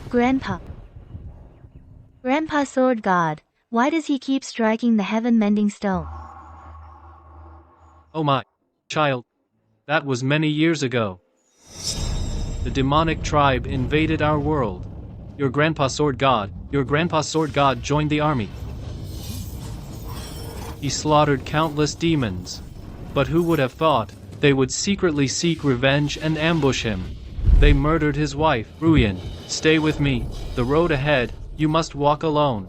Grandpa. Grandpa Sword God, why does he keep striking the heaven-mending stone? Oh my child, that was many years ago. The demonic tribe invaded our world. Your grandpa Sword God joined the army. He slaughtered countless demons. But who would have thought they would secretly seek revenge and ambush him? They murdered his wife, Ruyan. Stay with me. The road ahead, you must walk alone.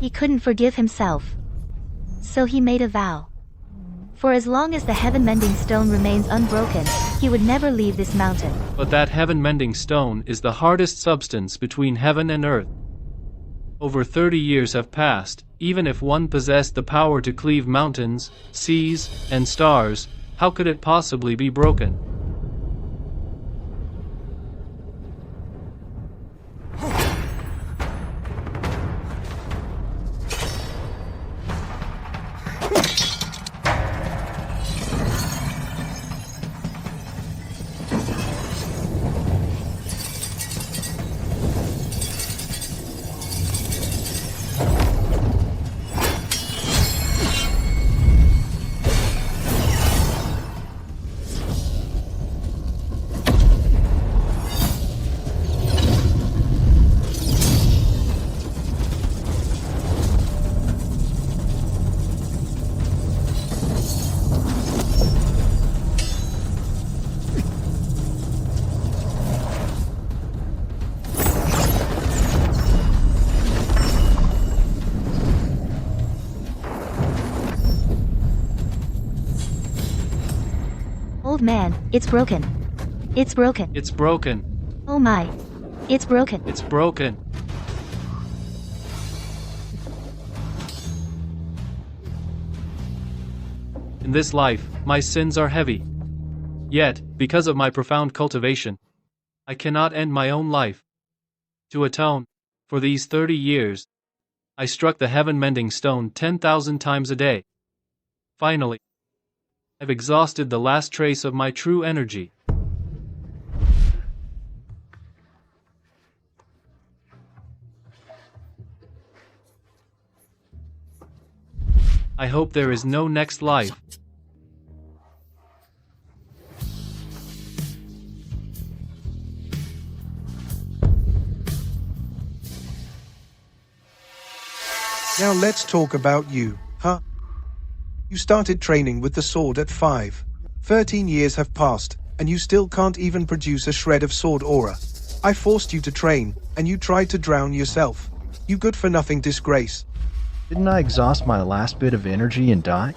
He couldn't forgive himself. So he made a vow. For as long as the heaven-mending stone remains unbroken, he would never leave this mountain. But that heaven-mending stone is the hardest substance between heaven and earth. Over 30 years have passed. Even if one possessed the power to cleave mountains, seas, and stars, how could it possibly be broken? Old man, it's broken. It's broken. It's broken. Oh my. It's broken. It's broken. In this life, my sins are heavy. Yet, because of my profound cultivation, I cannot end my own life. To atone for these 30 years, I struck the heaven-mending stone 10,000 times a day. Finally, I've exhausted the last trace of my true energy. I hope there is no next life. Now let's talk about you, huh? You started training with the sword at 5. 13 years have passed, and you still can't even produce a shred of sword aura. I forced you to train, and you tried to drown yourself. You good-for-nothing disgrace. Didn't I exhaust my last bit of energy and die?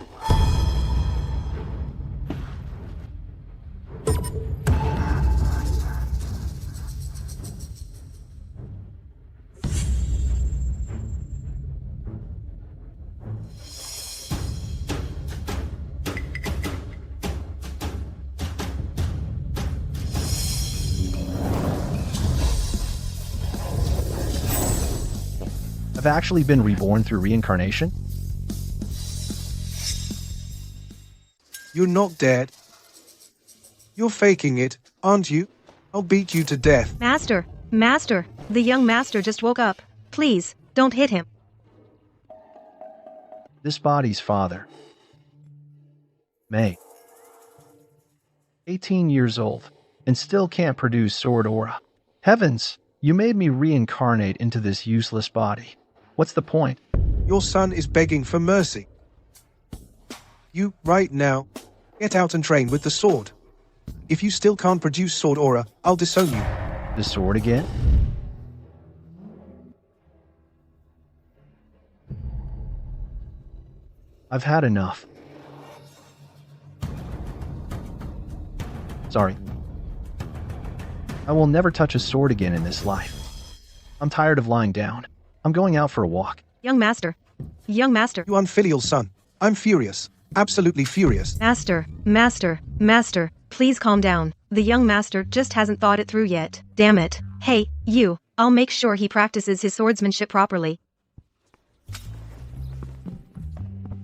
I've actually been reborn through reincarnation? You're not dead. You're faking it, aren't you? I'll beat you to death. Master! Master! The young master just woke up. Please, don't hit him. This body's father. Maid. 18 years old, and still can't produce sword aura. Heavens! You made me reincarnate into this useless body. What's the point? Your son is begging for mercy. You, right now, get out and train with the sword. If you still can't produce sword aura, I'll disown you. The sword again? I've had enough. Sorry. I will never touch a sword again in this life. I'm tired of lying down. I'm going out for a walk. Young master. Young master. You unfilial son. I'm furious. Absolutely furious. Master. Master. Master. Please calm down. The young master just hasn't thought it through yet. Damn it. Hey, you. I'll make sure he practices his swordsmanship properly.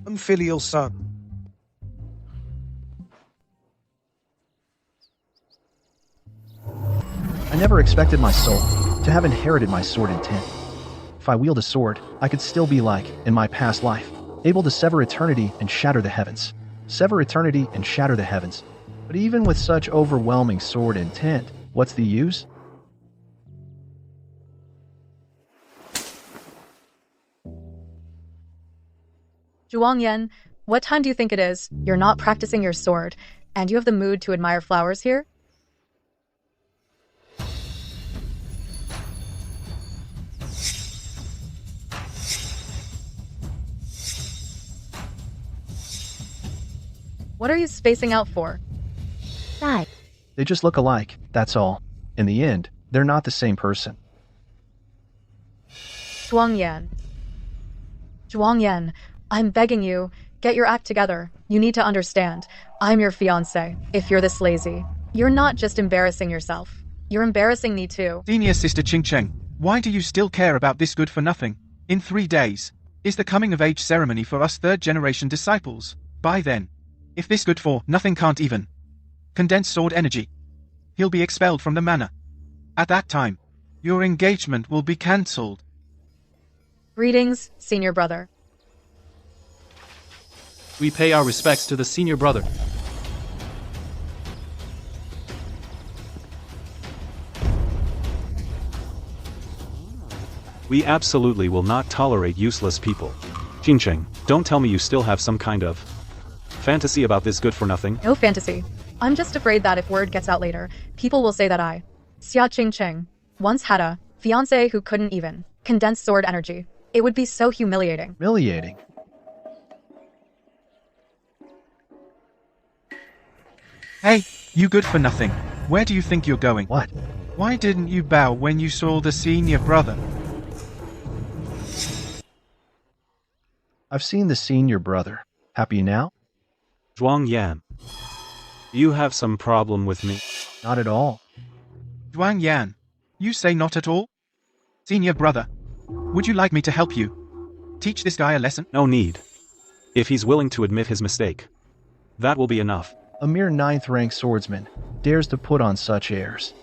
Unfilial son. I never expected my soul to have inherited my sword intent. If I wield a sword, I could still be like, in my past life, able to sever eternity and shatter the heavens. Sever eternity and shatter the heavens. But even with such overwhelming sword intent, what's the use? Zhuangyan, what time do you think it is? You're not practicing your sword, and you have the mood to admire flowers here? What are you spacing out for? Die. They just look alike, that's all. In the end, they're not the same person. Zhuangyan. Zhuangyan, I'm begging you, get your act together. You need to understand. I'm your fiancé. If you're this lazy, you're not just embarrassing yourself. You're embarrassing me too. Senior Sister Ching Cheng, why do you still care about this good for nothing? In 3 days, is the coming of age ceremony for us third-generation disciples. By then, if this good for nothing can't even condense sword energy, he'll be expelled from the manor. At that time, your engagement will be cancelled. Greetings, senior brother. We pay our respects to the senior brother. We absolutely will not tolerate useless people. Qingcheng, don't tell me you still have some kind of fantasy about this good for nothing. No fantasy. I'm just afraid that if word gets out later, people will say that I, Xia Qingcheng, once had a fiancé who couldn't even condense sword energy. It would be so humiliating. Humiliating. Hey, you good for nothing. Where do you think you're going? What? Why didn't you bow when you saw the senior brother? I've seen the senior brother. Happy now? Zhuang Yan. You have some problem with me? Not at all. Zhuang Yan, you say not at all? Senior brother, would you like me to help you? Teach this guy a lesson? No need. If he's willing to admit his mistake, that will be enough. A mere 9th rank swordsman dares to put on such airs.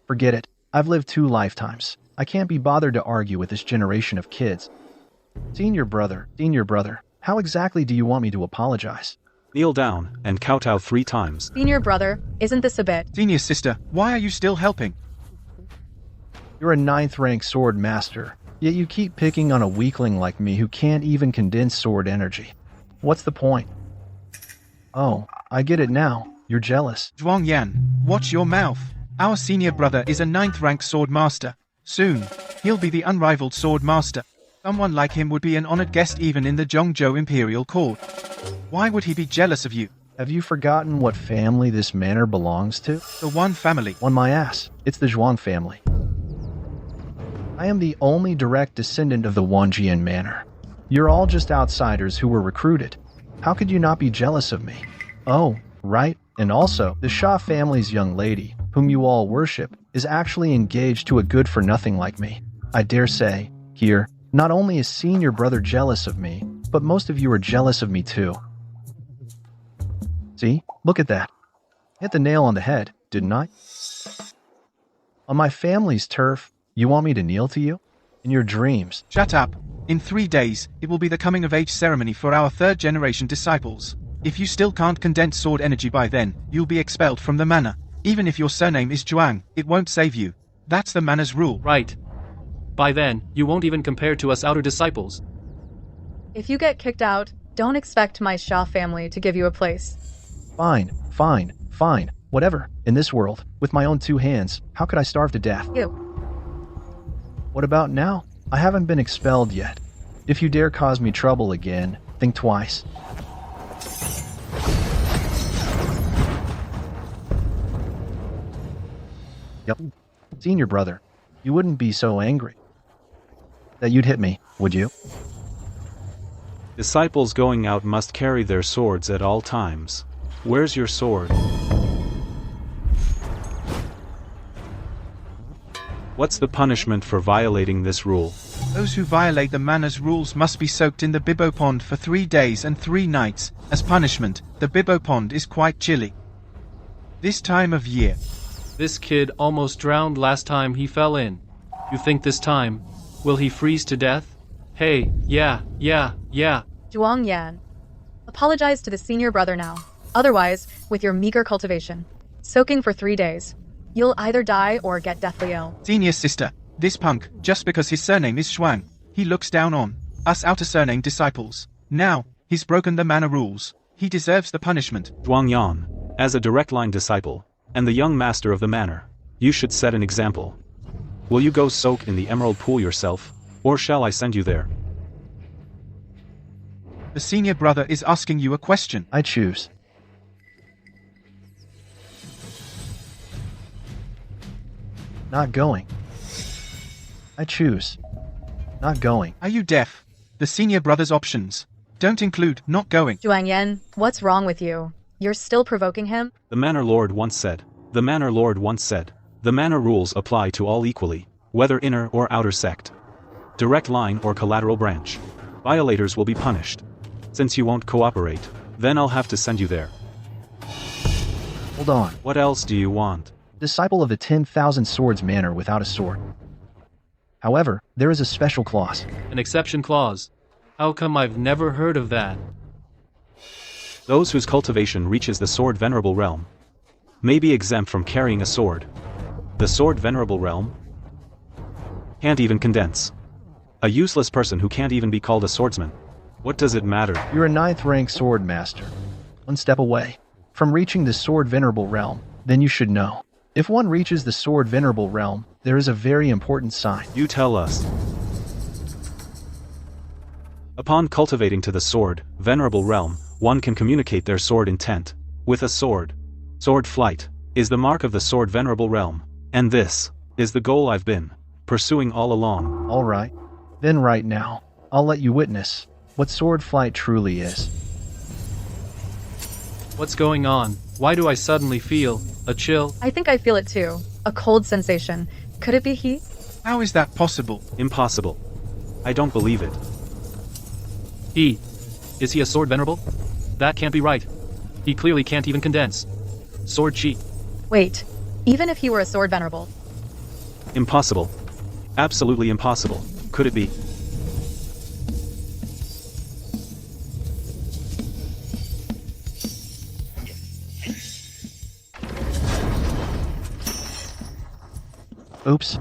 Forget it. I've lived 2 lifetimes. I can't be bothered to argue with this generation of kids. Senior brother, how exactly do you want me to apologize? Kneel down and kowtow 3 times. Senior brother, isn't this a bit? Senior sister, why are you still helping? You're a 9th rank sword master, yet you keep picking on a weakling like me who can't even condense sword energy. What's the point? Oh, I get it now. You're jealous. Zhuang Yan, watch your mouth. Our senior brother is a 9th rank sword master. Soon, he'll be the unrivaled sword master. Someone like him would be an honored guest even in the Zhongzhou Imperial Court. Why would he be jealous of you? Have you forgotten what family this manor belongs to? The one family. On my ass. It's the Zhuang family. I am the only direct descendant of the Wanjian manor. You're all just outsiders who were recruited. How could you not be jealous of me? Oh, right. And also, the Xia family's young lady, whom you all worship, is actually engaged to a good-for-nothing like me. I dare say, here, not only is senior brother jealous of me, but most of you are jealous of me too. See? Look at that. Hit the nail on the head, didn't I? On my family's turf, you want me to kneel to you? In your dreams. Shut up. In 3 days, it will be the coming of age ceremony for our 3rd generation disciples. If you still can't condense sword energy by then, you'll be expelled from the manor. Even if your surname is Zhuang, it won't save you. That's the manor's rule. Right. By then, you won't even compare to us outer disciples. If you get kicked out, don't expect my Xia family to give you a place. Fine. Whatever. In this world, with my own 2 hands, how could I starve to death? You. What about now? I haven't been expelled yet. If you dare cause me trouble again, think twice. Yep. Senior brother, you wouldn't be so angry that you'd hit me, would you? Disciples going out must carry their swords at all times. Where's your sword? What's the punishment for violating this rule? Those who violate the manor's rules must be soaked in the Bibbo Pond for 3 days and 3 nights. As punishment, the Bibbo Pond is quite chilly this time of year. This kid almost drowned last time he fell in. You think this time, will he freeze to death? Hey, yeah. Zhuang Yan. Apologize to the senior brother now. Otherwise, with your meager cultivation, soaking for 3 days, you'll either die or get deathly ill. Senior sister, this punk, just because his surname is Shuang, he looks down on us outer surname disciples. Now, he's broken the manor rules. He deserves the punishment. Zhuang Yan, as a direct line disciple, and the young master of the manor, you should set an example. Will you go soak in the emerald pool yourself, or shall I send you there? The senior brother is asking you a question. I choose. Not going. I choose. Not going. Are you deaf? The senior brother's options don't include not going. Zhuang Yan, what's wrong with you? You're still provoking him? The manor lord once said. The manor lord once said. The manor rules apply to all equally, whether inner or outer sect. Direct line or collateral branch. Violators will be punished. Since you won't cooperate, then I'll have to send you there. Hold on. What else do you want? Disciple of the 10,000 Swords Manor without a sword. However, there is a special clause. An exception clause. How come I've never heard of that? Those whose cultivation reaches the Sword Venerable Realm may be exempt from carrying a sword. The Sword Venerable Realm can't even condense. A useless person who can't even be called a swordsman. What does it matter? You're a 9th rank sword master. One step away from reaching the Sword Venerable Realm, then you should know. If one reaches the Sword Venerable Realm, there is a very important sign. You tell us. Upon cultivating to the Sword Venerable Realm, one can communicate their sword intent with a sword. Sword flight is the mark of the Sword Venerable Realm, and this is the goal I've been pursuing all along. All right. Then right now, I'll let you witness what sword flight truly is. What's going on? Why do I suddenly feel a chill? I think I feel it too. A cold sensation. Could it be heat? How is that possible? Impossible. I don't believe it. Is he a sword venerable? That can't be right. He clearly can't even condense. Sword chi. Wait, even if he were a sword venerable. Impossible. Absolutely impossible. Could it be? Oops.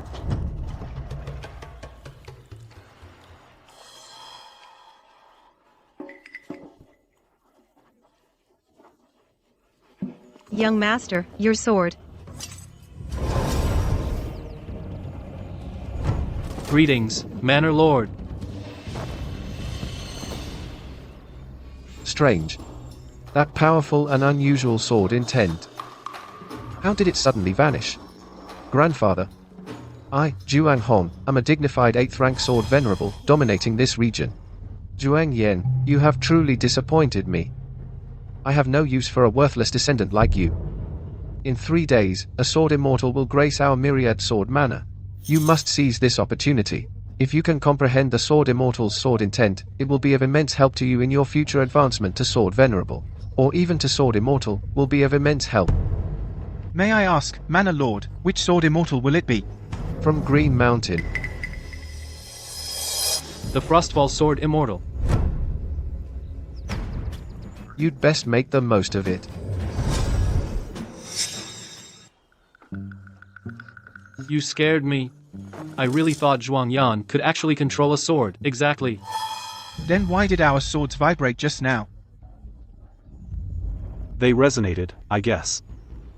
Young master, your sword. Greetings, Manor Lord. Strange. That powerful and unusual sword intent. How did it suddenly vanish? Grandfather. I, Zhuang Hong, am a dignified 8th rank sword venerable, dominating this region. Zhuang Yan, you have truly disappointed me. I have no use for a worthless descendant like you. In 3 days, a sword immortal will grace our myriad sword manor. You must seize this opportunity. If you can comprehend the sword immortal's sword intent, it will be of immense help to you in your future advancement to sword venerable, or even to sword immortal, will be of immense help. May I ask, Manor Lord, which sword immortal will it be? From Green Mountain. The Frostfall Sword Immortal. You'd best make the most of it. You scared me. I really thought Zhuang Yan could actually control a sword. Exactly. Then why did our swords vibrate just now? They resonated, I guess.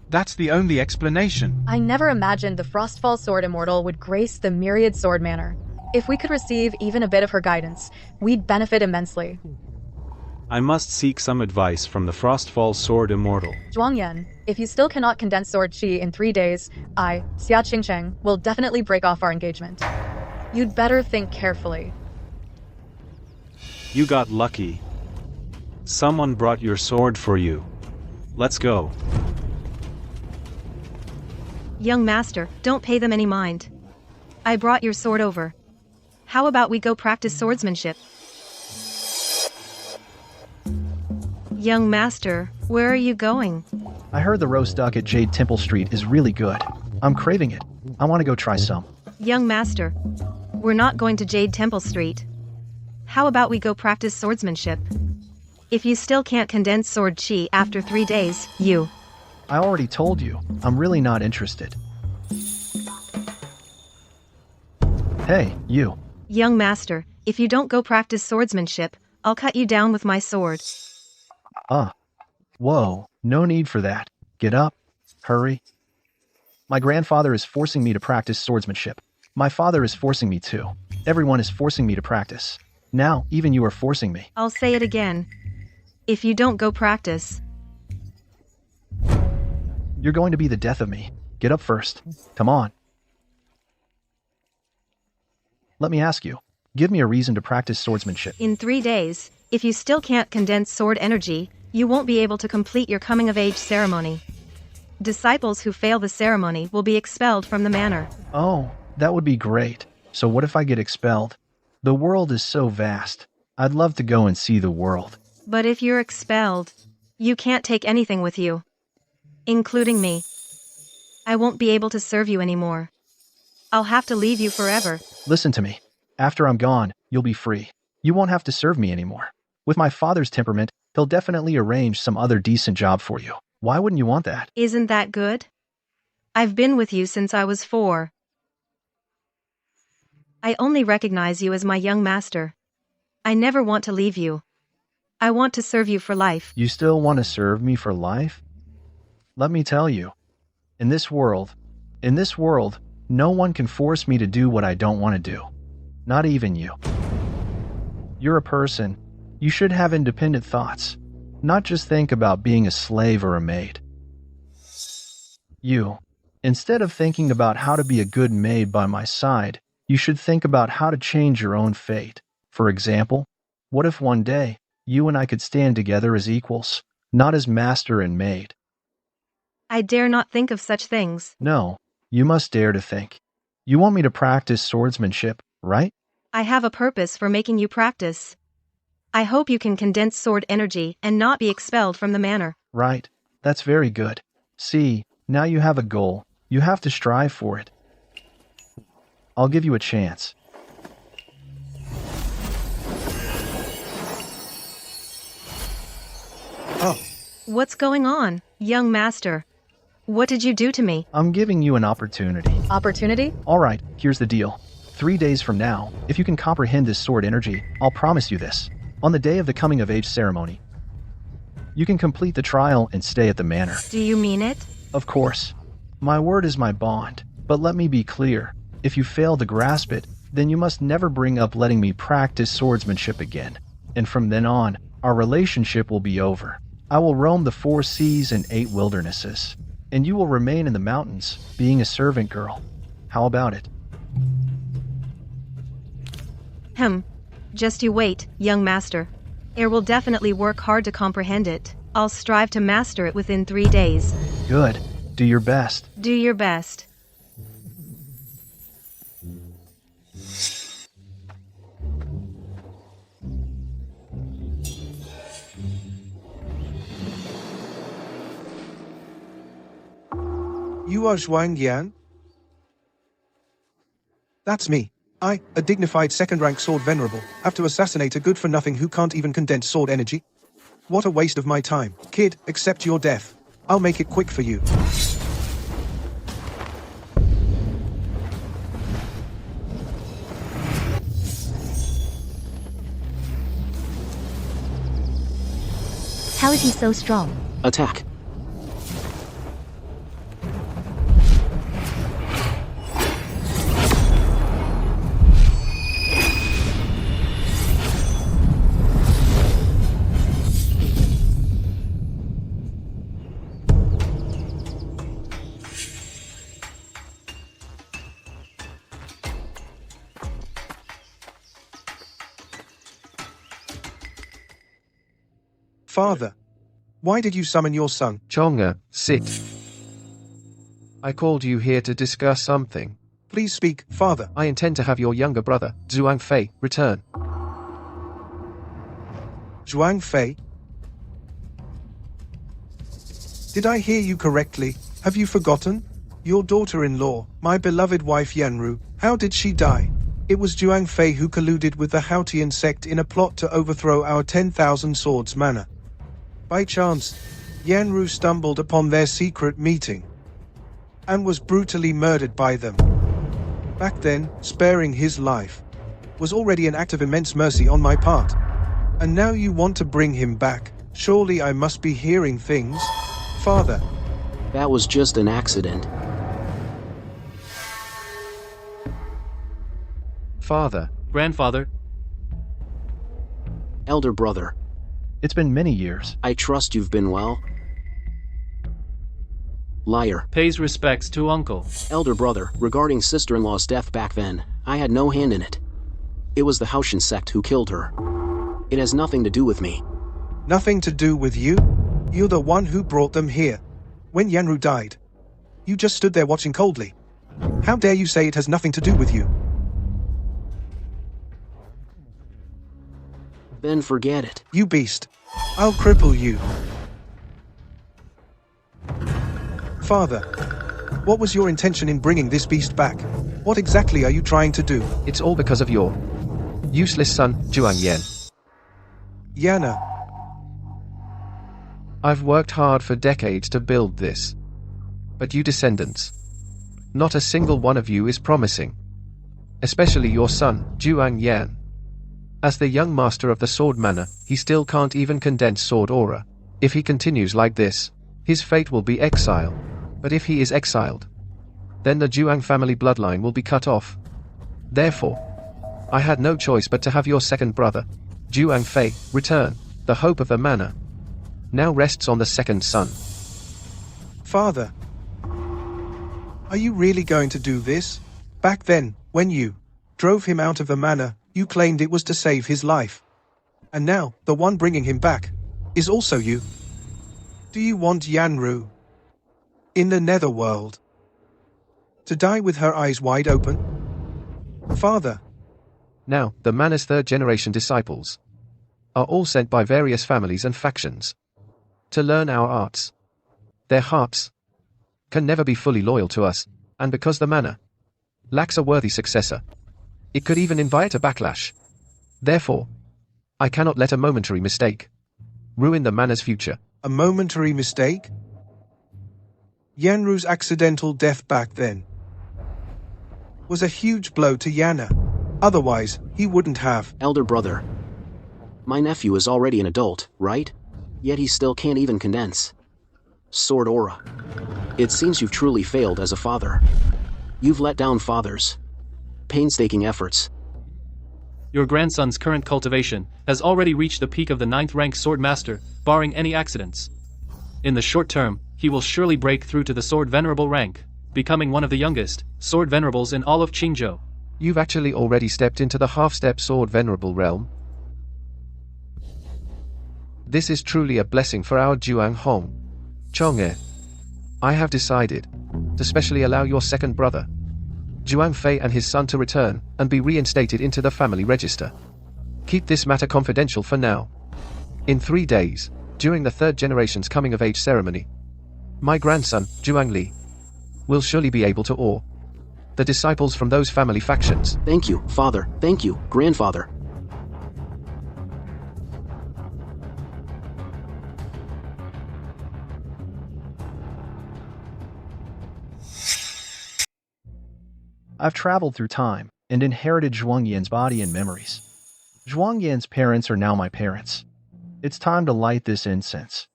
That's the only explanation. I never imagined the Frostfall Sword Immortal would grace the Myriad Sword Manor. If we could receive even a bit of her guidance, we'd benefit immensely. I must seek some advice from the Frostfall Sword Immortal. Zhuang Yan, if you still cannot condense sword chi in 3 days, I, Xia Qingcheng, will definitely break off our engagement. You'd better think carefully. You got lucky. Someone brought your sword for you. Let's go. Young master, don't pay them any mind. I brought your sword over. How about we go practice swordsmanship? Young master, where are you going? I heard the roast duck at Jade Temple Street is really good. I'm craving it. I want to go try some. Young master, we're not going to Jade Temple Street. How about we go practice swordsmanship? If you still can't condense sword chi after 3 days, I already told you, I'm really not interested. Hey, you. Young master, if you don't go practice swordsmanship, I'll cut you down with my sword. Whoa, no need for that. Get up. Hurry. My grandfather is forcing me to practice swordsmanship. My father is forcing me to. Everyone is forcing me to practice. Now, even you are forcing me. I'll say it again. If you don't go practice, You're going to be the death of me. Get up first. Come on. Let me ask you. Give me a reason to practice swordsmanship. in 3 days, if you still can't condense sword energy, you won't be able to complete your coming-of-age ceremony. Disciples who fail the ceremony will be expelled from the manor. Oh, that would be great. So what if I get expelled? The world is so vast. I'd love to go and see the world. But if you're expelled, you can't take anything with you. Including me. I won't be able to serve you anymore. I'll have to leave you forever. Listen to me. After I'm gone, you'll be free. You won't have to serve me anymore. With my father's temperament, he'll definitely arrange some other decent job for you. Why wouldn't you want that? Isn't that good? I've been with you since I was 4. I only recognize you as my young master. I never want to leave you. I want to serve you for life. You still want to serve me for life? Let me tell you. In this world, no one can force me to do what I don't want to do. Not even you. You're a person. You should have independent thoughts. Not just think about being a slave or a maid. Instead of thinking about how to be a good maid by my side, you should think about how to change your own fate. For example, what if one day, you and I could stand together as equals, not as master and maid? I dare not think of such things. No, you must dare to think. You want me to practice swordsmanship, right? I have a purpose for making you practice. I hope you can condense sword energy and not be expelled from the manor. Right. That's very good. See, now you have a goal. You have to strive for it. I'll give you a chance. Oh, What's going on, young master? What did you do to me? I'm giving you an opportunity. Opportunity? All right, here's the deal. 3 days from now, if you can comprehend this sword energy, I'll promise you this. On the day of the coming-of-age ceremony, you can complete the trial and stay at the manor. Do you mean it? Of course. My word is my bond. But let me be clear. If you fail to grasp it, then you must never bring up letting me practice swordsmanship again. And from then on, our relationship will be over. I will roam the 4 seas and 8 wildernesses. And you will remain in the mountains, being a servant girl. How about it? Just you wait, young master. I will definitely work hard to comprehend it. I'll strive to master it within 3 days. Good. Do your best. Do your best. you are Zhuang Yan? That's me. I, a dignified second-rank sword venerable, have to assassinate a good-for-nothing who can't even condense sword energy? What a waste of my time. Kid, accept your death. I'll make it quick for you. How is he so strong? Attack. Father, why did you summon your son? Chonga, sit. I called you here to discuss something. Please speak, Father. I intend to have your younger brother, Zhuang Fei, return. Zhuang Fei? Did I hear you correctly? Have you forgotten? Your daughter-in-law, my beloved wife Yanru, how did she die? It was Zhuang Fei who colluded with the Haotian sect in a plot to overthrow our 10,000 swords manor. By chance, Yanru stumbled upon their secret meeting and was brutally murdered by them. Back then, sparing his life was already an act of immense mercy on my part. And now you want to bring him back. Surely I must be hearing things. Father. That was just an accident. Father. Grandfather, Elder brother, It's been many years. I trust you've been well. Liar. pays respects to uncle. Elder brother, regarding sister-in-law's death back then, I had no hand in it. It was the Haotian sect who killed her. It has nothing to do with me. Nothing to do with you? You're the one who brought them here. When Yanru died, you just stood there watching coldly. How dare you say it has nothing to do with you? Then forget it. You beast. I'll cripple you. Father, what was your intention in bringing this beast back? What exactly are you trying to do? It's all because of your useless son, Zhuang Yan. Yana, I've worked hard for decades to build this. But you descendants, not a single one of you is promising. Especially your son, Zhuang Yan. As the young master of the sword manor, he still can't even condense sword aura. If he continues like this, his fate will be exile. But if he is exiled, then the Zhuang family bloodline will be cut off. Therefore, I had no choice but to have your second brother, Zhuang Fei, return. The hope of the manor now rests on the second son. Father, are you really going to do this? Back then, when you drove him out of the manor, you claimed it was to save his life. And now, the one bringing him back is also you. Do you want Yanru in the netherworld to die with her eyes wide open? Father. Now, the manor's third-generation disciples are all sent by various families and factions to learn our arts. Their hearts can never be fully loyal to us, and because the manor lacks a worthy successor, it could even invite a backlash. Therefore, I cannot let a momentary mistake ruin the manor's future. A momentary mistake? Yanru's accidental death back then was a huge blow to Yana. Otherwise, he wouldn't have. Elder brother, my nephew is already an adult, right? Yet he still can't even condense sword aura. It seems you've truly failed as a father. You've let down father's painstaking efforts. Your grandson's current cultivation has already reached the peak of the 9th rank sword master, barring any accidents. In the short term, he will surely break through to the sword venerable rank, becoming one of the youngest sword venerables in all of Qingzhou. You've actually already stepped into the half-step sword venerable realm. This is truly a blessing for our Zhuang Hong. Chong'e, I have decided to specially allow your second brother, Zhuang Fei, and his son to return and be reinstated into the family register. Keep this matter confidential for now. In 3 days, during the third generation's coming-of-age ceremony, my grandson, Zhuang Li, will surely be able to awe the disciples from those family factions. Thank you, father. Thank you, grandfather. I've traveled through time and inherited Zhuang Yan's body and memories. Zhuang Yan's parents are now my parents. It's time to light this incense.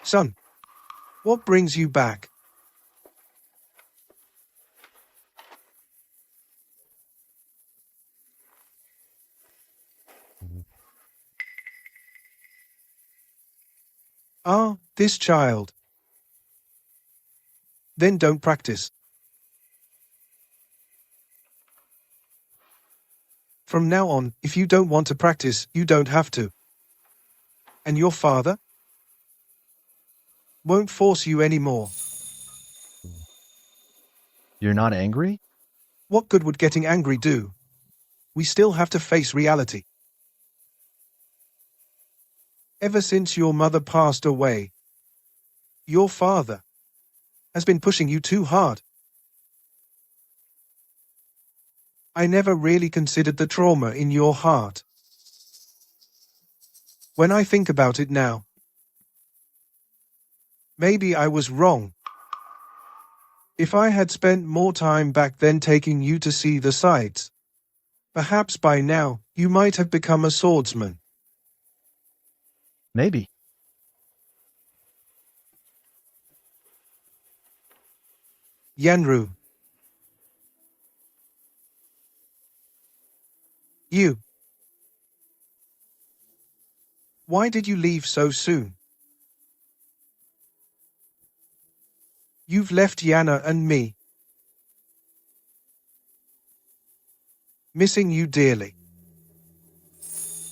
Son, what brings you back? Ah, this child. Then don't practice. From now on, if you don't want to practice, you don't have to. And your father won't force you anymore. You're not angry? What good would getting angry do? We still have to face reality. Ever since your mother passed away, your father has been pushing you too hard. I never really considered the trauma in your heart. When I think about it now, maybe I was wrong. If I had spent more time back then taking you to see the sights, perhaps by now you might have become a swordsman. Maybe. Yanru. You. Why did you leave so soon? You've left Yana and me. Missing you dearly.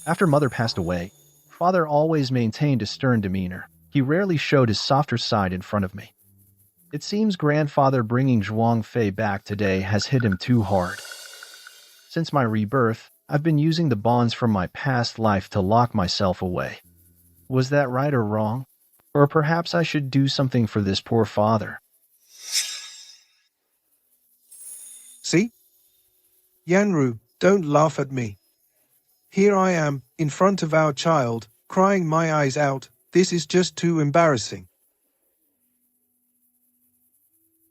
After Mother passed away, Father always maintained a stern demeanor. He rarely showed his softer side in front of me. It seems Grandfather bringing Zhuang Fei back today has hit him too hard. Since my rebirth, I've been using the bonds from my past life to lock myself away. Was that right or wrong? Or perhaps I should do something for this poor father. See? Yanru, don't laugh at me. Here I am, in front of our child, crying my eyes out. This is just too embarrassing.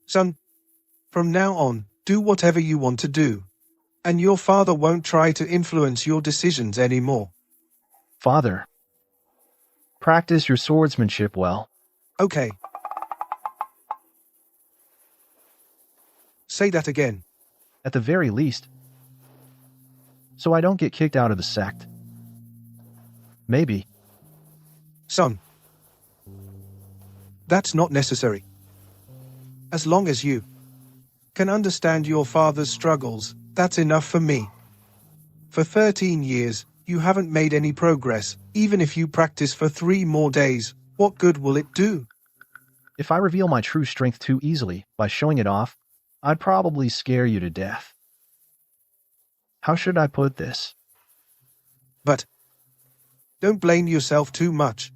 Son, from now on, do whatever you want to do. And your father won't try to influence your decisions anymore. Father, practice your swordsmanship well. Okay. Say that again. At the very least. So I don't get kicked out of the sect. Maybe. Son. That's not necessary. As long as you can understand your father's struggles, that's enough for me. For 13 years, you haven't made any progress. Even if you practice for 3 more days, what good will it do? If I reveal my true strength too easily by showing it off, I'd probably scare you to death. How should I put this? But don't blame yourself too much.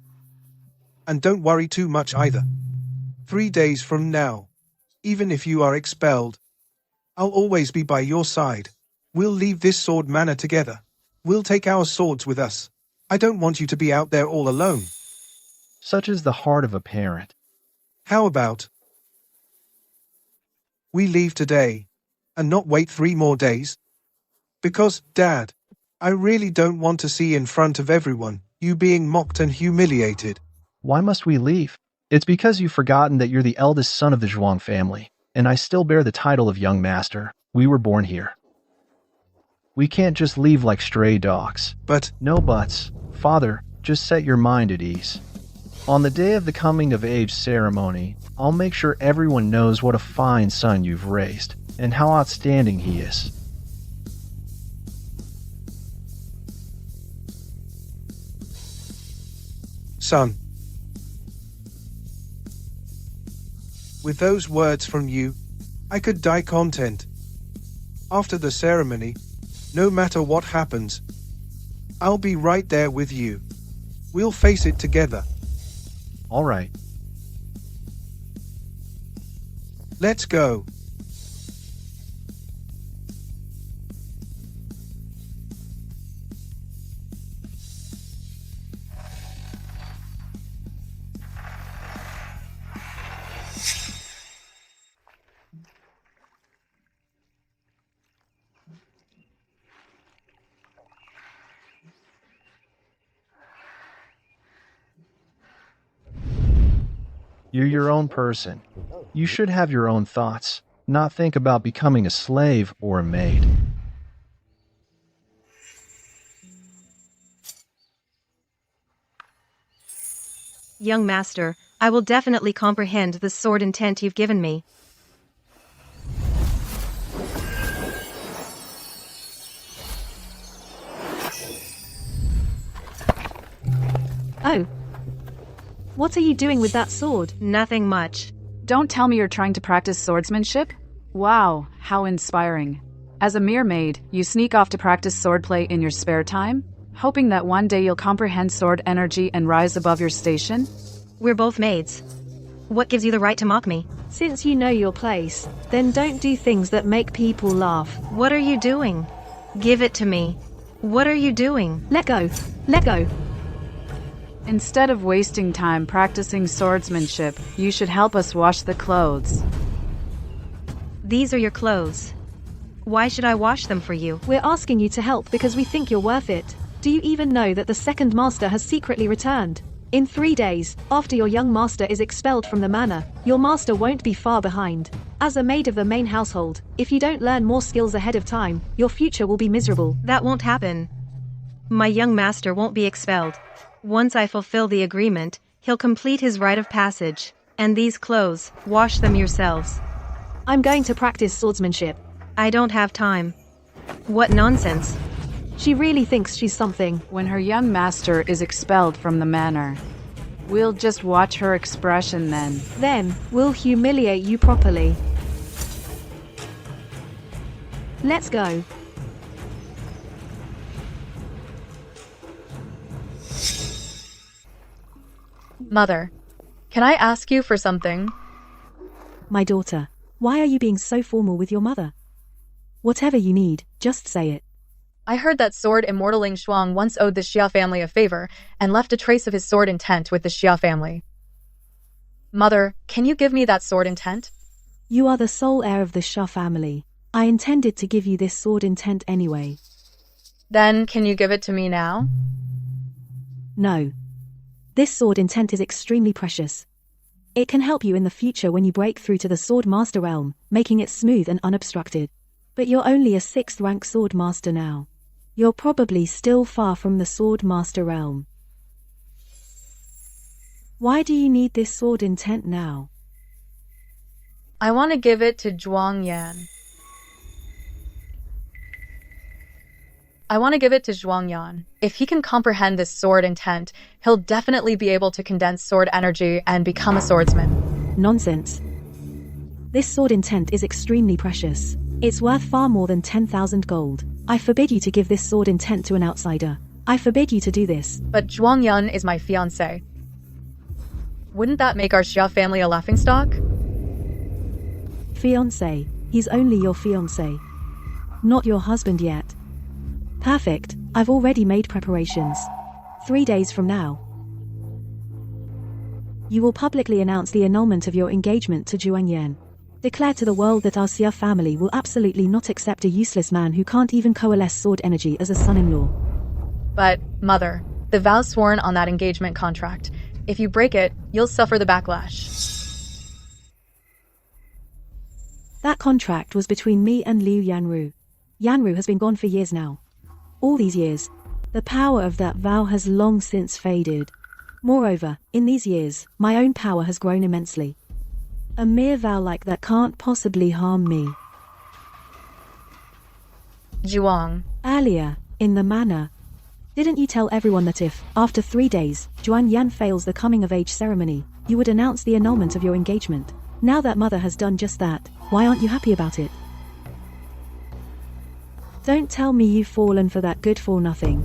And don't worry too much either. 3 days from now, even if you are expelled, I'll always be by your side. We'll leave this sword manor together. We'll take our swords with us. I don't want you to be out there all alone. Such is the heart of a parent. How about we leave today and not wait 3 more days? Because, Dad, I really don't want to see in front of everyone you being mocked and humiliated. Why must we leave? It's because you've forgotten that you're the eldest son of the Zhuang family, and I still bear the title of young master. We were born here. We can't just leave like stray dogs. But no buts. Father, just set your mind at ease. On the day of the coming of age ceremony, I'll make sure everyone knows what a fine son you've raised, and how outstanding he is. Son, with those words from you, I could die content. After the ceremony, no matter what happens, I'll be right there with you. We'll face it together. All right. Let's go. You're your own person. You should have your own thoughts, not think about becoming a slave or a maid. Young master, I will definitely comprehend the sword intent you've given me. Oh. What are you doing with that sword? Nothing much. Don't tell me you're trying to practice swordsmanship. Wow, how inspiring. As a mere maid, you sneak off to practice swordplay in your spare time, hoping that one day you'll comprehend sword energy and rise above your station? We're both maids. What gives you the right to mock me? Since you know your place, then don't do things that make people laugh. What are you doing? Give it to me. What are you doing? Let go. Let go. Instead of wasting time practicing swordsmanship, you should help us wash the clothes. These are your clothes. Why should I wash them for you? We're asking you to help because we think you're worth it. Do you even know that the second master has secretly returned? In 3 days, after your young master is expelled from the manor, your master won't be far behind. As a maid of the main household, if you don't learn more skills ahead of time, your future will be miserable. That won't happen. My young master won't be expelled. Once I fulfill the agreement, he'll complete his rite of passage. And these clothes, wash them yourselves. I'm going to practice swordsmanship. I don't have time. What nonsense. She really thinks she's something. When her young master is expelled from the manor, we'll just watch her expression then. Then, we'll humiliate you properly. Let's go. Mother, can I ask you for something? My daughter, why are you being so formal with your mother? Whatever you need, just say it. I heard that sword Immortal Ling Shuang once owed the Xia family a favor and left a trace of his sword intent with the Xia family. Mother, can you give me that sword intent? You are the sole heir of the Xia family. I intended to give you this sword intent anyway. Then, can you give it to me now? No. This sword intent is extremely precious. It can help you in the future when you break through to the Sword Master realm, making it smooth and unobstructed. But you're only a 6th rank Sword Master now. You're probably still far from the Sword Master realm. Why do you need this sword intent now? I want to give it to Zhuang Yan. If he can comprehend this sword intent, he'll definitely be able to condense sword energy and become a swordsman. Nonsense. This sword intent is extremely precious. It's worth far more than 10,000 gold. I forbid you to give this sword intent to an outsider. I forbid you to do this. But Zhuang Yan is my fiancé. Wouldn't that make our Xia family a laughingstock? Fiancé. He's only your fiancé. Not your husband yet. Perfect. I've already made preparations. 3 days from now, you will publicly announce the annulment of your engagement to Zhuang Yan. Declare to the world that our Xia family will absolutely not accept a useless man who can't even coalesce sword energy as a son-in-law. But, Mother, the vows sworn on that engagement contract. If you break it, you'll suffer the backlash. That contract was between me and Liu Yanru. Yanru has been gone for years now. All these years, the power of that vow has long since faded. Moreover, in these years, my own power has grown immensely. A mere vow like that can't possibly harm me. Zhuang. Earlier, in the manor, didn't you tell everyone that if, after 3 days, Zhuang Yan fails the coming-of-age ceremony, you would announce the annulment of your engagement? Now that mother has done just that, why aren't you happy about it? Don't tell me you've fallen for that good-for-nothing.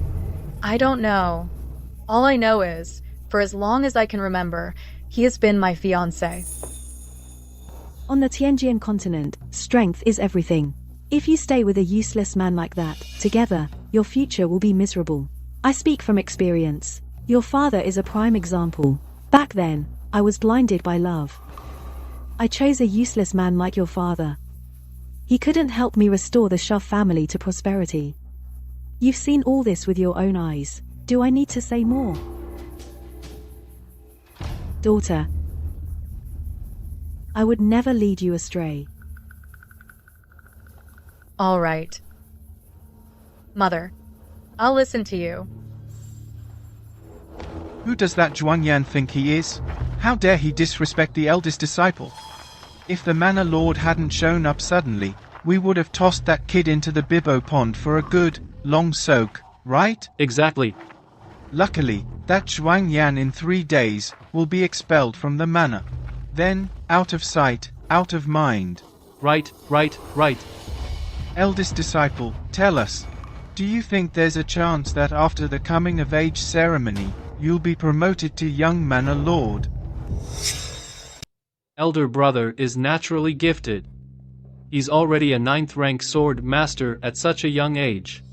I don't know. All I know is, for as long as I can remember, he has been my fiancé. On the Tianjian continent, strength is everything. If you stay with a useless man like that, together, your future will be miserable. I speak from experience. Your father is a prime example. Back then, I was blinded by love. I chose a useless man like your father. He couldn't help me restore the Xia family to prosperity. You've seen all this with your own eyes. Do I need to say more? Daughter, I would never lead you astray. All right. Mother, I'll listen to you. Who does that Zhuang Yan think he is? How dare he disrespect the eldest disciple? If the manor lord hadn't shown up suddenly, we would have tossed that kid into the Bibbo pond for a good, long soak, right? Exactly. Luckily, that Zhuang Yan in 3 days will be expelled from the manor. Then, out of sight, out of mind. Right. Eldest disciple, tell us, do you think there's a chance that after the coming of age ceremony, you'll be promoted to young manor lord? Elder brother is naturally gifted. He's already a 9th rank sword master at such a young age.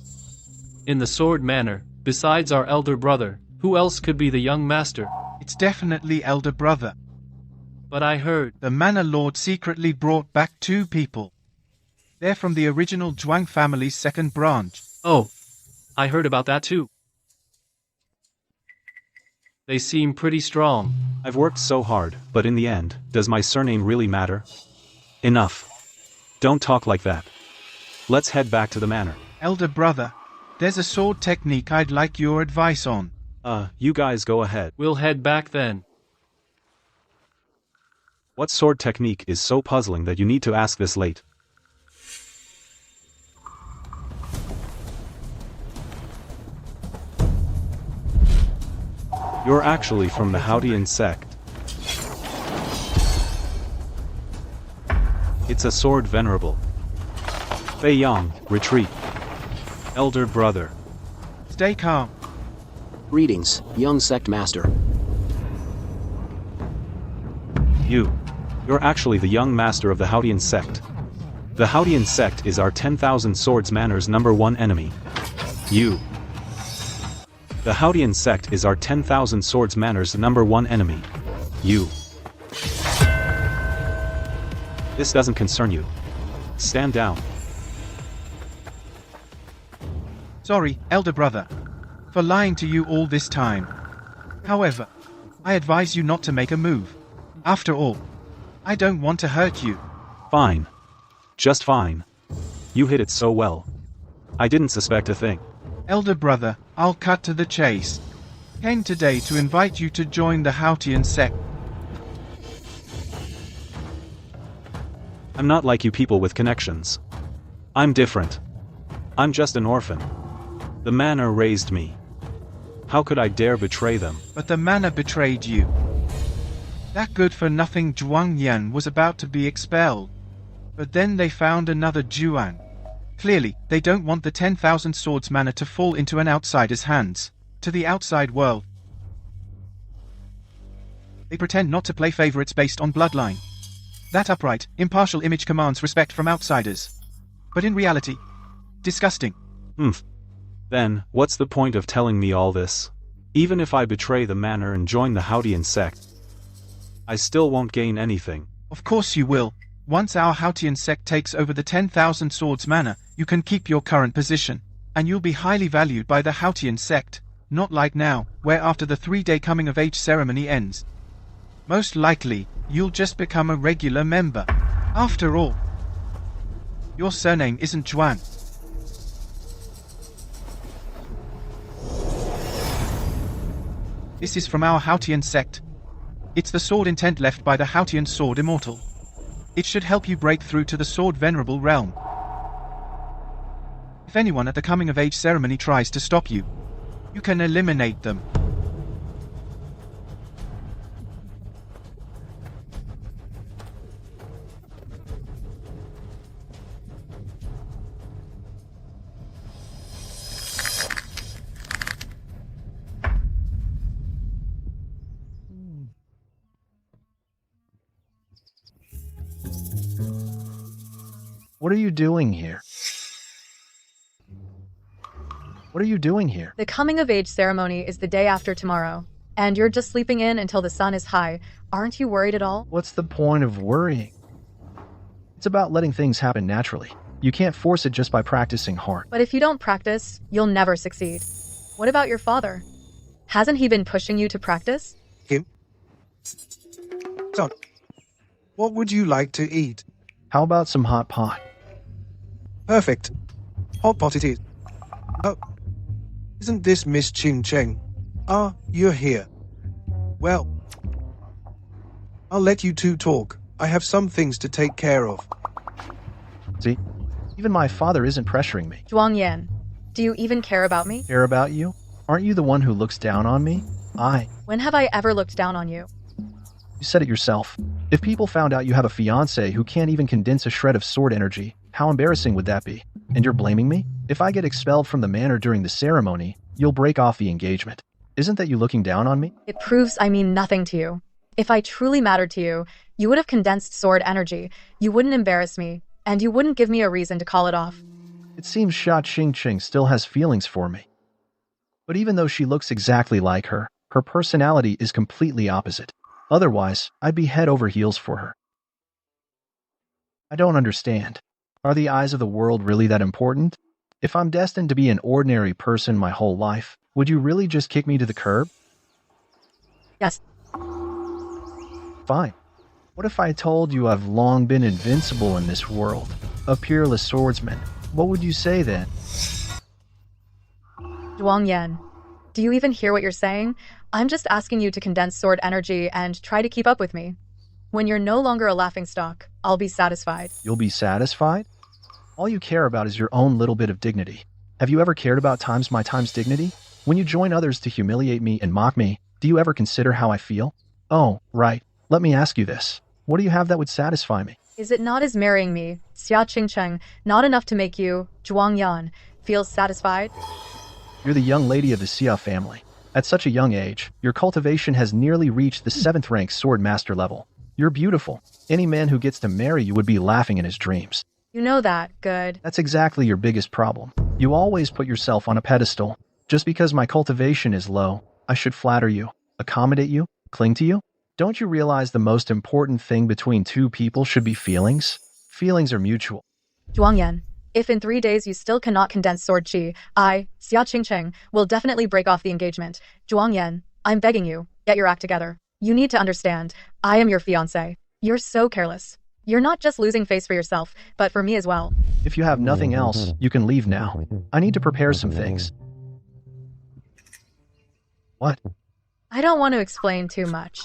In the sword manor, besides our elder brother, who else could be the young master? It's definitely elder brother. But I heard The manor lord secretly brought back 2 people. They're from the original Zhuang family's 2nd branch. Oh, I heard about that too. They seem pretty strong. I've worked so hard, but in the end, does my surname really matter? Enough. Don't talk like that. Let's head back to the manor. Elder brother, there's a sword technique I'd like your advice on. You guys go ahead. We'll head back then. What sword technique is so puzzling that you need to ask this late? You're actually from the Hautian sect. It's a sword venerable. Fei Yang, retreat. Elder brother. Stay calm. Greetings, young sect master. You're actually the young master of the Hautian sect. The Hautian sect is our 10,000 swords manor's #1 enemy. The Hautian sect is our 10,000 swords manor's #1 enemy. This doesn't concern you. Stand down. Sorry, elder brother, for lying to you all this time. However, I advise you not to make a move. After all, I don't want to hurt you. Fine. Just fine. You hit it so well. I didn't suspect a thing. Elder brother, I'll cut to the chase. Came today to invite you to join the Hautian sect. I'm not like you people with connections. I'm different. I'm just an orphan. The manor raised me. How could I dare betray them? But the manor betrayed you. That good-for-nothing Zhuang Yan was about to be expelled. But then they found another Zhuang. Clearly, they don't want the 10,000 swords manor to fall into an outsider's hands. To the outside world. They pretend not to play favorites based on bloodline. That upright, impartial image commands respect from outsiders. But in reality, disgusting. Then, what's the point of telling me all this? Even if I betray the manor and join the Hautian sect, I still won't gain anything. Of course you will. Once our Hautian sect takes over the 10,000 swords manor, you can keep your current position. And you'll be highly valued by the Hautian sect. Not like now, where after the 3-day coming-of-age ceremony ends, most likely, you'll just become a regular member. After all, your surname isn't Zhuang. This is from our Hautian sect. It's the sword intent left by the Hautian sword Immortal. It should help you break through to the sword venerable realm. If anyone at the coming-of-age ceremony tries to stop you, you can eliminate them. What are you doing here? What are you doing here? The coming of age ceremony is the day after tomorrow, and you're just sleeping in until the sun is high. Aren't you worried at all? What's the point of worrying? It's about letting things happen naturally. You can't force it just by practicing hard. But if you don't practice, you'll never succeed. What about your father? Hasn't he been pushing you to practice? Him? Son, what would you like to eat? How about some hot pot? Perfect. Hot pot it is. Oh, isn't this Miss Ching Cheng? Ah, you're here. Well, I'll let you two talk. I have some things to take care of. See? Even my father isn't pressuring me. Zhuang Yan, do you even care about me? Care about you? Aren't you the one who looks down on me? When have I ever looked down on you? You said it yourself. If people found out you have a fiancé who can't even condense a shred of sword energy, how embarrassing would that be? And you're blaming me? If I get expelled from the manor during the ceremony, you'll break off the engagement. Isn't that you looking down on me? It proves I mean nothing to you. If I truly mattered to you, you would have condensed sword energy, you wouldn't embarrass me, and you wouldn't give me a reason to call it off. It seems Xia Qingqing still has feelings for me. But even though she looks exactly like her, her personality is completely opposite. Otherwise, I'd be head over heels for her. I don't understand. Are the eyes of the world really that important? If I'm destined to be an ordinary person my whole life, would you really just kick me to the curb? Yes. Fine. What if I told you I've long been invincible in this world, a peerless swordsman? What would you say then? Zhuangyan, do you even hear what you're saying? I'm just asking you to condense sword energy and try to keep up with me. When you're no longer a laughingstock, I'll be satisfied. You'll be satisfied? All you care about is your own little bit of dignity. Have you ever cared about my time's dignity? When you join others to humiliate me and mock me, do you ever consider how I feel? Oh, right. Let me ask you this. What do you have that would satisfy me? Is it not as marrying me, Xia Qingqing, not enough to make you, Zhuangyan, feel satisfied? You're the young lady of the Xia family. At such a young age, your cultivation has nearly reached the 7th rank sword master level. You're beautiful. Any man who gets to marry you would be laughing in his dreams. You know that, good. That's exactly your biggest problem. You always put yourself on a pedestal. Just because my cultivation is low, I should flatter you, accommodate you, cling to you? Don't you realize the most important thing between two people should be feelings? Feelings are mutual. Zhuangyan, if in 3 days you still cannot condense sword chi, I, Xia Qingqing, will definitely break off the engagement. Zhuangyan, I'm begging you, get your act together. You need to understand, I am your fiancé. You're so careless. You're not just losing face for yourself, but for me as well. If you have nothing else, you can leave now. I need to prepare some things. What? I don't want to explain too much.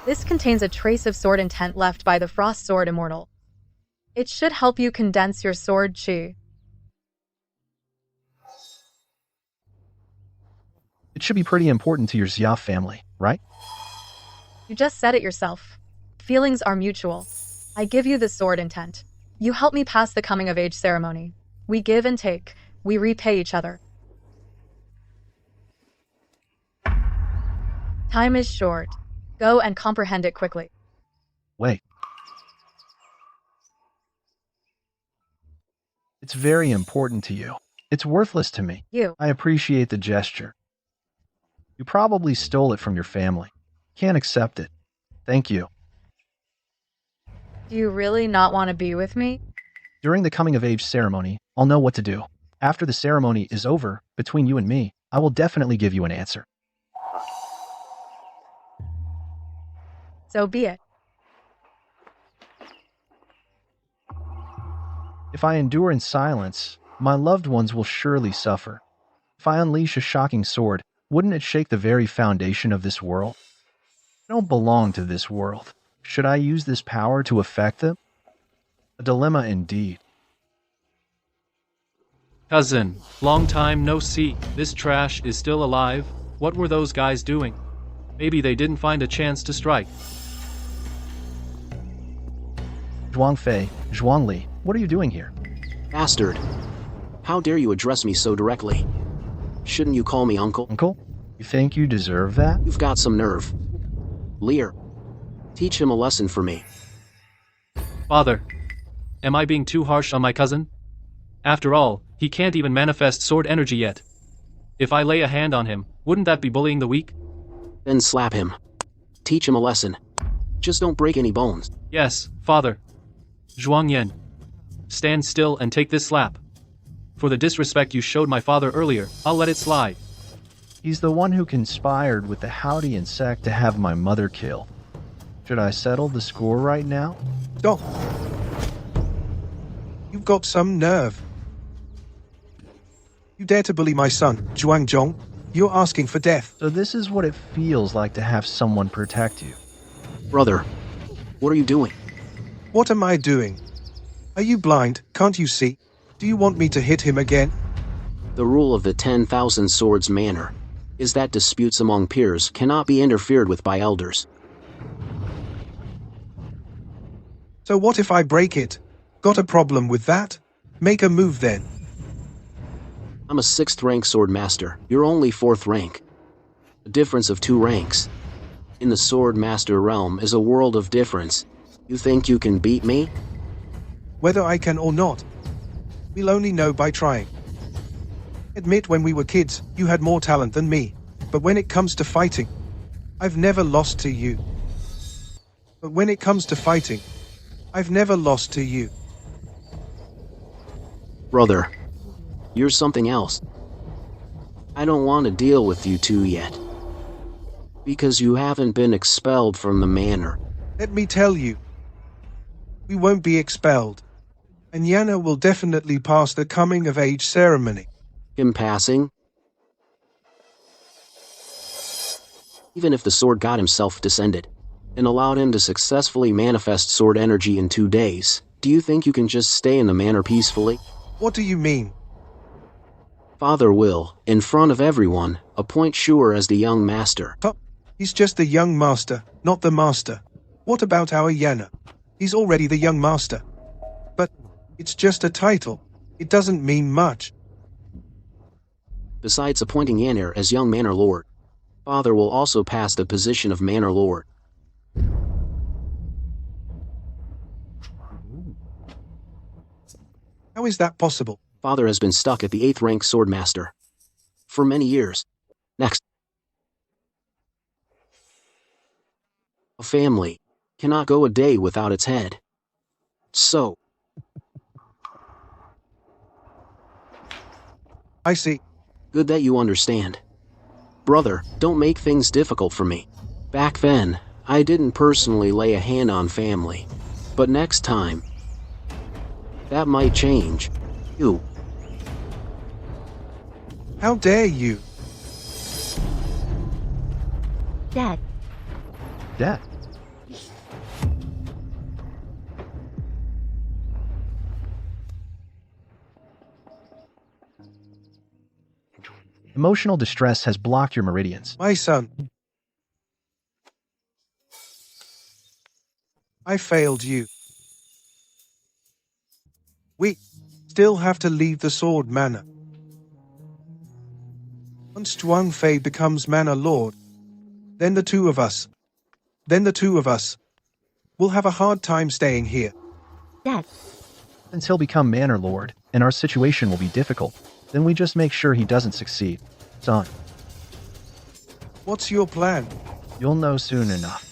This contains a trace of sword intent left by the frost sword Immortal. It should help you condense your sword chi. It should be pretty important to your Xia family, right? You just said it yourself. Feelings are mutual. I give you the sword intent. You help me pass the coming of age ceremony. We give and take. We repay each other. Time is short. Go and comprehend it quickly. Wait. It's very important to you. It's worthless to me. I appreciate the gesture. You probably stole it from your family. Can't accept it. Thank you. Do you really not want to be with me? During the coming of age ceremony, I'll know what to do. After the ceremony is over, between you and me, I will definitely give you an answer. So be it. If I endure in silence, my loved ones will surely suffer. If I unleash a shocking sword, wouldn't it shake the very foundation of this world? I don't belong to this world. Should I use this power to affect them? A dilemma indeed. Cousin, long time no see. This trash is still alive. What were those guys doing? Maybe they didn't find a chance to strike. Zhuangfei, Zhuangli, what are you doing here? Bastard. How dare you address me so directly? Shouldn't you call me uncle? Uncle? You think you deserve that? You've got some nerve. Lear, teach him a lesson for me. Father, am I being too harsh on my cousin? After all, he can't even manifest sword energy yet. If I lay a hand on him, wouldn't that be bullying the weak? Then slap him. Teach him a lesson. Just don't break any bones. Yes, Father. Zhuangyan, stand still and take this slap. For the disrespect you showed my father earlier, I'll let it slide. He's the one who conspired with the Howdy insect to have my mother killed. Should I settle the score right now? Stop. You've got some nerve. You dare to bully my son, Zhuangzhong? You're asking for death. So this is what it feels like to have someone protect you. Brother, what are you doing? What am I doing? Are you blind? Can't you see? Do you want me to hit him again? The rule of the 10,000 Swords Manor. is that disputes among peers cannot be interfered with by elders. So what if I break it? Got a problem with that? Make a move then. I'm a 6th rank sword master, you're only 4th rank. A difference of 2 ranks. In the sword master realm is a world of difference. You think you can beat me? Whether I can or not, we'll only know by trying. Admit when we were kids, you had more talent than me. But when it comes to fighting, I've never lost to you. But when it comes to fighting, I've never lost to you. Brother, you're something else. I don't want to deal with you two yet. Because you haven't been expelled from the manor. Let me tell you, we won't be expelled. And Yana will definitely pass the coming-of-age ceremony. Him passing? Even if the sword god himself descended, and allowed him to successfully manifest sword energy in 2 days, do you think you can just stay in the manor peacefully? What do you mean? Father will, in front of everyone, appoint Shure as the young master. Huh? He's just the young master, not the master. What about our Yana? He's already the young master. But it's just a title. It doesn't mean much. Besides appointing Yanir as young manor lord, Father will also pass the position of manor lord. How is that possible? Father has been stuck at the 8th rank sword master for many years. Next. A family cannot go a day without its head. So. I see. Good that you understand. Brother, don't make things difficult for me. Back then, I didn't personally lay a hand on family. But next time, that might change. You. How dare you? Dad. Dad. Emotional distress has blocked your meridians. My son. I failed you. We still have to leave the sword manor. Once Zhuang Fei becomes manor lord, then the two of us will have a hard time staying here. Dad. Since he'll become manor lord, and our situation will be difficult, then we just make sure he doesn't succeed. Son. What's your plan? You'll know soon enough.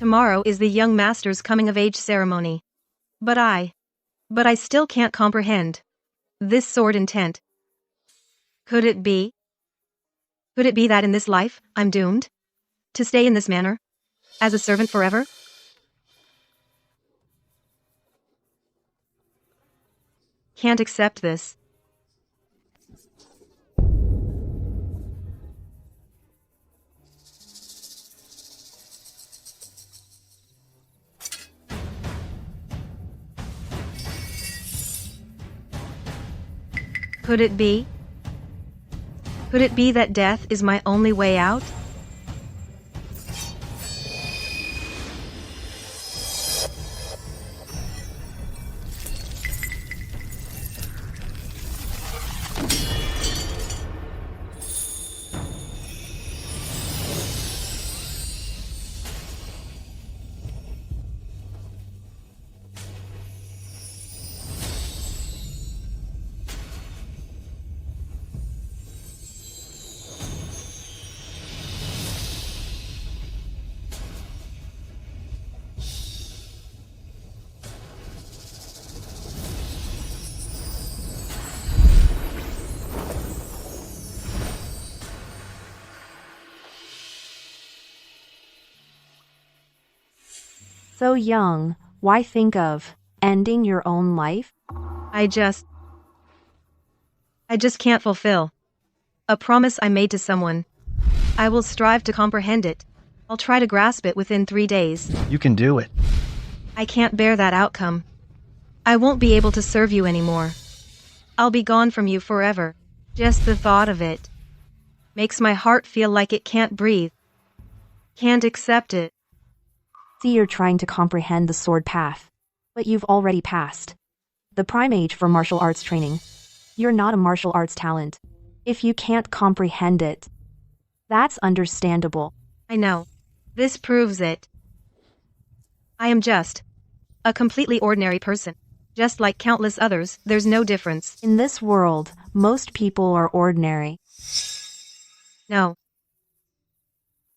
Tomorrow is the young master's coming-of-age ceremony. But I still can't comprehend this sword intent. Could it be that in this life, I'm doomed to stay in this manor as a servant forever? Can't accept this. Could it be? Could it be that death is my only way out? So young, why think of ending your own life? I just can't fulfill a promise I made to someone. I will strive to comprehend it. I'll try to grasp it within 3 days. You can do it. I can't bear that outcome. I won't be able to serve you anymore. I'll be gone from you forever. Just the thought of it makes my heart feel like it can't breathe. Can't accept it. See, you're trying to comprehend the sword path, but you've already passed the prime age for martial arts training. You're not a martial arts talent. If you can't comprehend it, that's understandable. I know. This proves it. I am just a completely ordinary person. Just like countless others, there's no difference. In this world, most people are ordinary. No.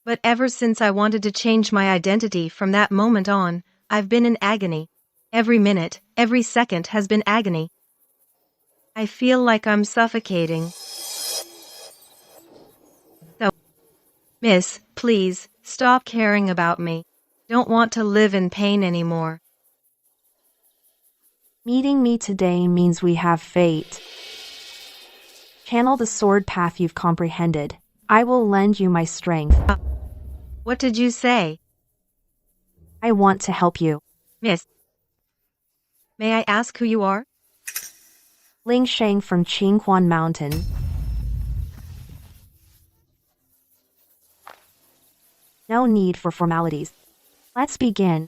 But ever since I wanted to change my identity from that moment on, I've been in agony. Every minute, every second has been agony. I feel like I'm suffocating. So, Miss, please, stop caring about me. Don't want to live in pain anymore. Meeting me today means we have fate. Channel the sword path you've comprehended. I will lend you my strength. What did you say? I want to help you. Miss, may I ask who you are? Ling Shang from Qinghuan Mountain. No need for formalities. Let's begin.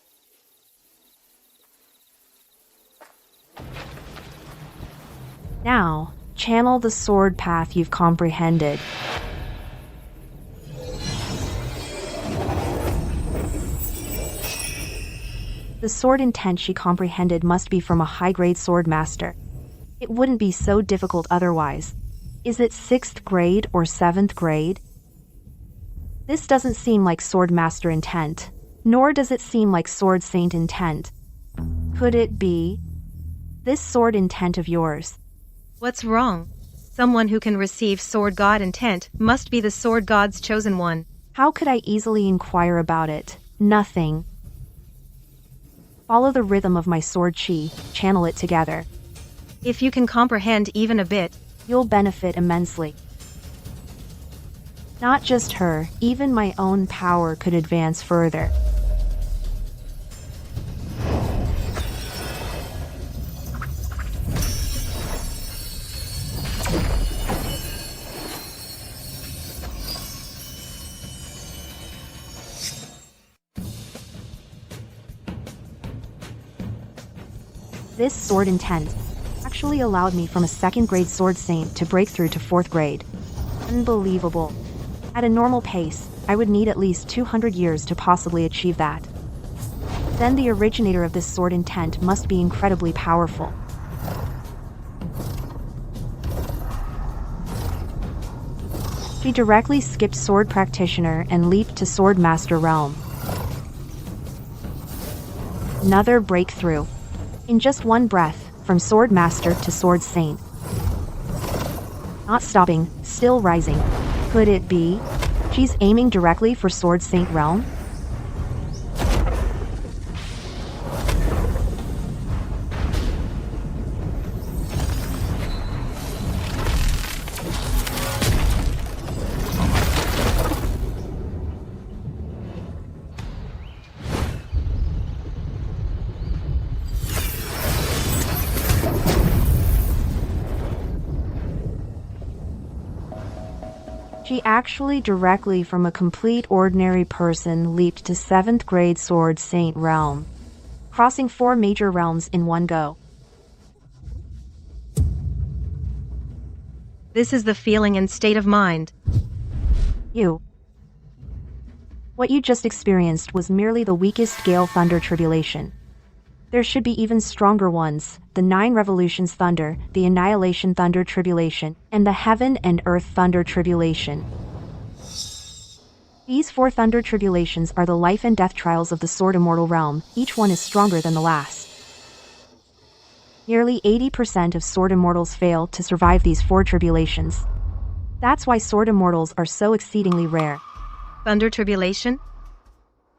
Now, channel the sword path you've comprehended. The sword intent she comprehended must be from a high-grade sword master. It wouldn't be so difficult otherwise. Is it 6th grade or 7th grade? This doesn't seem like sword master intent, nor does it seem like sword saint intent. Could it be this sword intent of yours? What's wrong? Someone who can receive sword god intent must be the sword god's chosen one. How could I easily inquire about it? Nothing. Follow the rhythm of my sword chi, channel it together. If you can comprehend even a bit, you'll benefit immensely. Not just her, even my own power could advance further. This sword intent actually allowed me from a 2nd grade sword saint to break through to 4th grade. Unbelievable. At a normal pace, I would need at least 200 years to possibly achieve that. Then the originator of this sword intent must be incredibly powerful. She directly skipped sword practitioner and leaped to sword master realm. Another breakthrough. In just one breath, from sword master to sword saint. Not stopping, still rising. Could it be she's aiming directly for sword saint realm? She actually directly from a complete ordinary person leaped to 7th grade sword saint realm, crossing 4 major realms in one go. This is the feeling and state of mind. What you just experienced was merely the weakest gale thunder tribulation. There should be even stronger ones, the 9 revolutions thunder, the annihilation thunder tribulation, and the heaven and earth thunder tribulation. These 4 thunder tribulations are the life and death trials of the sword immortal realm, each one is stronger than the last. Nearly 80% of sword immortals fail to survive these 4 tribulations. That's why sword immortals are so exceedingly rare. Thunder tribulation?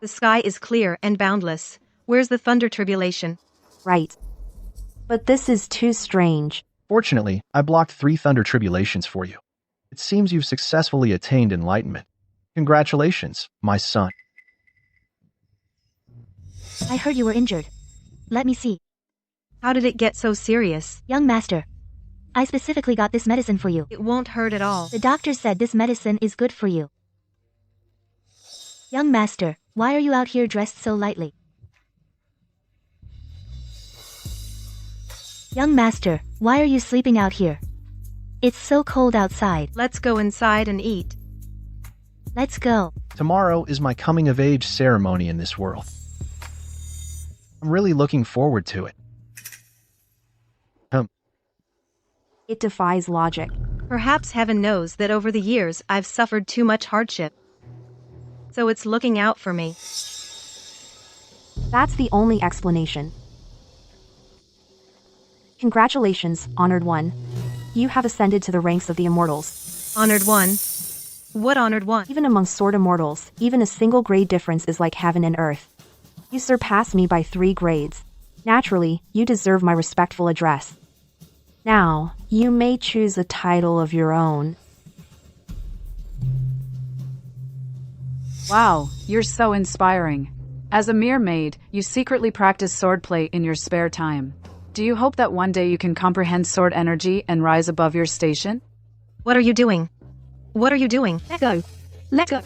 The sky is clear and boundless. Where's the thunder tribulation? Right. But this is too strange. Fortunately, I blocked 3 thunder tribulations for you. It seems you've successfully attained enlightenment. Congratulations, my son. I heard you were injured. Let me see. How did it get so serious? Young master, I specifically got this medicine for you. It won't hurt at all. The doctor said this medicine is good for you. Young master, why are you out here dressed so lightly? Young master, why are you sleeping out here? It's so cold outside. Let's go inside and eat. Let's go. Tomorrow is my coming-of-age ceremony in this world. I'm really looking forward to it. It defies logic. Perhaps heaven knows that over the years I've suffered too much hardship. So it's looking out for me. That's the only explanation. Congratulations, Honored One. You have ascended to the ranks of the Immortals. Honored One? What Honored One? Even among sword immortals, even a single grade difference is like heaven and earth. You surpass me by 3 grades. Naturally, you deserve my respectful address. Now, you may choose a title of your own. Wow, you're so inspiring. As a mere maid, you secretly practice swordplay in your spare time. Do you hope that one day you can comprehend sword energy and rise above your station? What are you doing? What are you doing? Let go. Let go.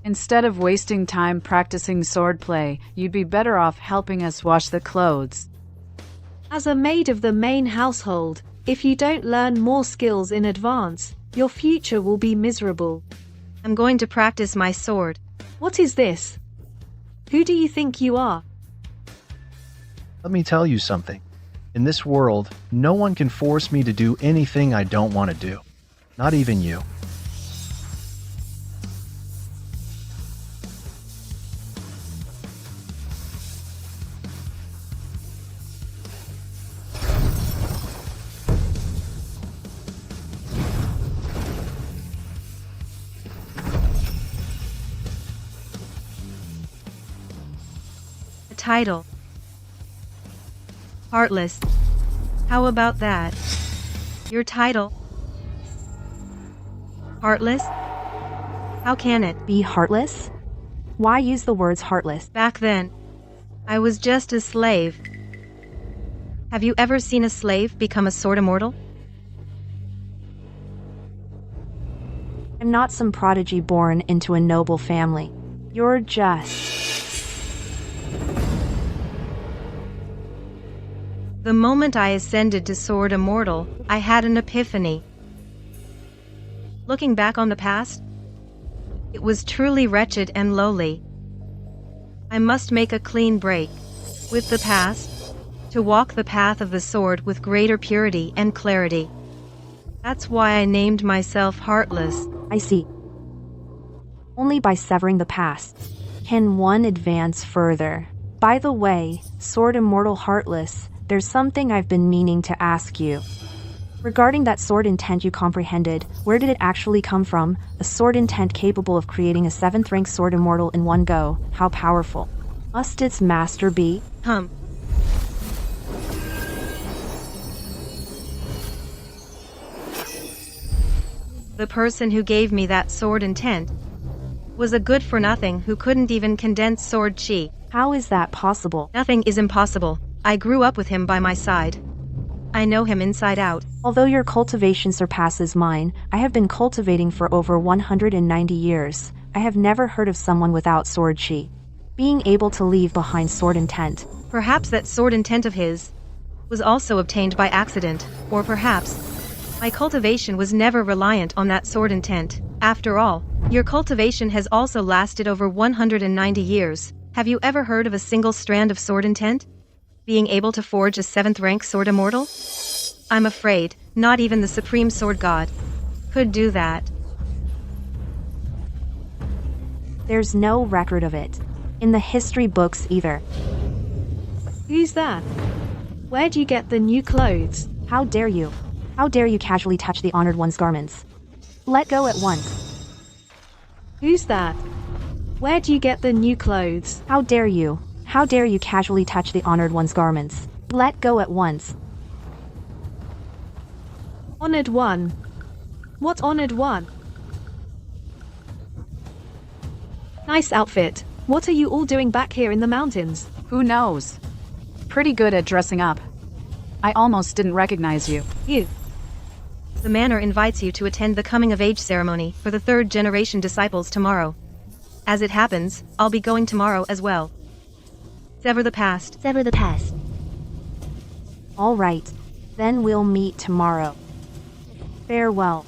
Instead of wasting time practicing swordplay, you'd be better off helping us wash the clothes. As a maid of the main household, if you don't learn more skills in advance, your future will be miserable. I'm going to practice my sword. What is this? Who do you think you are? Let me tell you something. In this world, no one can force me to do anything I don't want to do. Not even you. A title. Heartless. How about that? Your title? Heartless? How can it Be heartless? Why use the words heartless? Back then, I was just a slave. Have you ever seen a slave become a sword immortal? I'm not some prodigy born into a noble family. You're just... The moment I ascended to sword immortal, I had an epiphany. Looking back on the past, it was truly wretched and lowly. I must make a clean break with the past to walk the path of the sword with greater purity and clarity. That's why I named myself Heartless. I see. Only by severing the past can one advance further. By the way, Sword Immortal Heartless, there's something I've been meaning to ask you. Regarding that sword intent you comprehended, where did it actually come from? A sword intent capable of creating a 7th rank sword immortal in one go. How powerful. Must its master be? The person who gave me that sword intent was a good-for-nothing who couldn't even condense sword chi. How is that possible? Nothing is impossible. I grew up with him by my side. I know him inside out. Although your cultivation surpasses mine, I have been cultivating for over 190 years. I have never heard of someone without sword chi. Being able to leave behind sword intent. Perhaps that sword intent of his was also obtained by accident, or perhaps my cultivation was never reliant on that sword intent. After all, your cultivation has also lasted over 190 years. Have you ever heard of a single strand of sword intent being able to forge a 7th rank sword immortal? I'm afraid not even the supreme sword god could do that. There's no record of it in the history books either. Who's that? Where'd you get the new clothes? How dare you? How dare you casually touch the Honored One's garments? Let go at once. Who's that? Where'd you get the new clothes? How dare you? How dare you casually touch the honored one's garments? Let go at once. Honored one? What honored one? Nice outfit. What are you all doing back here in the mountains? Who knows? Pretty good at dressing up. I almost didn't recognize you. You. The manor invites you to attend the coming-of-age ceremony for the third-generation disciples tomorrow. As it happens, I'll be going tomorrow as well. Sever the past. Sever the past. All right. Then we'll meet tomorrow. Farewell.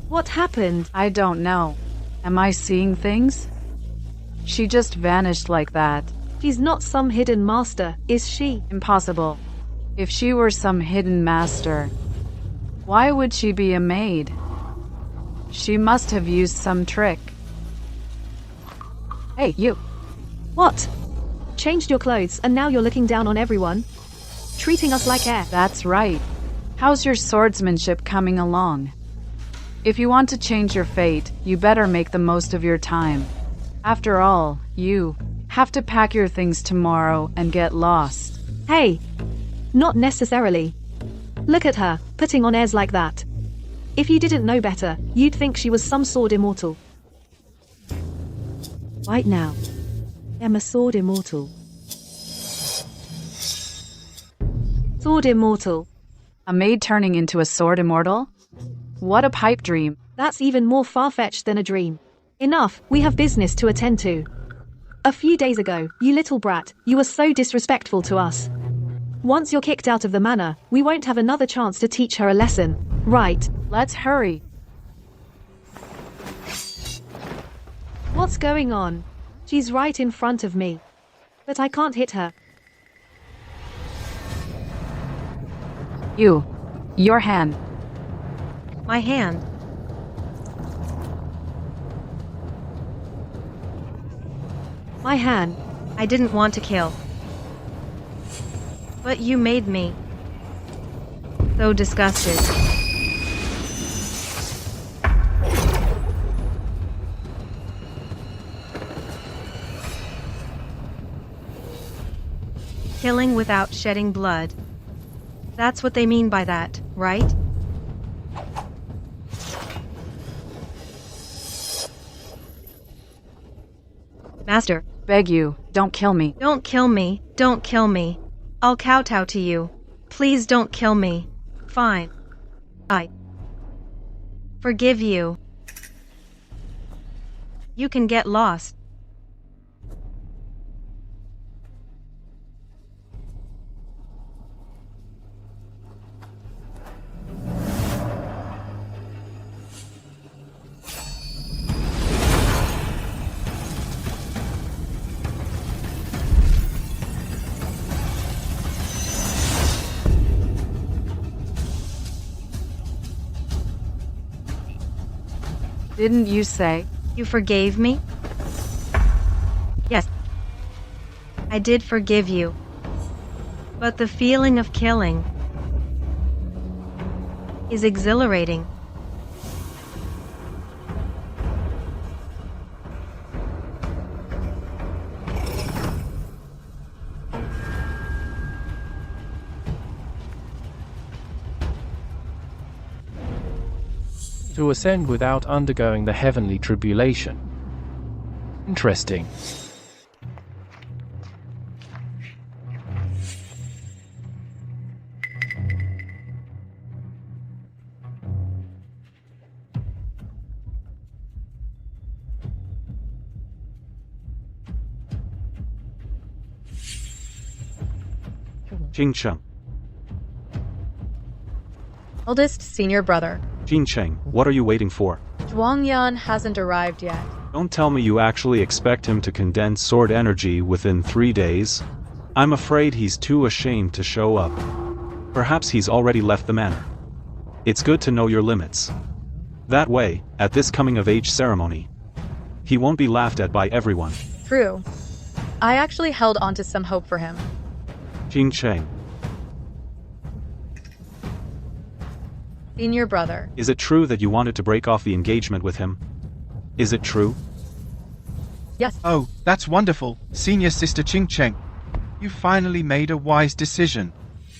What happened? I don't know. Am I seeing things? She just vanished like that. She's not some hidden master, is she? Impossible. If she were some hidden master, why would she be a maid? She must have used some trick. Hey, you. What? Changed your clothes and now you're looking down on everyone? Treating us like air. That's right. How's your swordsmanship coming along? If you want to change your fate, you better make the most of your time. After all, you have to pack your things tomorrow and get lost. Hey! Not necessarily. Look at her, putting on airs like that. If you didn't know better, you'd think she was some sword immortal. Right now, I'm a sword immortal. Sword immortal. A maid turning into a sword immortal? What a pipe dream. That's even more far-fetched than a dream. Enough, we have business to attend to. A few days ago, you little brat, you were so disrespectful to us. Once you're kicked out of the manor, we won't have another chance to teach her a lesson, right? Let's hurry. What's going on? She's right in front of me. But I can't hit her. Your hand. My hand. My hand. I didn't want to kill. But you made me. So disgusted. Killing without shedding blood. That's what they mean by that, right? Master. Beg you, don't kill me. Don't kill me, don't kill me. I'll kowtow to you. Please don't kill me. Fine. I forgive you. You can get lost. Didn't you say? You forgave me? Yes. I did forgive you. But the feeling of killing is exhilarating. To ascend without undergoing the heavenly tribulation. Interesting. Jing Cheng. Eldest senior brother. Jing Cheng, what are you waiting for? Zhuangyan hasn't arrived yet. Don't tell me you actually expect him to condense sword energy within 3 days. I'm afraid he's too ashamed to show up. Perhaps he's already left the manor. It's good to know your limits. That way, at this coming-of-age ceremony, he won't be laughed at by everyone. True. I actually held onto some hope for him. Jing Cheng. Senior brother. Is it true that you wanted to break off the engagement with him? Is it true? Yes. Oh, that's wonderful, senior sister Ching Cheng. You finally made a wise decision.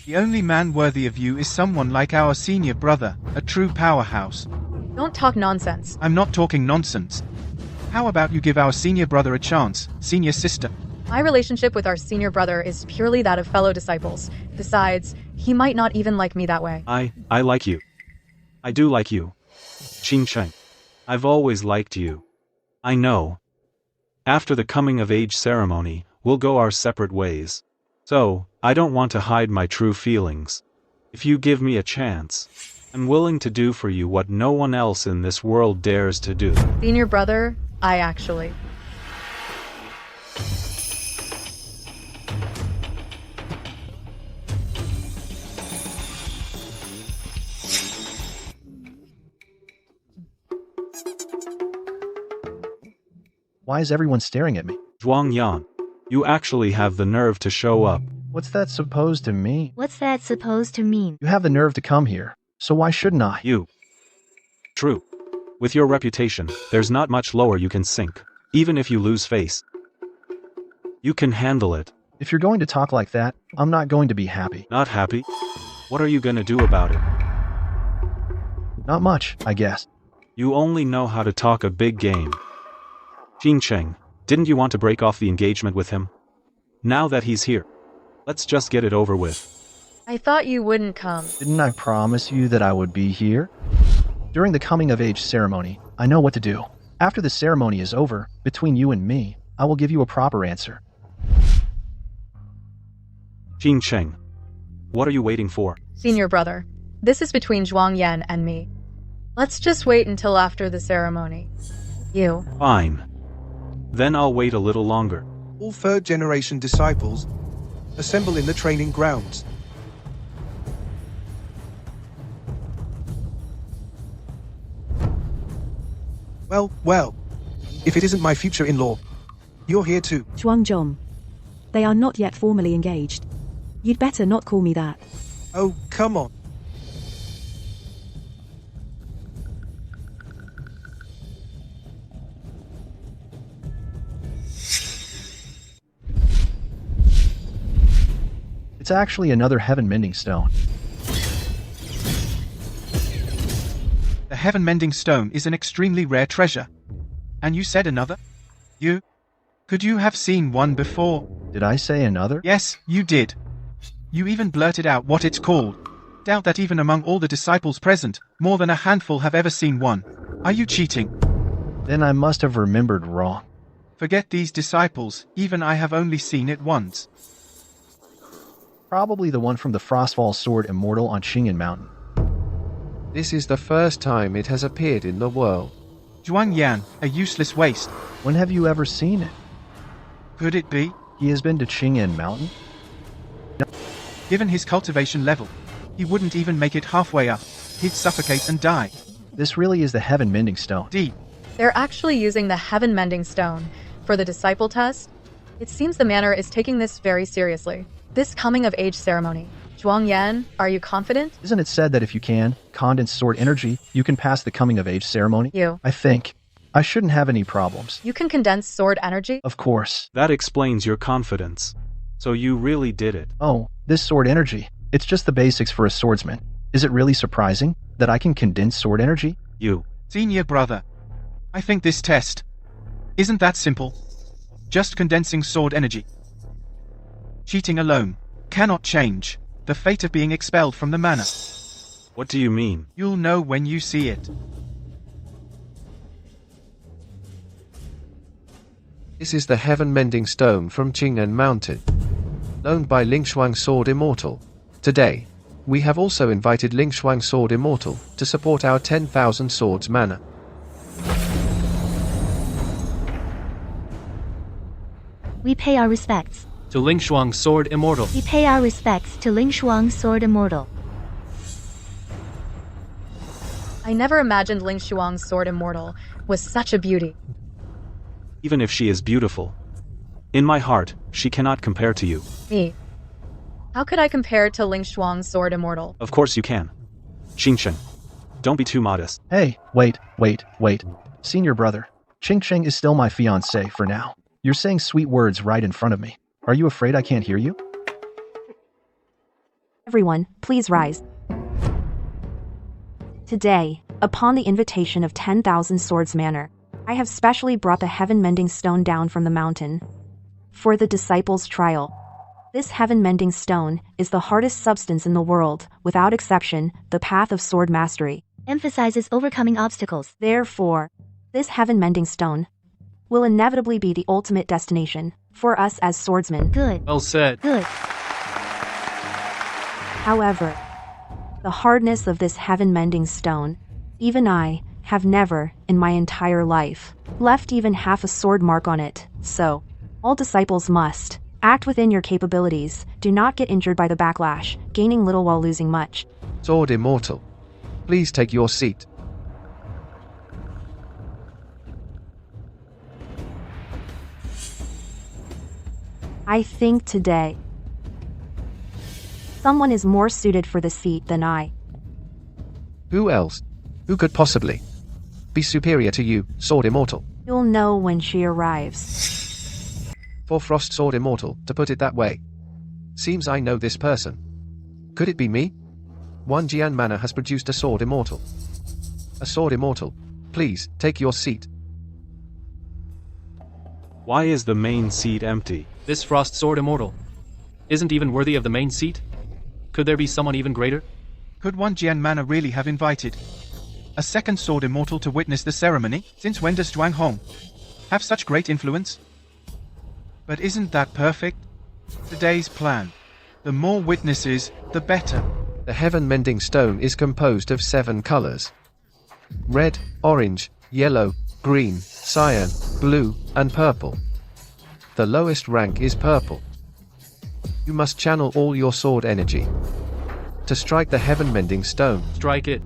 The only man worthy of you is someone like our senior brother, a true powerhouse. Don't talk nonsense. I'm not talking nonsense. How about you give our senior brother a chance, senior sister? My relationship with our senior brother is purely that of fellow disciples. Besides, he might not even like me that way. I like you. I do like you. Ching Cheng. I've always liked you. I know. After the coming of age ceremony, we'll go our separate ways. So, I don't want to hide my true feelings. If you give me a chance, I'm willing to do for you what no one else in this world dares to do. Senior brother, I actually. Why is everyone staring at me? Zhuang Yan, you actually have the nerve to show up. What's that supposed to mean? What's that supposed to mean? You have the nerve to come here, so why shouldn't I? You. True. With your reputation, there's not much lower you can sink, even if you lose face. You can handle it. If you're going to talk like that, I'm not going to be happy. Not happy? What are you gonna do about it? Not much, I guess. You only know how to talk a big game. Ching Cheng, didn't you want to break off the engagement with him? Now that he's here, let's just get it over with. I thought you wouldn't come. Didn't I promise you that I would be here? During the coming of age ceremony, I know what to do. After the ceremony is over, between you and me, I will give you a proper answer. Ching Cheng, what are you waiting for? Senior brother, this is between Zhuang Yan and me. Let's just wait until after the ceremony. You. Fine. Then I'll wait a little longer. All third-generation disciples assemble in the training grounds. Well, if it isn't my future in-law, you're here too. Zhuang Zhong. They are not yet formally engaged. You'd better not call me that. Oh, come on. It's actually another heaven-mending stone. The heaven-mending stone is an extremely rare treasure. And you said another? You? Could you have seen one before? Did I say another? Yes, you did. You even blurted out what it's called. Doubt that even among all the disciples present, more than a handful have ever seen one. Are you cheating? Then I must have remembered wrong. Forget these disciples, even I have only seen it once. Probably the one from the Frostfall sword Immortal on Xingyan Mountain. This is the first time it has appeared in the world. Zhuang Yan, a useless waste. When have you ever seen it? Could it be? He has been to Xingyan Mountain? No. Given his cultivation level, he wouldn't even make it halfway up. He'd suffocate and die. This really is the heaven mending stone. Deep. They're actually using the heaven mending stone for the disciple test. It seems the manor is taking this very seriously. This coming of age ceremony. Zhuang Yan, are you confident? Isn't it said that if you can condense sword energy, you can pass the coming of age ceremony? You. I think. I shouldn't have any problems. You can condense sword energy? Of course. That explains your confidence. So you really did it. Oh, this sword energy. It's just the basics for a swordsman. Is it really surprising that I can condense sword energy? You. Senior brother. I think this test isn't that simple. Just condensing sword energy. Cheating alone cannot change the fate of being expelled from the manor. What do you mean? You'll know when you see it. This is the heaven-mending stone from Qing'an Mountain, known by Lingshuang Sword Immortal. Today, we have also invited Lingshuang Sword Immortal to support our 10,000 Swords manor. We pay our respects. To Lingshuang Sword Immortal. We pay our respects to Lingshuang Sword Immortal. I never imagined Lingshuang's Sword Immortal was such a beauty. Even if she is beautiful, in my heart, she cannot compare to you. Me. How could I compare to Lingshuang's Sword Immortal? Of course you can. Xingchen, don't be too modest. Hey, wait. Senior brother, Ching Ching is still my fiancé for now. You're saying sweet words right in front of me. Are you afraid I can't hear you? Everyone, please rise. Today, upon the invitation of 10,000 Swords Manor, I have specially brought the heaven-mending stone down from the mountain for the disciples' trial. This heaven-mending stone is the hardest substance in the world, without exception, the path of sword mastery. Emphasizes overcoming obstacles. Therefore, this heaven-mending stone will inevitably be the ultimate destination for us as swordsmen. Good. Well said. Good. However, the hardness of this heaven-mending stone, even I have never, in my entire life, left even half a sword mark on it. So, all disciples must act within your capabilities. Do not get injured by the backlash, gaining little while losing much. Sword Immortal, please take your seat. I think today, someone is more suited for the seat than I. Who else? Who could possibly be superior to you, Sword Immortal? You'll know when she arrives. For Frost Sword Immortal, to put it that way. Seems I know this person. Could it be me? One Jian Manor has produced a Sword Immortal. A Sword Immortal, please, take your seat. Why is the main seat empty? This Frost Sword Immortal isn't even worthy of the main seat? Could there be someone even greater? Could one Jian Manor really have invited a second Sword Immortal to witness the ceremony? Since when does Zhuang Hong have such great influence? But isn't that perfect? Today's plan. The more witnesses, the better. The heaven-mending stone is composed of 7 colors. Red, orange, yellow, green, cyan, blue, and purple. The lowest rank is purple. You must channel all your sword energy to strike the heaven-mending stone. Strike it.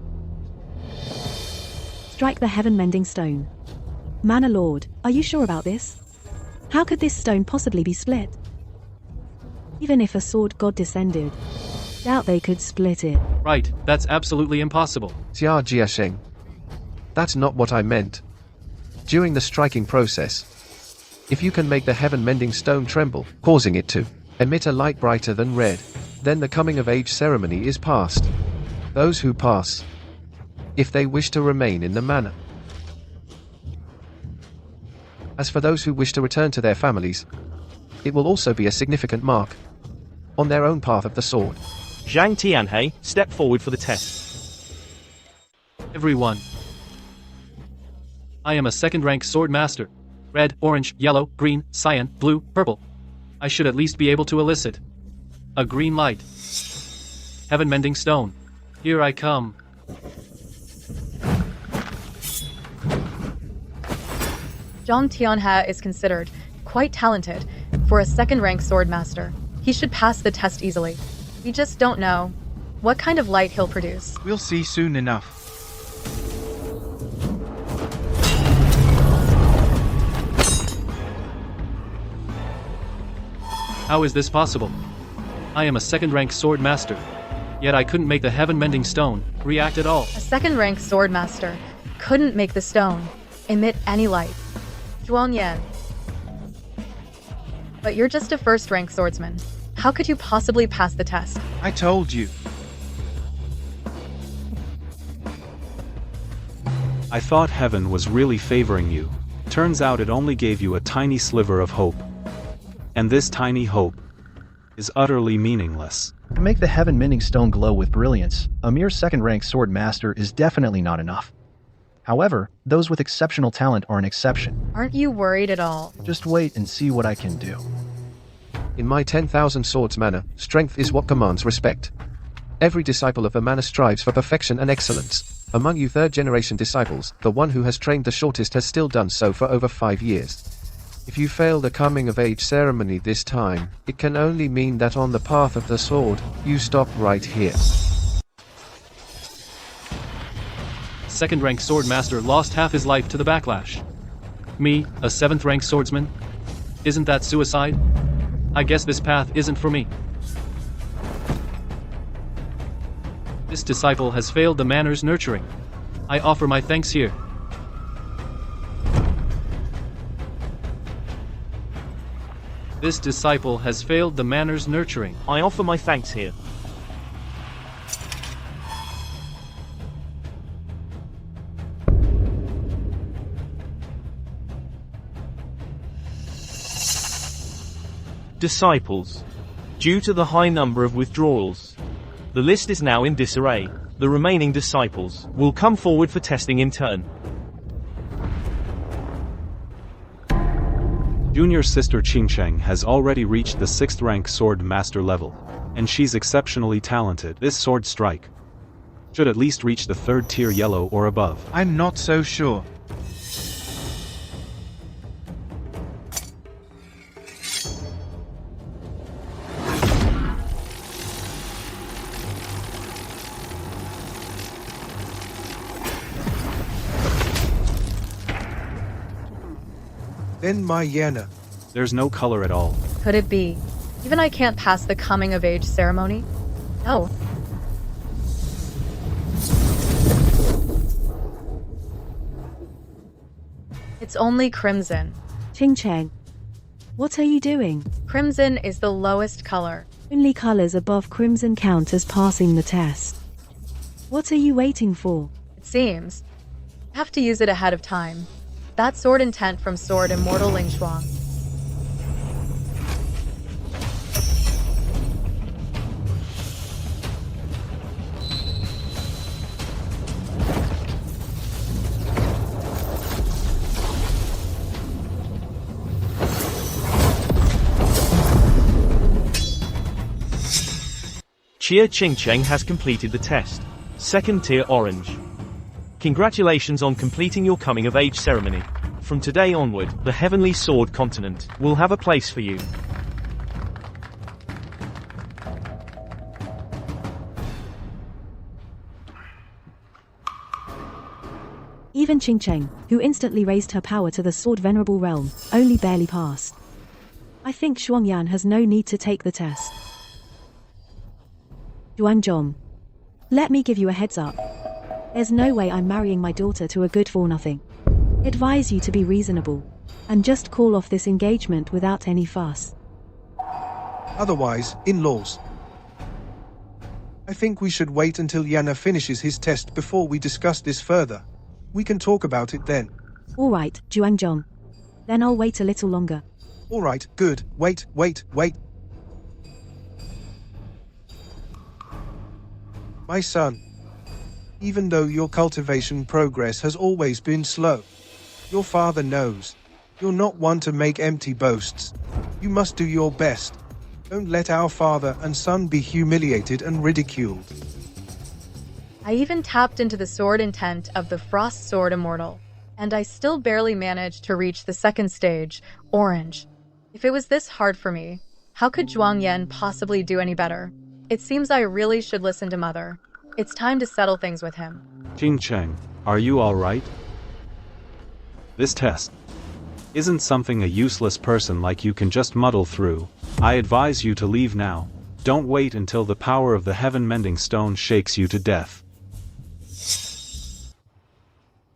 Strike the heaven-mending stone. Manor Lord, are you sure about this? How could this stone possibly be split? Even if a sword god descended, doubt they could split it. Right, that's absolutely impossible. Xia Jiasheng. That's not what I meant. During the striking process, if you can make the heaven-mending stone tremble, causing it to emit a light brighter than red, then the coming-of-age ceremony is passed. Those who pass, if they wish to remain in the manor. As for those who wish to return to their families, it will also be a significant mark on their own path of the sword. Zhang Tianhe, step forward for the test. Everyone. I am a second-rank sword master. Red, orange, yellow, green, cyan, blue, purple. I should at least be able to elicit a green light. Heaven-mending stone. Here I come. Zhang Tianhe is considered quite talented for a second-rank sword master. He should pass the test easily. We just don't know what kind of light he'll produce. We'll see soon enough. How is this possible? I am a second-rank sword master, yet I couldn't make the heaven-mending stone react at all. A second-rank sword master couldn't make the stone emit any light. Zhuang Yan. But you're just a first-rank swordsman. How could you possibly pass the test? I told you. I thought heaven was really favoring you. Turns out it only gave you a tiny sliver of hope. And this tiny hope is utterly meaningless. To make the heaven-mending stone glow with brilliance, a mere second-rank sword master is definitely not enough. However, those with exceptional talent are an exception. Aren't you worried at all? Just wait and see what I can do. In my 10,000 swords manor, strength is what commands respect. Every disciple of the manor strives for perfection and excellence. Among you third-generation disciples, the one who has trained the shortest has still done so for over 5 years. If you fail the coming-of-age ceremony this time, it can only mean that on the path of the sword, you stop right here. Second-rank sword master lost half his life to the backlash. Me, a 7th-rank swordsman? Isn't that suicide? I guess this path isn't for me. This disciple has failed the manor's nurturing. I offer my thanks here. This disciple has failed the manor's nurturing. I offer my thanks here. Disciples. Due to the high number of withdrawals, the list is now in disarray. The remaining disciples will come forward for testing in turn. Junior sister Qingcheng has already reached the 6th rank sword master level, and she's exceptionally talented. This sword strike should at least reach the 3rd tier yellow or above. I'm not so sure. Then my Yana. There's no color at all. Could it be? Even I can't pass the coming of age ceremony? No. It's only crimson. Qingcheng, what are you doing? Crimson is the lowest color. Only colors above crimson count as passing the test. What are you waiting for? It seems. I have to use it ahead of time. That sword intent from sword Immortal Ling Shuang. Chia Qingcheng has completed the test. 2nd tier orange. Congratulations on completing your coming of age ceremony. From today onward, the Heavenly Sword continent will have a place for you. Even Qingcheng, who instantly raised her power to the sword venerable realm, only barely passed. I think Shuangyan has no need to take the test. Zhuangjong, let me give you a heads up. There's no way I'm marrying my daughter to a good-for-nothing. Advise you to be reasonable, and just call off this engagement without any fuss. Otherwise, in-laws. I think we should wait until Yana finishes his test before we discuss this further. We can talk about it then. Alright, Zhuangjong. Then I'll wait a little longer. Alright, good. Wait. My son. Even though your cultivation progress has always been slow, your father knows. You're not one to make empty boasts. You must do your best. Don't let our father and son be humiliated and ridiculed. I even tapped into the sword intent of the Frost Sword Immortal, and I still barely managed to reach the 2nd stage, orange. If it was this hard for me, how could Zhuang Yan possibly do any better? It seems I really should listen to Mother. It's time to settle things with him. Qingcheng, are you alright? This test isn't something a useless person like you can just muddle through. I advise you to leave now. Don't wait until the power of the heaven-mending stone shakes you to death.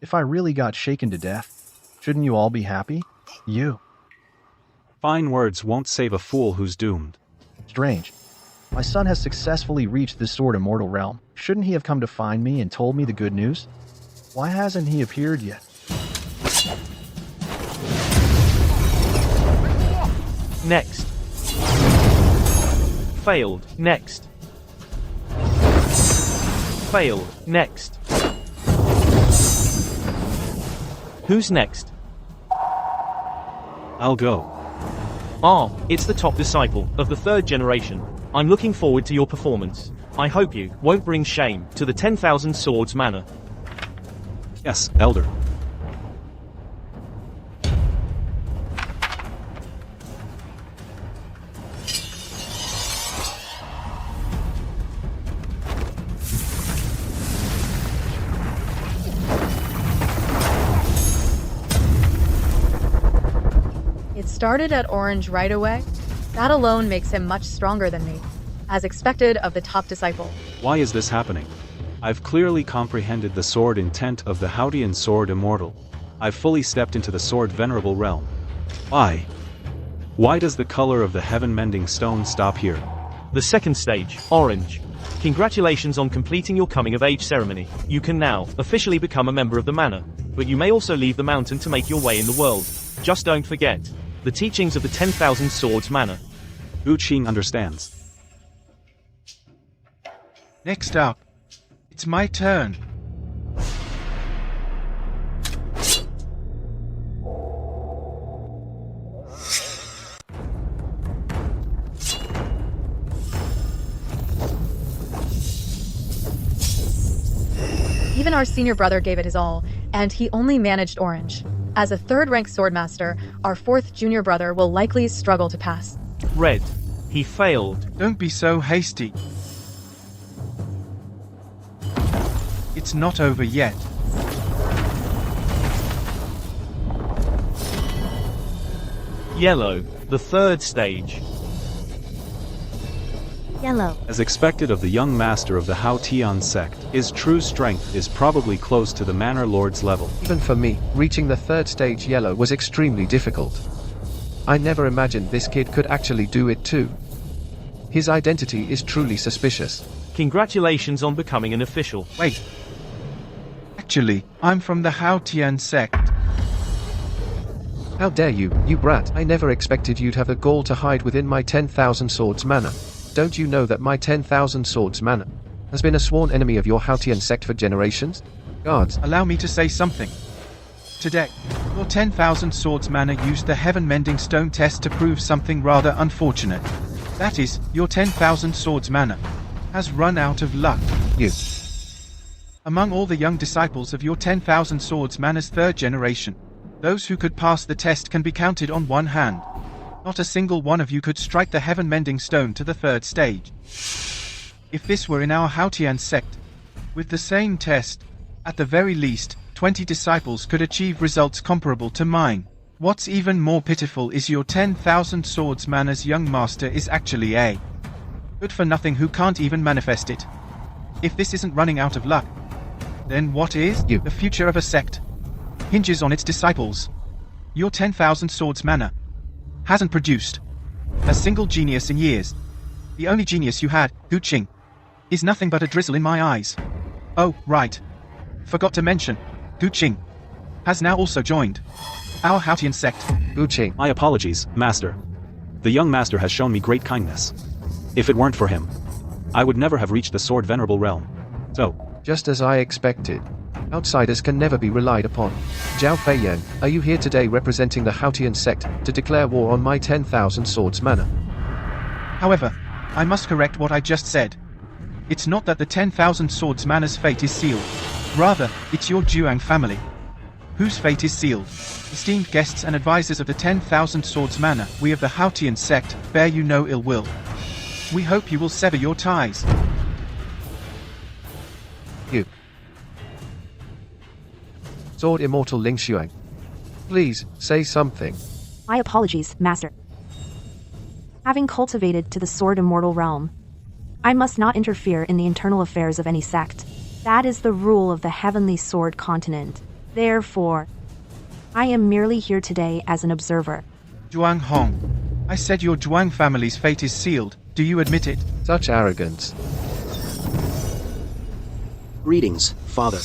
If I really got shaken to death, shouldn't you all be happy? You. Fine words won't save a fool who's doomed. Strange. My son has successfully reached the sword immortal realm. Shouldn't he have come to find me and told me the good news? Why hasn't he appeared yet? Next. Failed. Next. Failed. Next. Who's next? I'll go. Ah, it's the top disciple of the 3rd generation. I'm looking forward to your performance. I hope you won't bring shame to the 10,000 Swords manor. Yes, Elder. It started at orange right away. That alone makes him much stronger than me, as expected of the top disciple. Why is this happening? I've clearly comprehended the sword intent of the Hautian sword Immortal. I've fully stepped into the sword venerable realm. Why? Why does the color of the heaven-mending stone stop here? The second stage, orange. Congratulations on completing your coming-of-age ceremony. You can now officially become a member of the manor, but you may also leave the mountain to make your way in the world. Just don't forget the teachings of the 10,000 Swords manor. Gu Qing understands. Next up, it's my turn. Even our senior brother gave it his all, and he only managed orange. As a third-rank swordmaster, our fourth junior brother will likely struggle to pass. Red. He failed. Don't be so hasty. It's not over yet. Yellow. The third stage. Yellow. As expected of the young master of the Hautian sect, his true strength is probably close to the manor lord's level. Even for me, reaching the third stage yellow was extremely difficult. I never imagined this kid could actually do it too. His identity is truly suspicious. Congratulations on becoming an official. Wait. Actually, I'm from the Hautian sect. How dare you, you brat. I never expected you'd have the gall to hide within my 10,000 Swords manor. Don't you know that my 10,000 Swords manor has been a sworn enemy of your Hautian sect for generations? Guards, allow me to say something. Today, your 10,000 Swords manor used the heaven-mending stone test to prove something rather unfortunate. That is, your 10,000 Swords manor has run out of luck. You. Among all the young disciples of your 10,000 Swords manor's third generation, those who could pass the test can be counted on one hand. Not a single one of you could strike the heaven-mending stone to the third stage. If this were in our Hautian sect, with the same test, at the very least, 20 disciples could achieve results comparable to mine. What's even more pitiful is your 10,000 Swords manor's young master is actually a good-for-nothing who can't even manifest it. If this isn't running out of luck, then what is? You. The future of a sect hinges on its disciples. Your 10,000 Swords manor hasn't produced a single genius in years. The only genius you had, Gu Qing, is nothing but a drizzle in my eyes. Oh, right. Forgot to mention, Gu Qing has now also joined our Hautian sect. Gu Qing. My apologies, master. The young master has shown me great kindness. If it weren't for him, I would never have reached the sword venerable realm. So, just as I expected. Outsiders can never be relied upon. Zhao Feiyan, are you here today representing the Hautian sect to declare war on my 10,000 Swords manor? However, I must correct what I just said. It's not that the 10,000 Swords manor's fate is sealed. Rather, it's your Zhuang family whose fate is sealed. Esteemed guests and advisors of the 10,000 Swords manor, we of the Hautian sect bear you no ill will. We hope you will sever your ties. You. Sword Immortal Ling Xuang. Please, say something. My apologies, Master. Having cultivated to the Sword Immortal realm, I must not interfere in the internal affairs of any sect. That is the rule of the Heavenly Sword continent. Therefore, I am merely here today as an observer. Zhuang Hong, I said your Zhuang family's fate is sealed. Do you admit it? Such arrogance. Greetings, Father.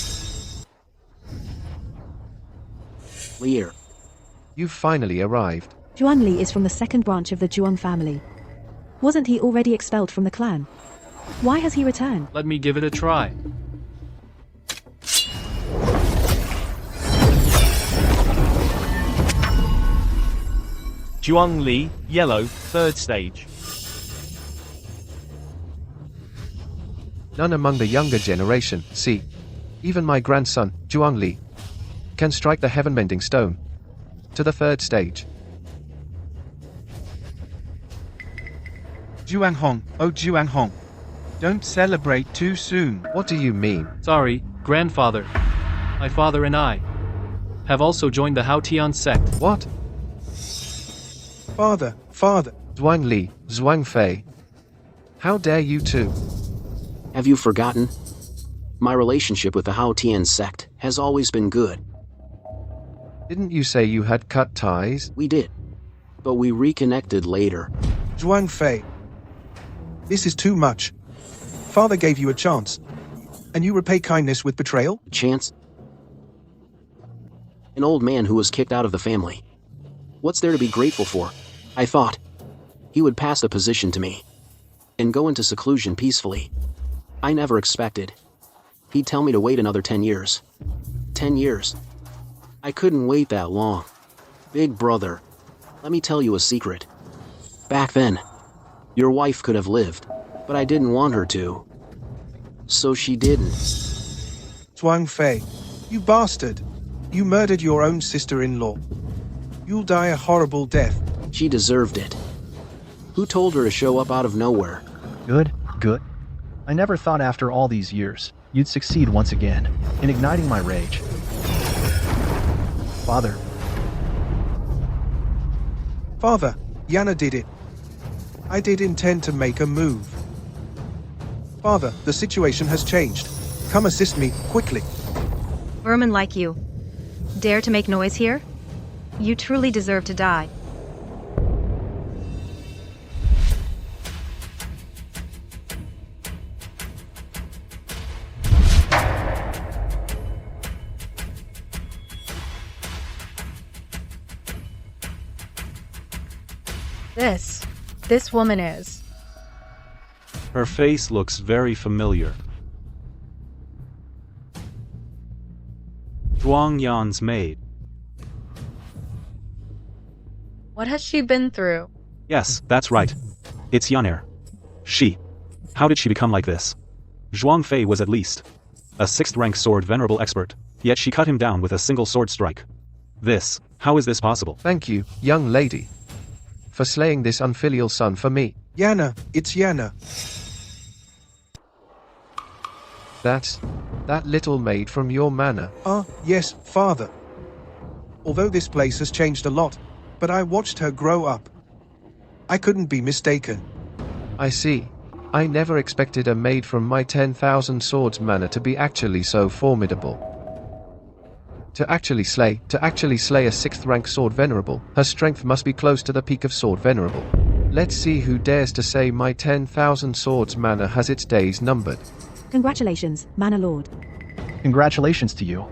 Lear. You've finally arrived. Zhuang Li is from the second branch of the Zhuang family. Wasn't he already expelled from the clan? Why has he returned? Let me give it a try. Zhuang Li, yellow, third stage. None among the younger generation, see. Even my grandson, Zhuang Li, can strike the heaven-mending stone to the third stage. Zhuang Hong, oh Zhuang Hong. Don't celebrate too soon. What do you mean? Sorry, grandfather. My father and I have also joined the Hautian sect. What? Father. Zhuang Li, Zhuang Fei. How dare you two? Have you forgotten? My relationship with the Hao Tian sect has always been good. Didn't you say you had cut ties? We did, but we reconnected later. Zhuang Fei. This is too much. Father gave you a chance, and you repay kindness with betrayal? A chance? An old man who was kicked out of the family. What's there to be grateful for? I thought he would pass the position to me and go into seclusion peacefully. I never expected he'd tell me to wait another 10 years. 10 years. I couldn't wait that long. Big brother, let me tell you a secret. Back then, your wife could have lived, but I didn't want her to. So she didn't. Zhuang Fei, you bastard. You murdered your own sister-in-law. You'll die a horrible death. She deserved it. Who told her to show up out of nowhere? Good, good. I never thought after all these years, you'd succeed once again in igniting my rage. Father. Father, Yana did it. I did intend to make a move. Father, the situation has changed. Come assist me, quickly. Vermin like you. Dare to make noise here? You truly deserve to die. This woman is. Her face looks very familiar. Zhuang Yan's maid. What has she been through? Yes, that's right. It's Yaner. She. How did she become like this? Zhuang Fei was at least a 6th rank sword venerable expert, yet she cut him down with a single sword strike. How is this possible? Thank you, young lady, for slaying this unfilial son for me. Yana, it's Yana. That's that little maid from your manor. Yes, father. Although this place has changed a lot, but I watched her grow up. I couldn't be mistaken. I see. I never expected a maid from my 10,000 swords manor to be actually so formidable. To actually slay a 6th rank sword venerable, her strength must be close to the peak of sword venerable. Let's see who dares to say my 10,000 swords manor has its days numbered. Congratulations, Manor Lord. Congratulations to you,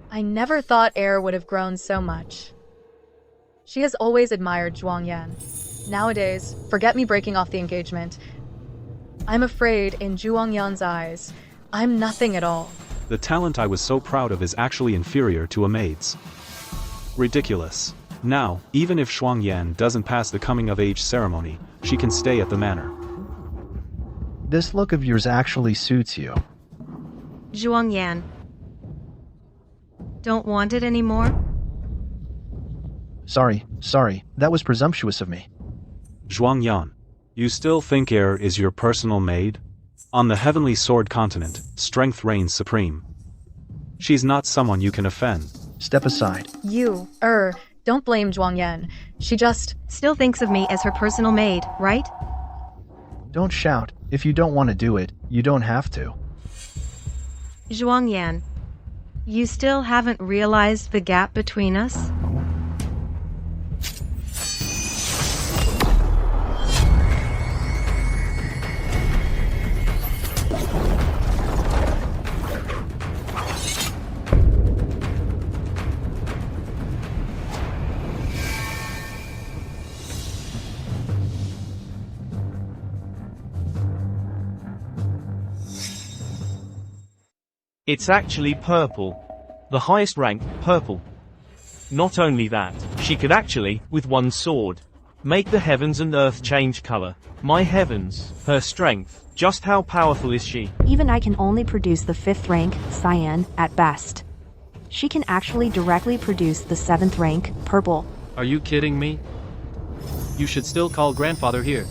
I never thought Air would have grown so much. She has always admired Zhuang Yan. Nowadays, forget me breaking off the engagement. I'm afraid, in Zhuang Yan's eyes, I'm nothing at all. The talent I was so proud of is actually inferior to a maid's. Ridiculous. Now, even if Zhuang Yan doesn't pass the coming-of-age ceremony, she can stay at the manor. This look of yours actually suits you. Zhuang Yan. Don't want it anymore? Sorry, that was presumptuous of me. Zhuang Yan, you still think Air is your personal maid? On the Heavenly Sword continent, strength reigns supreme. She's not someone you can offend. Step aside. You, don't blame Zhuang Yan. She just still thinks of me as her personal maid, right? Don't shout. If you don't want to do it, you don't have to. Zhuang Yan, you still haven't realized the gap between us? It's actually purple. The highest rank, purple. Not only that, she could actually, with one sword, make the heavens and earth change color. My heavens, her strength, just how powerful is she? Even I can only produce the 5th rank, cyan, at best. She can actually directly produce the 7th rank, purple. Are you kidding me? You should still call grandfather here.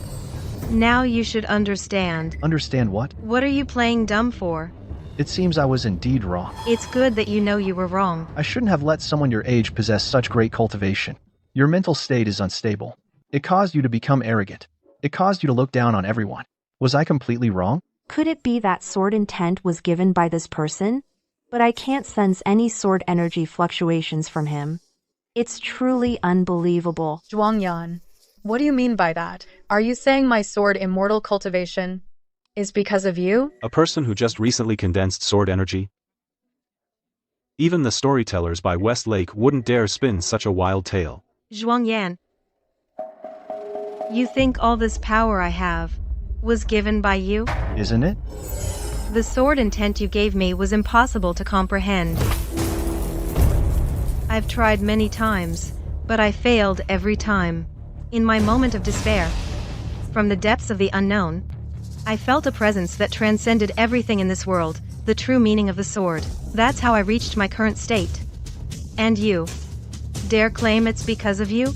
Now you should understand. Understand what? What are you playing dumb for? It seems I was indeed wrong. It's good that you know you were wrong. I shouldn't have let someone your age possess such great cultivation. Your mental state is unstable. It caused you to become arrogant. It caused you to look down on everyone. Was I completely wrong? Could it be that sword intent was given by this person? But I can't sense any sword energy fluctuations from him. It's truly unbelievable. Zhuangyan, what do you mean by that? Are you saying my sword immortal cultivation is because of you? A person who just recently condensed sword energy? Even the storytellers by Westlake wouldn't dare spin such a wild tale. Zhuangyan, you think all this power I have was given by you? Isn't it? The sword intent you gave me was impossible to comprehend. I've tried many times, but I failed every time. In my moment of despair, from the depths of the unknown, I felt a presence that transcended everything in this world, the true meaning of the sword. That's how I reached my current state. And you dare claim it's because of you?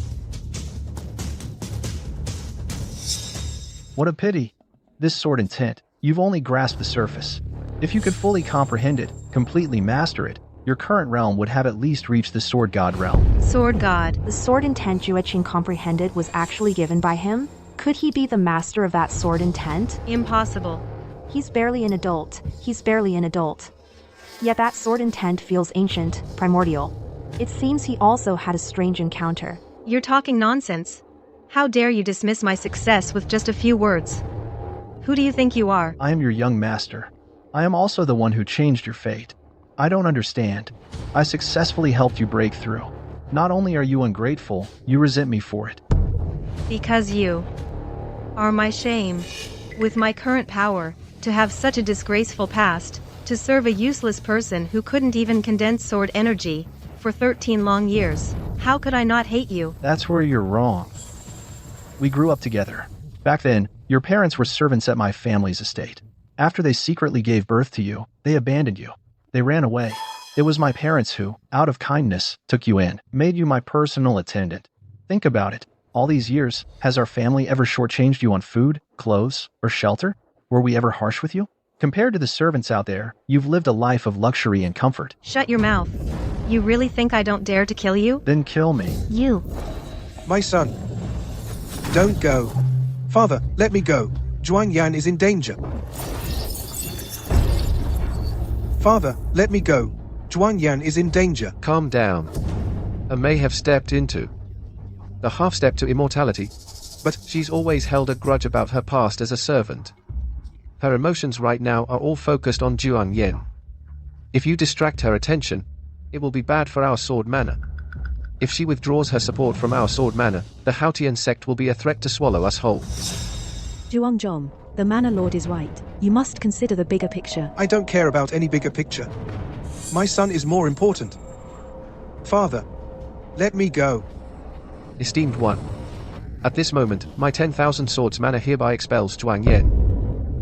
What a pity. This sword intent, you've only grasped the surface. If you could fully comprehend it, completely master it, your current realm would have at least reached the sword god realm. Sword god. The sword intent Jueqing comprehended was actually given by him? Could he be the master of that sword intent? Impossible. He's barely an adult. Yet that sword intent feels ancient, primordial. It seems he also had a strange encounter. You're talking nonsense. How dare you dismiss my success with just a few words? Who do you think you are? I am your young master. I am also the one who changed your fate. I don't understand. I successfully helped you break through. Not only are you ungrateful, you resent me for it. Because you are my shame. With my current power, to have such a disgraceful past, to serve a useless person who couldn't even condense sword energy for 13 long years, how could I not hate you? That's where you're wrong. We grew up together. Back then, your parents were servants at my family's estate. After they secretly gave birth to you, they abandoned you. They ran away. It was my parents who, out of kindness, took you in, made you my personal attendant. Think about it. All these years, has our family ever shortchanged you on food, clothes, or shelter? Were we ever harsh with you? Compared to the servants out there, you've lived a life of luxury and comfort. Shut your mouth. You really think I don't dare to kill you? Then kill me. You. My son. Don't go. Father, let me go. Zhuangyan is in danger. Father, let me go. Zhuangyan is in danger. Calm down. I may have stepped into the half-step to immortality, but she's always held a grudge about her past as a servant. Her emotions right now are all focused on Zhuangyan. If you distract her attention, it will be bad for our sword manor. If she withdraws her support from our sword manor, the Hautian sect will be a threat to swallow us whole. Zhuangjong, the manor lord is right. You must consider the bigger picture. I don't care about any bigger picture. My son is more important. Father, let me go. Esteemed one, at this moment, my 10,000 swords manor hereby expels Zhuangyan.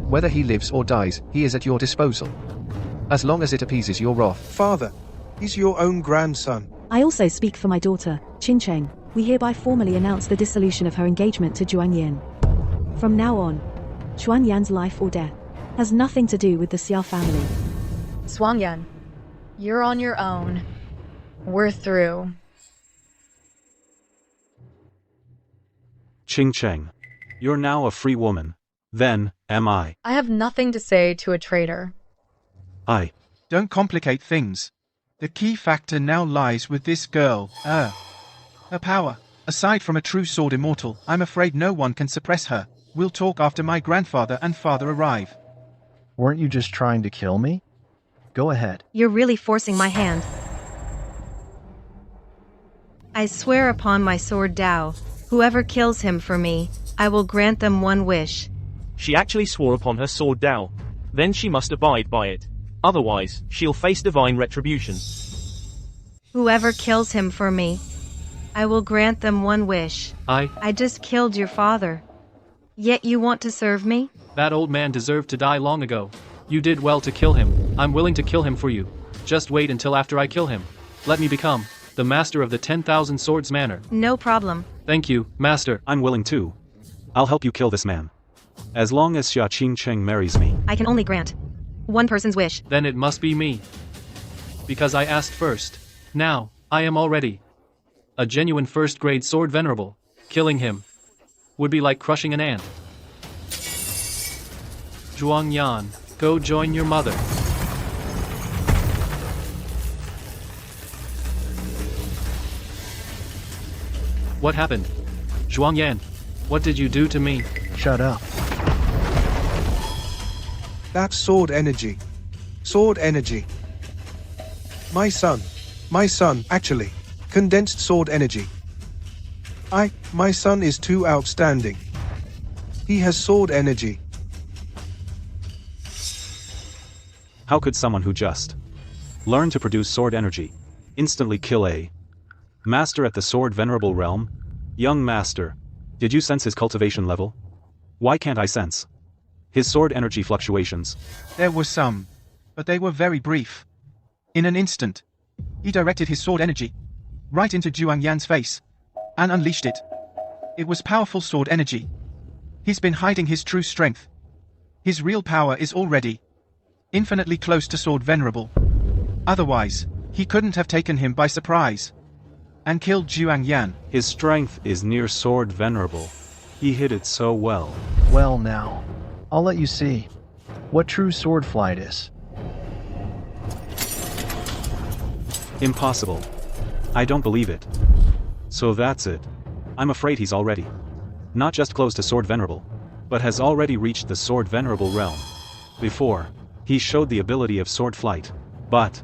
Whether he lives or dies, he is at your disposal. As long as it appeases your wrath. Father, he's your own grandson. I also speak for my daughter, Qincheng. We hereby formally announce the dissolution of her engagement to Zhuangyan. From now on, Zhuangyan's life or death has nothing to do with the Xia family. Zhuangyan, you're on your own. We're through. Qingcheng. You're now a free woman. Then, am I. I have nothing to say to a traitor. Don't complicate things. The key factor now lies with this girl. Her power. Aside from a true sword immortal, I'm afraid no one can suppress her. We'll talk after my grandfather and father arrive. Weren't you just trying to kill me? Go ahead. You're really forcing my hand. I swear upon my sword Dao, whoever kills him for me, I will grant them one wish. She actually swore upon her sword Dao. Then she must abide by it. Otherwise, she'll face divine retribution. Whoever kills him for me, I will grant them one wish. I just killed your father. Yet you want to serve me? That old man deserved to die long ago. You did well to kill him. I'm willing to kill him for you. Just wait until after I kill him. Let me become the master of the 10,000 swords manor. No problem. Thank you, master. I'm willing too. I'll help you kill this man. As long as Xia Qingcheng marries me. I can only grant one person's wish. Then it must be me. Because I asked first. Now, I am all ready. A genuine first-grade sword venerable. Killing him would be like crushing an ant. Zhuang Yan, go join your mother. What happened? Zhuang Yan, what did you do to me? Shut up. That's sword energy. Sword energy. My son, actually, condensed sword energy. My son is too outstanding. He has sword energy. How could someone who just learned to produce sword energy instantly kill a master at the sword venerable realm? Young master, did you sense his cultivation level? Why can't I sense his sword energy fluctuations? There were some, but they were very brief. In an instant, he directed his sword energy right into Zhuang Yan's face and unleashed it. It was powerful sword energy. He's been hiding his true strength. His real power is already infinitely close to sword venerable. Otherwise, he couldn't have taken him by surprise and killed Zhuang Yan. His strength is near sword venerable. He hid it so well. Well now, I'll let you see what true sword flight is. Impossible. I don't believe it. So that's it. I'm afraid he's already not just close to sword venerable, but has already reached the sword venerable realm. Before, he showed the ability of sword flight, but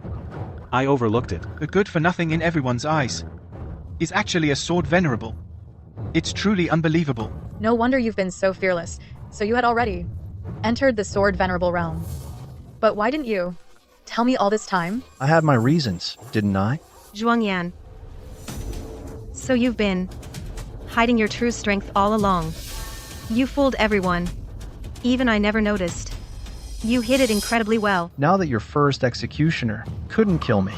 I overlooked it. The good for nothing in everyone's eyes is actually a sword venerable. It's truly unbelievable. No wonder you've been so fearless. So you had already entered the sword venerable realm. But why didn't you tell me all this time? I had my reasons, didn't I? Zhuang Yan. So you've been hiding your true strength all along. You fooled everyone. Even I never noticed. You hid it incredibly well. Now that your first executioner couldn't kill me,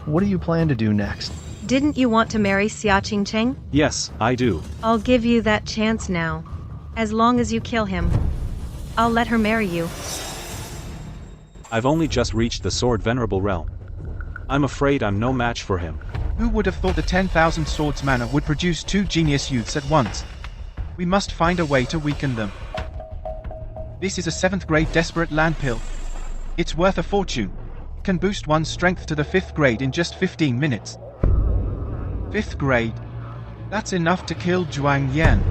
what do you plan to do next? Didn't you want to marry Xia Qingcheng? Yes, I do. I'll give you that chance now. As long as you kill him, I'll let her marry you. I've only just reached the sword venerable realm. I'm afraid I'm no match for him. Who would have thought the 10,000 swords manor would produce two genius youths at once? We must find a way to weaken them. This is a 7th grade desperate land pill. It's worth a fortune. Can boost one's strength to the 5th grade in just 15 minutes. 5th grade? That's enough to kill Zhuang Yan.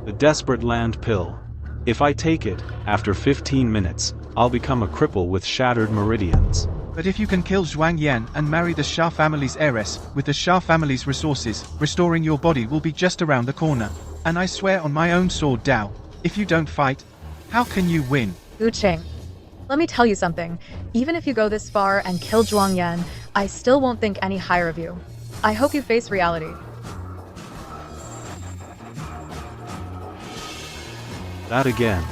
The desperate land pill. If I take it, after 15 minutes, I'll become a cripple with shattered meridians. But if you can kill Zhuang Yan and marry the Shah family's heiress with the Shah family's resources, restoring your body will be just around the corner. And I swear on my own sword Dao, if you don't fight, how can you win? Guqing, let me tell you something. Even if you go this far and kill Zhuang Yan, I still won't think any higher of you. I hope you face reality. That again.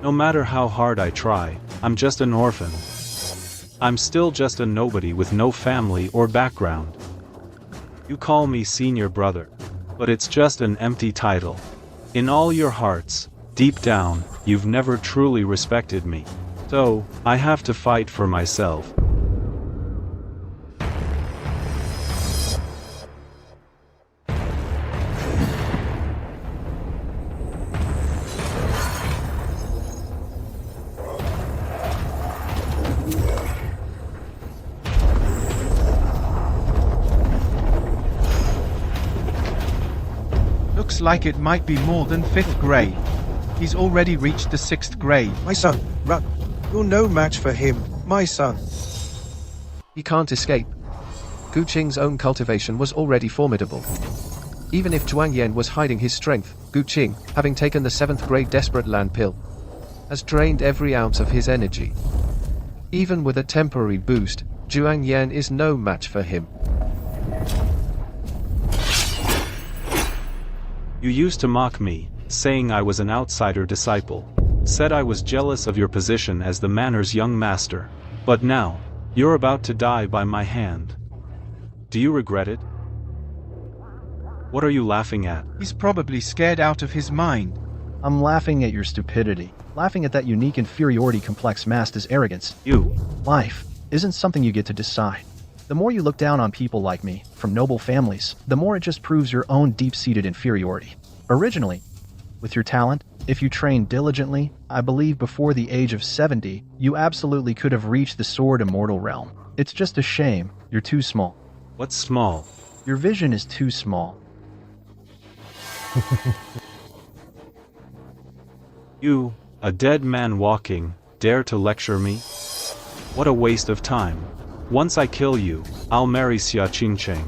No matter how hard I try, I'm just an orphan. I'm still just a nobody with no family or background. You call me senior brother, but it's just an empty title. In all your hearts, deep down, you've never truly respected me. So, I have to fight for myself. Looks like it might be more than 5th grade. He's already reached the 6th grade. My son, run. You're no match for him, my son. He can't escape. Guqing's own cultivation was already formidable. Even if Zhuang Yan was hiding his strength, Guqing, having taken the 7th grade desperate land pill, has drained every ounce of his energy. Even with a temporary boost, Zhuang Yan is no match for him. You used to mock me, saying I was an outsider disciple. Said I was jealous of your position as the manor's young master. But now, you're about to die by my hand. Do you regret it? What are you laughing at? He's probably scared out of his mind. I'm laughing at your stupidity. Laughing at that unique inferiority complex masked as arrogance. You. Life isn't something you get to decide. The more you look down on people like me, from noble families, the more it just proves your own deep-seated inferiority. Originally, With your talent, if you train diligently, I believe before the age of 70, you absolutely could have reached the sword immortal realm. It's just a shame, you're too small. What's small? Your vision is too small. You, a dead man walking, dare to lecture me? What a waste of time. Once I kill you, I'll marry Xia Qingcheng.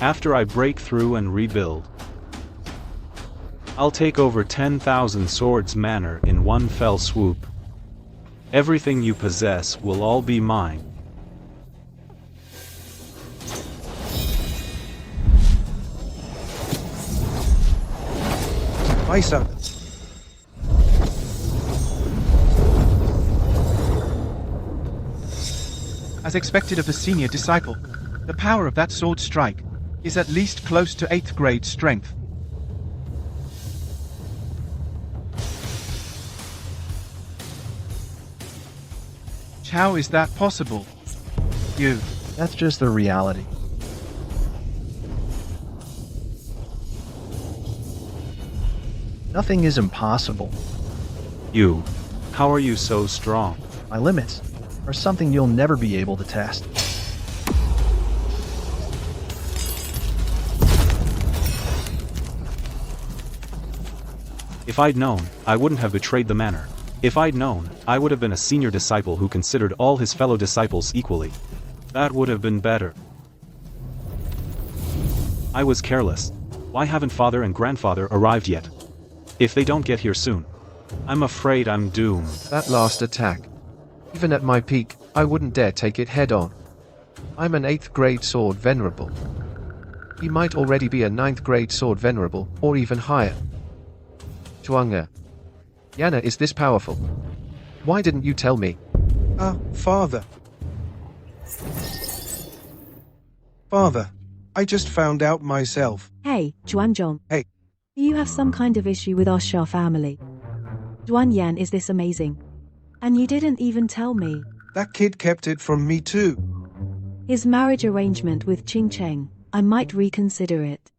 After I break through and rebuild, I'll take over 10,000 swords manor in one fell swoop. Everything you possess will all be mine. My son. As expected of a senior disciple, the power of that sword strike is at least close to 8th grade strength. How is that possible? You. That's just the reality. Nothing is impossible. You. How are you so strong? My limits are something you'll never be able to test. If I'd known, I wouldn't have betrayed the manor. If I'd known, I would have been a senior disciple who considered all his fellow disciples equally. That would have been better. I was careless. Why haven't father and grandfather arrived yet? If they don't get here soon, I'm afraid I'm doomed. That last attack. Even at my peak, I wouldn't dare take it head on. I'm an 8th grade sword venerable. He might already be a 9th grade sword venerable, or even higher. Zhuang'e. Yana is this powerful. Why didn't you tell me? Father. Father, I just found out myself. Hey, Zhuangzhong. Hey. Do you have some kind of issue with our Xia family? Duan is this amazing? And you didn't even tell me. That kid kept it from me too. His marriage arrangement with Qing Cheng, I might reconsider it.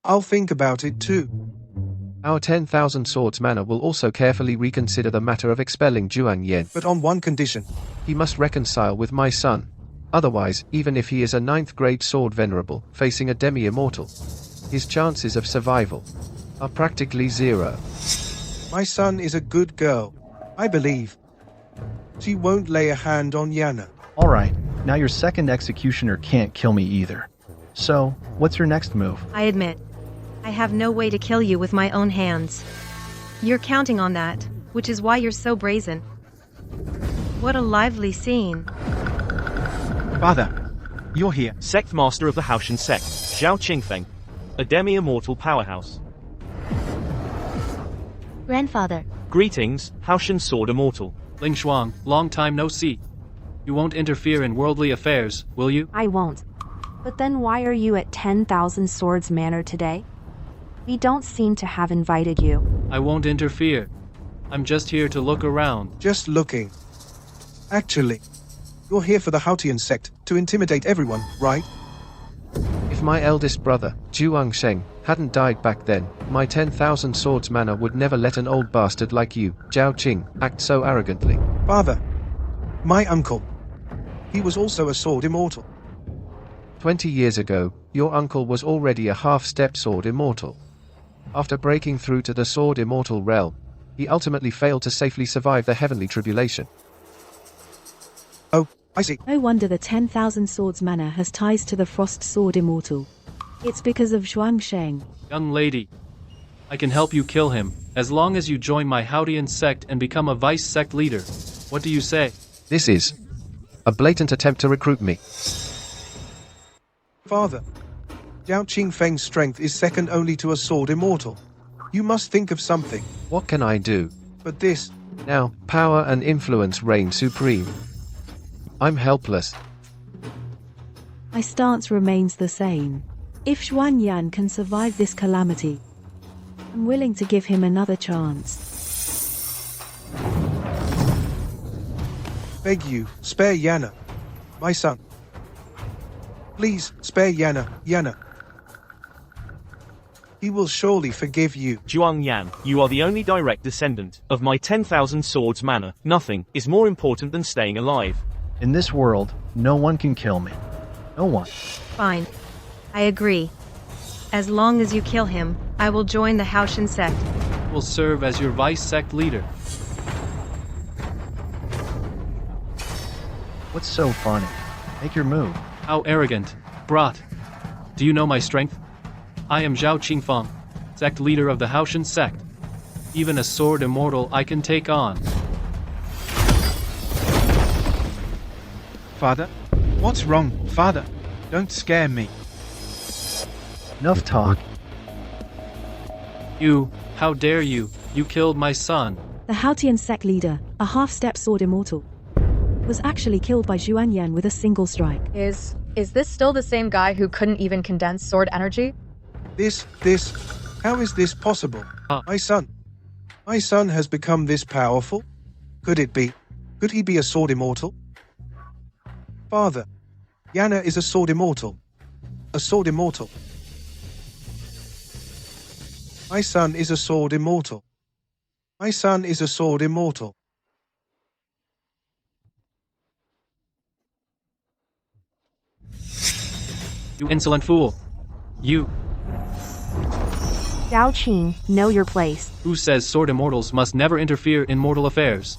I'll think about it too. Our 10,000 swords manor will also carefully reconsider the matter of expelling Zhuang Yan. But on one condition. He must reconcile with my son. Otherwise, even if he is a 9th grade sword venerable, facing a demi-immortal, his chances of survival are practically zero. My son is a good girl. I believe. She won't lay a hand on Yana. Alright, now your second executioner can't kill me either. So, what's your next move? I admit, I have no way to kill you with my own hands. You're counting on that, which is why you're so brazen. What a lively scene. Father, you're here. Sect master of the Haoshan sect, Zhao Qingfeng, a demi-immortal powerhouse. Grandfather. Greetings, Haoshan sword immortal. Ling Shuang, long time no see. You won't interfere in worldly affairs, will you? I won't. But then why are you at 10,000 Swords Manor today? We don't seem to have invited you. I won't interfere. I'm just here to look around. Just looking. Actually, you're here for the Haotian sect, to intimidate everyone, right? If my eldest brother, Zhuang Sheng, hadn't died back then, my 10,000 swords manor would never let an old bastard like you, Zhao Qing, act so arrogantly. Father, my uncle. He was also a sword immortal. 20 years ago, your uncle was already a half-step sword immortal. After breaking through to the sword immortal realm, he ultimately failed to safely survive the heavenly tribulation. Oh, I see. No wonder the 10,000 Swords Manor has ties to the Frost Sword Immortal. It's because of Zhuang Sheng. Young lady, I can help you kill him, as long as you join my Haotian sect and become a vice sect leader. What do you say? This is a blatant attempt to recruit me. Father, Zhao Qingfeng's strength is second only to a sword immortal. You must think of something. What can I do? But this... Now, power and influence reign supreme. I'm helpless. My stance remains the same. If Xuan Yan can survive this calamity, I'm willing to give him another chance. Beg you, spare Yana. My son. Please, spare Yana, Yana. He will surely forgive you. Zhuang Yan, you are the only direct descendant of my 10,000 swords manor. Nothing is more important than staying alive. In this world, no one can kill me. No one. Fine. I agree. As long as you kill him, I will join the Haoshan sect. Will serve as your vice sect leader. What's so funny? Make your move. How arrogant. Brat. Do you know my strength? I am Zhao Qingfeng, sect leader of the Haoshan sect. Even a sword immortal I can take on. Father? What's wrong, Father? Don't scare me. Enough talk. You, how dare you? You killed my son. The Haotian sect leader, a half-step sword immortal, was actually killed by Zhuang Yan with a single strike. Is this still the same guy who couldn't even condense sword energy? How is this possible? My son has become this powerful? Could he be a sword immortal? Father, Yana is a sword immortal. A sword immortal. My son is a sword immortal. My son is a sword immortal. You insolent fool. You. Zhao Qing, know your place. Who says sword immortals must never interfere in mortal affairs?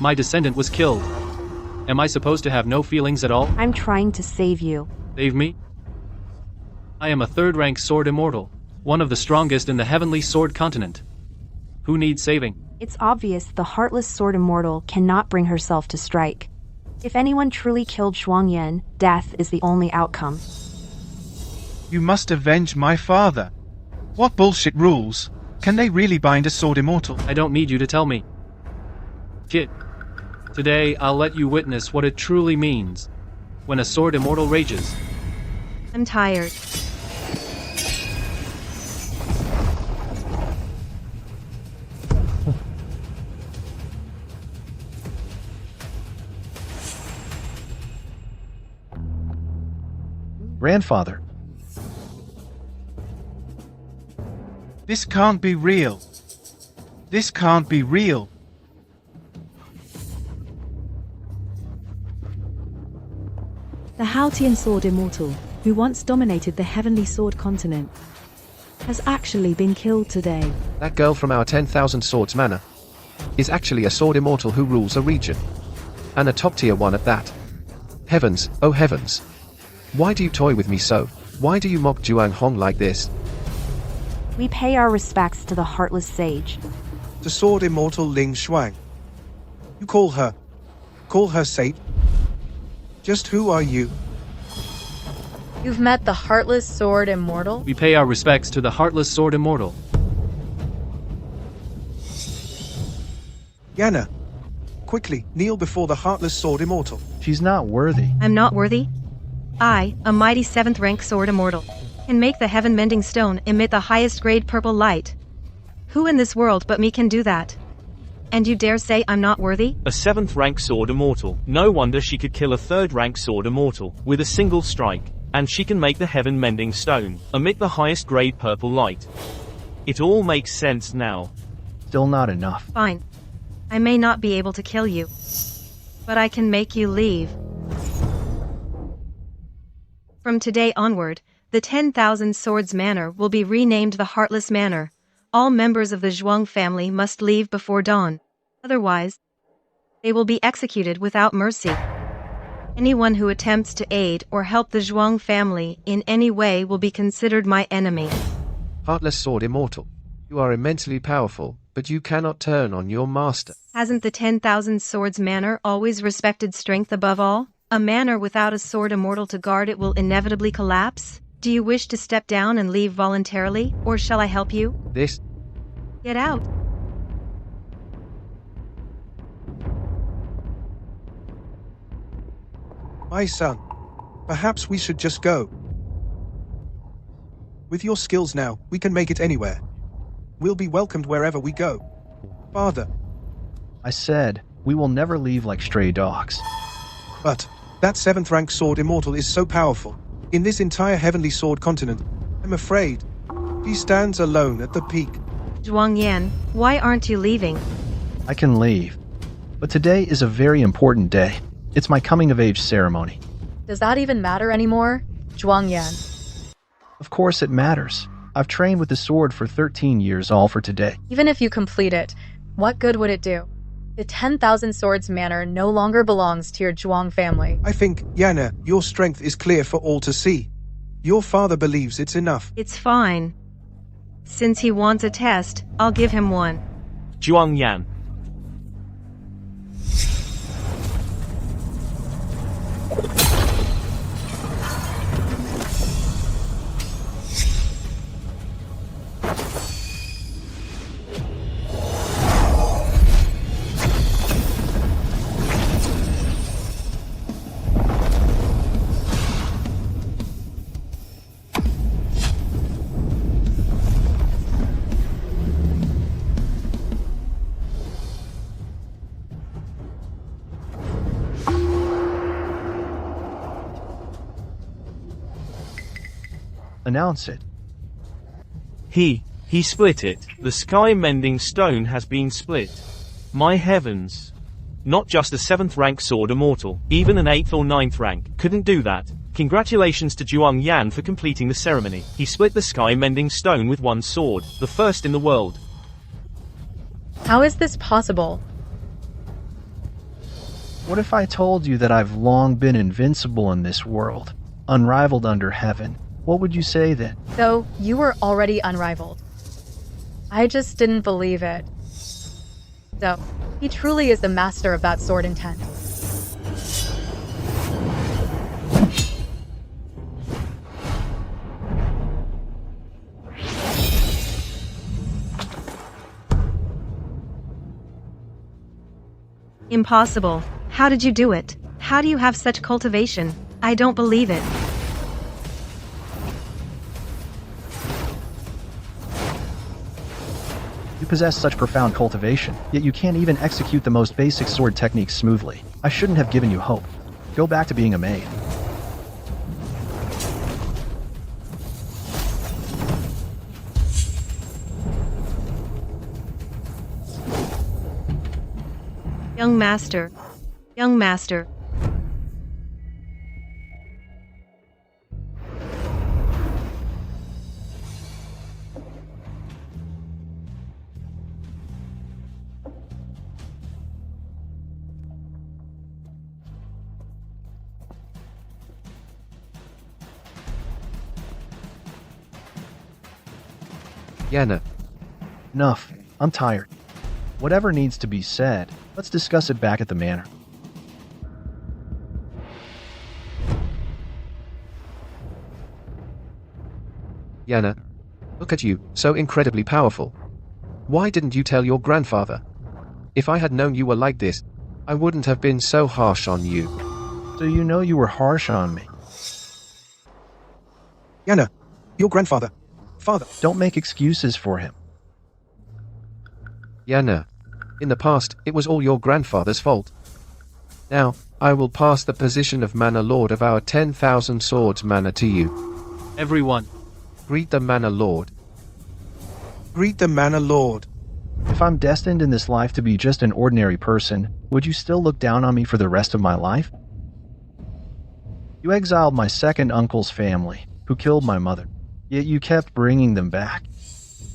My descendant was killed. Am I supposed to have no feelings at all? I'm trying to save you. Save me? I am a third-rank sword immortal, one of the strongest in the heavenly sword continent. Who needs saving? It's obvious the heartless sword immortal cannot bring herself to strike. If anyone truly killed Zhuang Yan, death is the only outcome. You must avenge my father. What bullshit rules? Can they really bind a sword immortal? I don't need you to tell me. Kid, today I'll let you witness what it truly means when a sword immortal rages. I'm tired. Grandfather. This can't be real. This can't be real. The Haotian sword immortal, who once dominated the heavenly sword continent, has actually been killed today. That girl from our 10,000 swords manor is actually a sword immortal who rules a region. And a top-tier one at that. Heavens, oh heavens. Why do you toy with me so? Why do you mock Zhuang Hong like this? We pay our respects to the heartless sage. The sword immortal Ling Shuang. You call her saint? Just who are you? You've met the heartless sword immortal? We pay our respects to the heartless sword immortal. Yana, quickly, kneel before the heartless sword immortal. She's not worthy. I'm not worthy? I, a mighty 7th rank sword immortal, can make the heaven-mending stone emit the highest grade purple light. Who in this world but me can do that? And you dare say I'm not worthy? A 7th rank sword immortal. No wonder she could kill a 3rd rank sword immortal with a single strike. And she can make the heaven-mending stone emit the highest grade purple light. It all makes sense now. Still not enough. Fine. I may not be able to kill you, but I can make you leave. From today onward, the 10,000 Swords Manor will be renamed the Heartless Manor. All members of the Zhuang family must leave before dawn. Otherwise, they will be executed without mercy. Anyone who attempts to aid or help the Zhuang family in any way will be considered my enemy. Heartless sword immortal. You are immensely powerful, but you cannot turn on your master. Hasn't the 10,000 Swords Manor always respected strength above all? A manor without a sword immortal to guard it will inevitably collapse? Do you wish to step down and leave voluntarily, or shall I help you? This. Get out. My son, perhaps we should just go. With your skills now, we can make it anywhere. We'll be welcomed wherever we go. Father. I said, we will never leave like stray dogs. But that 7th rank sword immortal is so powerful. In this entire heavenly sword continent, I'm afraid. She stands alone at the peak. Zhuangyan, why aren't you leaving? I can leave. But today is a very important day. It's my coming-of-age ceremony. Does that even matter anymore? Zhuangyan. Of course it matters. I've trained with the sword for 13 years, all for today. Even if you complete it, what good would it do? The 10,000 Swords Manor no longer belongs to your Zhuang family. I think, Yana, your strength is clear for all to see. Your father believes it's enough. It's fine. Since he wants a test, I'll give him one. Zhuangyan. Announce it. He split it. The sky-mending stone has been split. My heavens. Not just a 7th rank sword immortal, even an 8th or 9th rank, couldn't do that. Congratulations to Zhuangyan for completing the ceremony. He split the sky-mending stone with one sword, the first in the world. How is this possible? What if I told you that I've long been invincible in this world, unrivaled under heaven? What would you say then? So, you were already unrivaled. I just didn't believe it. So, he truly is the master of that sword intent. Impossible. How did you do it? How do you have such cultivation? I don't believe it. You possess such profound cultivation, yet you can't even execute the most basic sword techniques smoothly. I shouldn't have given you hope. Go back to being a maid. Young master. Young master. Yana. Enough. I'm tired. Whatever needs to be said, let's discuss it back at the manor. Yana. Look at you, so incredibly powerful. Why didn't you tell your grandfather? If I had known you were like this, I wouldn't have been so harsh on you. So you know you were harsh on me. Yana, your grandfather. Father. Don't make excuses for him. Yana. In the past, it was all your grandfather's fault. Now, I will pass the position of Manor Lord of our 10,000 Swords Manor to you. Everyone. Greet the Manor Lord. Greet the Manor Lord. If I'm destined in this life to be just an ordinary person, would you still look down on me for the rest of my life? You exiled my second uncle's family, who killed my mother, yet you kept bringing them back.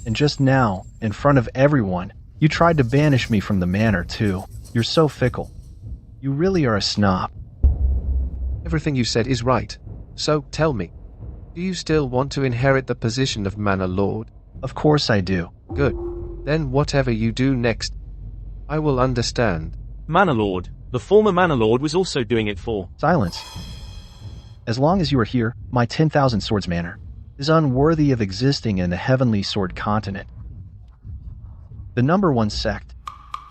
And just now, in front of everyone, you tried to banish me from the manor too. You're so fickle. You really are a snob. Everything you said is right. So, tell me, do you still want to inherit the position of Manor Lord? Of course I do. Good. Then whatever you do next, I will understand. Manor Lord. The former Manor Lord was also doing it for. Silence. As long as you are here, my 10,000 Swords Manor is unworthy of existing in the Heavenly Sword Continent. The number one sect.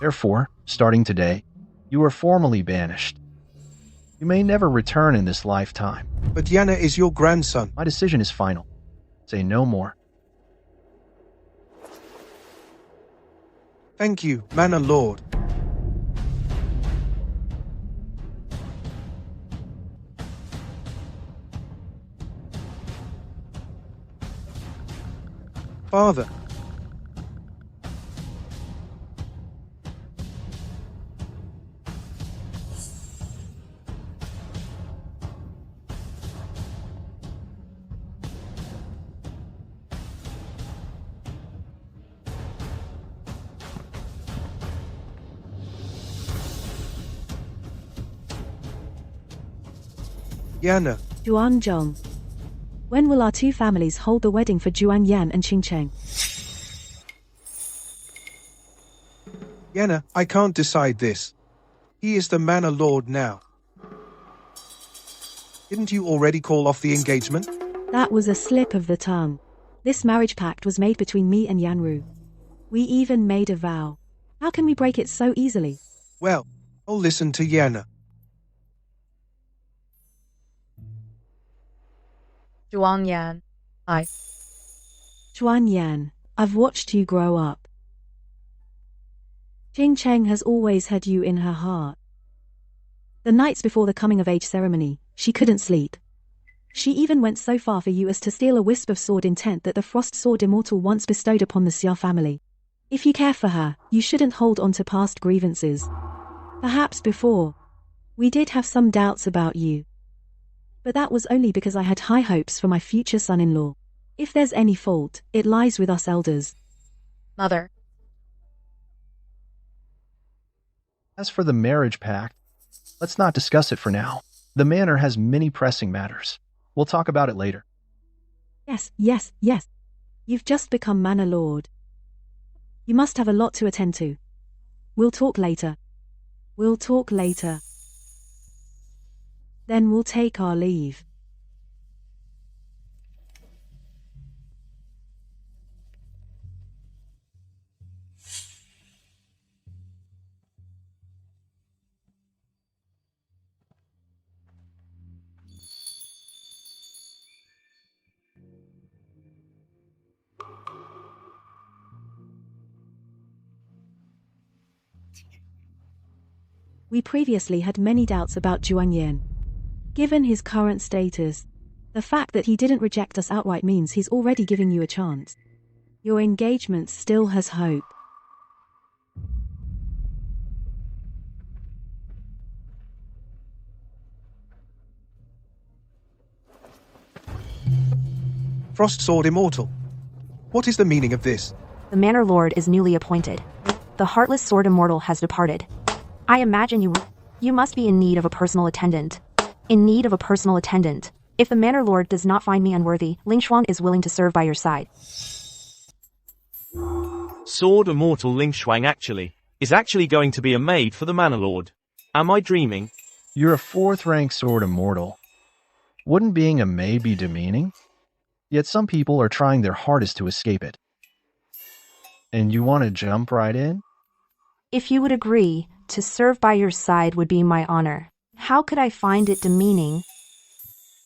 Therefore, starting today, you are formally banished. You may never return in this lifetime. But Yana is your grandson. My decision is final. Say no more. Thank you, Manor Lord. Father. Yana, Juanzhong. When will our two families hold the wedding for Juan Yan and Qing Cheng? Yana, I can't decide this. He is the manor lord now. Didn't you already call off the engagement? That was a slip of the tongue. This marriage pact was made between me and Yanru. We even made a vow. How can we break it so easily? Well, I'll listen to Yana. Zhuang Yan. I. Juan Yan, I've watched you grow up. Qing Cheng has always had you in her heart. The nights before the coming-of-age ceremony, she couldn't sleep. She even went so far for you as to steal a wisp of sword intent that the frost sword Immortal once bestowed upon the Xia family. If you care for her, you shouldn't hold on to past grievances. Perhaps before, we did have some doubts about you. But that was only because I had high hopes for my future son-in-law. If there's any fault, it lies with us elders. Mother. As for the marriage pact, let's not discuss it for now. The manor has many pressing matters. We'll talk about it later. Yes. You've just become manor lord. You must have a lot to attend to. We'll talk later. Then we'll take our leave. We previously had many doubts about Juan Yan. Given his current status, the fact that he didn't reject us outright means he's already giving you a chance. Your engagement still has hope. Frost Sword Immortal. What is the meaning of this? The manor lord is newly appointed. The heartless sword immortal has departed. I imagine you must be in need of a personal attendant. If the manor lord does not find me unworthy, Ling Shuang is willing to serve by your side. Sword Immortal Ling Shuang is actually going to be a maid for the manor lord. Am I dreaming? You're a 4th rank sword immortal. Wouldn't being a maid be demeaning? Yet some people are trying their hardest to escape it. And you want to jump right in? If you would agree, to serve by your side would be my honor. How could I find it demeaning?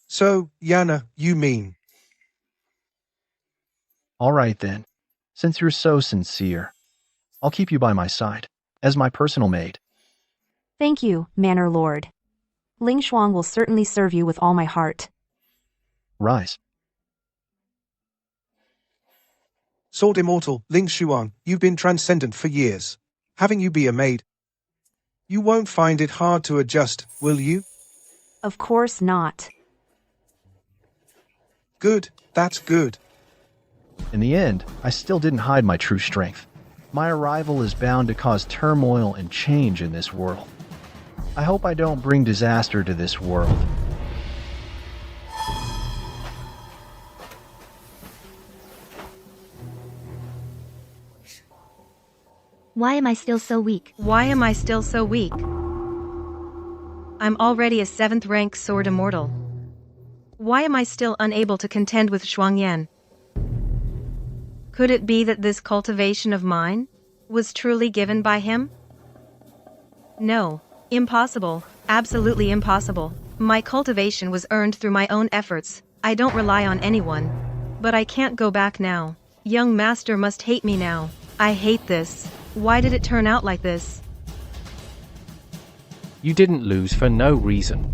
So, Yana, you mean? All right then. Since you're so sincere, I'll keep you by my side, as my personal maid. Thank you, manor lord. Ling Shuang will certainly serve you with all my heart. Rise. Sword Immortal, Ling Shuang, you've been transcendent for years. Having you be a maid, you won't find it hard to adjust, will you? Of course not. Good, that's good. In the end, I still didn't hide my true strength. My arrival is bound to cause turmoil and change in this world. I hope I don't bring disaster to this world. Why am I still so weak? I'm already a 7th rank sword immortal. Why am I still unable to contend with Shuang Yan? Could it be that this cultivation of mine was truly given by him? No. Impossible. Absolutely impossible. My cultivation was earned through my own efforts. I don't rely on anyone. But I can't go back now. Young master must hate me now. I hate this. Why did it turn out like this? You didn't lose for no reason.